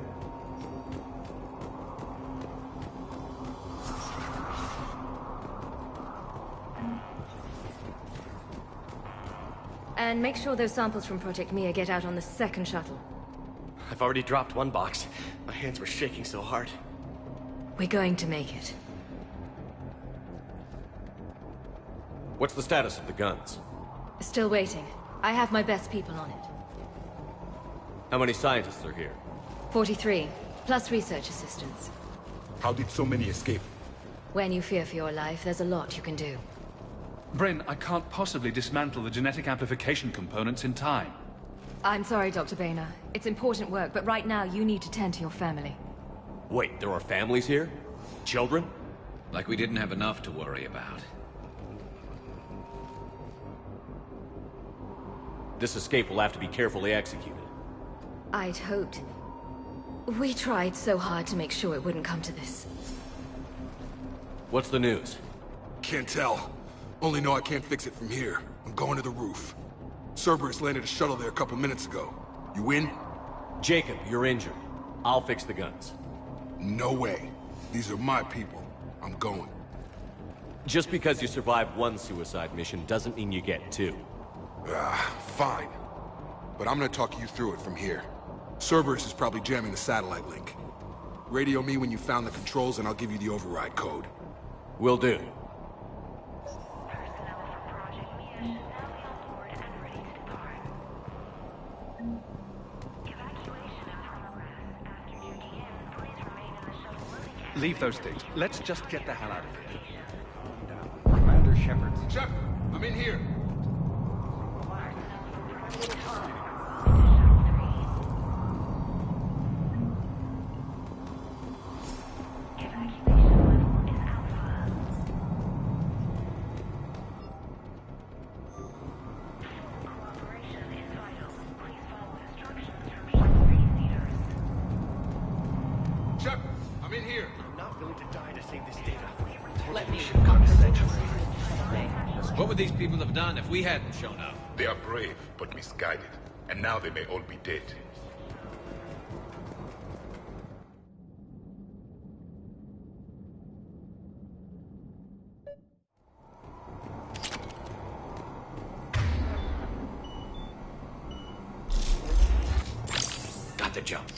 And make sure those samples from Project Mia get out on the second shuttle. I've already dropped one box. My hands were shaking so hard. We're going to make it. What's the status of the guns? Still waiting. I have my best people on it. How many scientists are here? 43, plus research assistants. How did so many escape? When you fear for your life, there's a lot you can do. Bryn, I can't possibly dismantle the genetic amplification components in time. I'm sorry, Dr. Boehner. It's important work, but right now you need to tend to your family. Wait, there are families here? Children? Like we didn't have enough to worry about. This escape will have to be carefully executed. I'd hoped. We tried so hard to make sure it wouldn't come to this. What's the news? Can't tell. Only know I can't fix it from here. I'm going to the roof. Cerberus landed a shuttle there a couple minutes ago. You in? Jacob, you're injured. I'll fix the guns. No way. These are my people. I'm going. Just because you survived one suicide mission doesn't mean you get 2. Fine. but I'm gonna talk you through it from here. Cerberus is probably jamming the satellite link. Radio me when you found the controls and I'll give you the override code. Will do. Leave those things. Let's just get the hell out of here. Commander Shepard. Shepard, I'm in here. What would these people have done if we hadn't shown up? They are brave, but misguided. And now they may all be dead. Got the jump.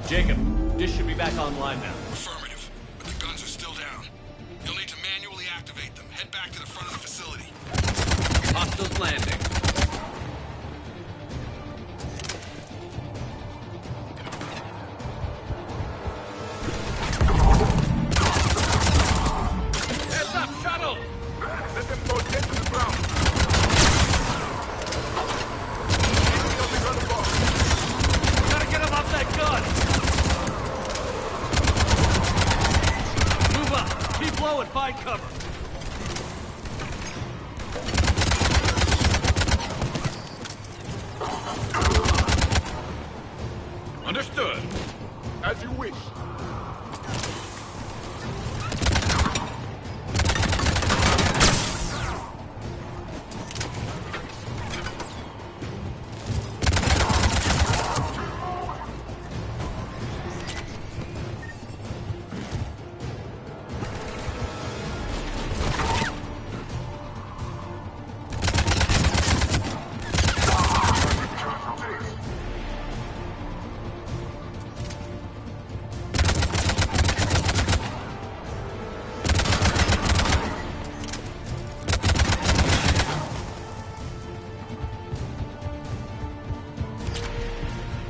Jacob, dish should be back online now. Affirmative, but the guns are still down. You'll need to manually activate them. Head back to the front of the facility. Hostiles landing. Heads up, shuttle! Let them go dead to the ground. Gotta get him off that gun! Keep low and find cover. Understood. As you wish.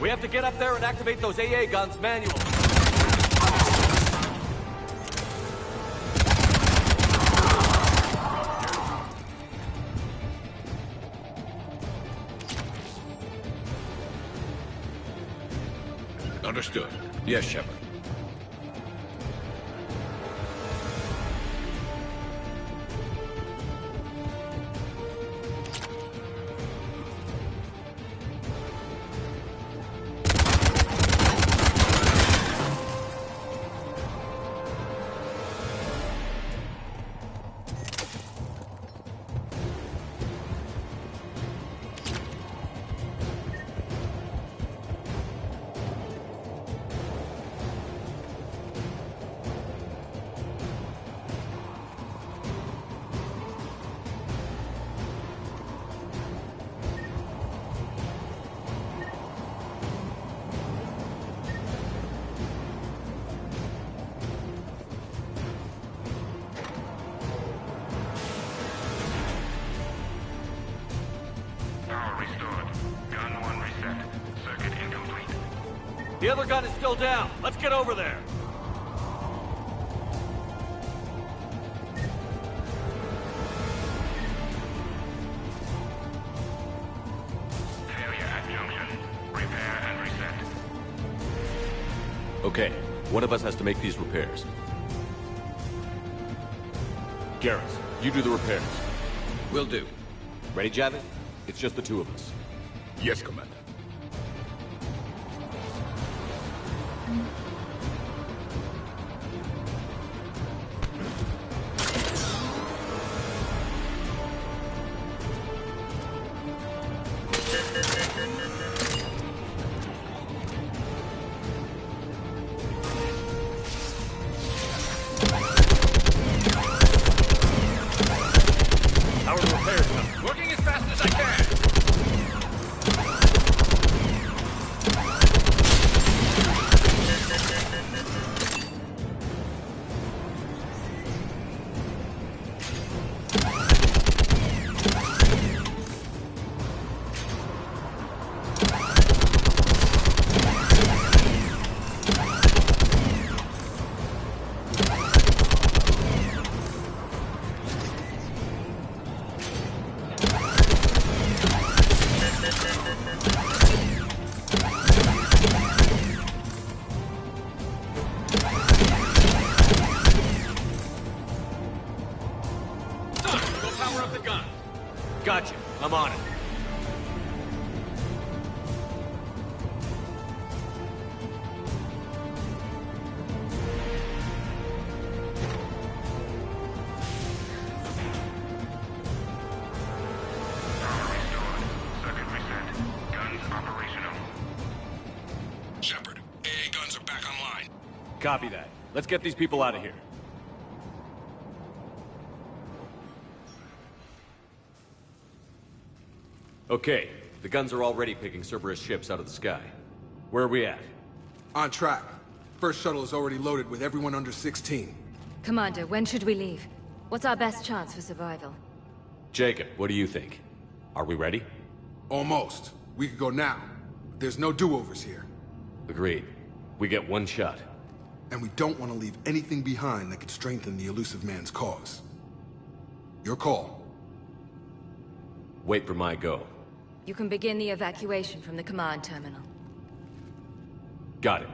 We have to get up there and activate those AA guns manually. Understood. Yes, Shepard. The other gun is still down. Let's get over there. Failure at junction. Repair and reset. Okay, one of us has to make these repairs. Garrus, you do the repairs. Will do. Ready, Javid? It's just the two of us. Yes, Commander. Our repairs now. Working as fast as I can. Go power up the gun. Gotcha. I'm on it. Circuit reset. Guns operational. Shepard, AA guns are back online. Copy that. Let's get these people out of here. Okay, the guns are already picking Cerberus ships out of the sky. Where are we at? On track. First shuttle is already loaded with everyone under 16. Commander, when should we leave? What's our best chance for survival? Jacob, what do you think? Are we ready? Almost. We could go now. There's no do-overs here. Agreed. We get one shot. And we don't want to leave anything behind that could strengthen the elusive man's cause. Your call. Wait for my go. You can begin the evacuation from the command terminal. Got it.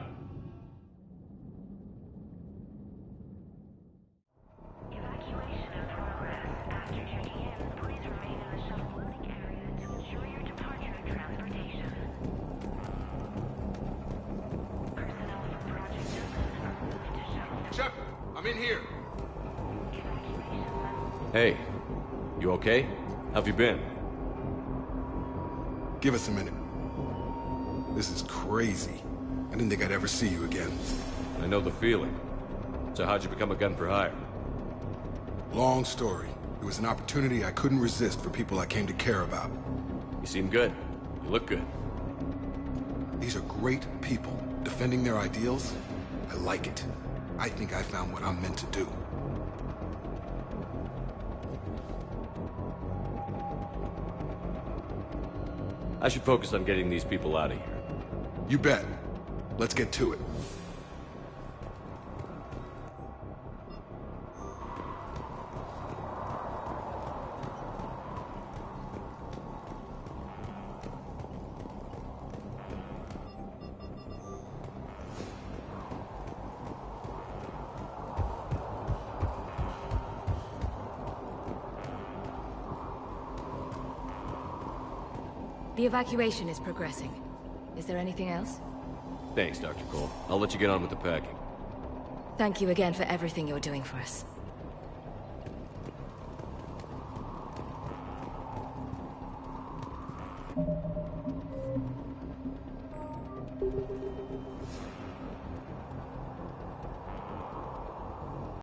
Shepard, I'm in here. Hey, you okay? How've you been? Give us a minute. This is crazy. I didn't think I'd ever see you again. I know the feeling. So how'd you become a gun for hire? Long story. It was an opportunity I couldn't resist for people I came to care about. You seem good. You look good. These are great people, defending their ideals. I like it. I think I found what I'm meant to do. I should focus on getting these people out of here. You bet. Let's get to it. The evacuation is progressing. Is there anything else? Thanks, Dr. Cole. I'll let you get on with the packing. Thank you again for everything you're doing for us.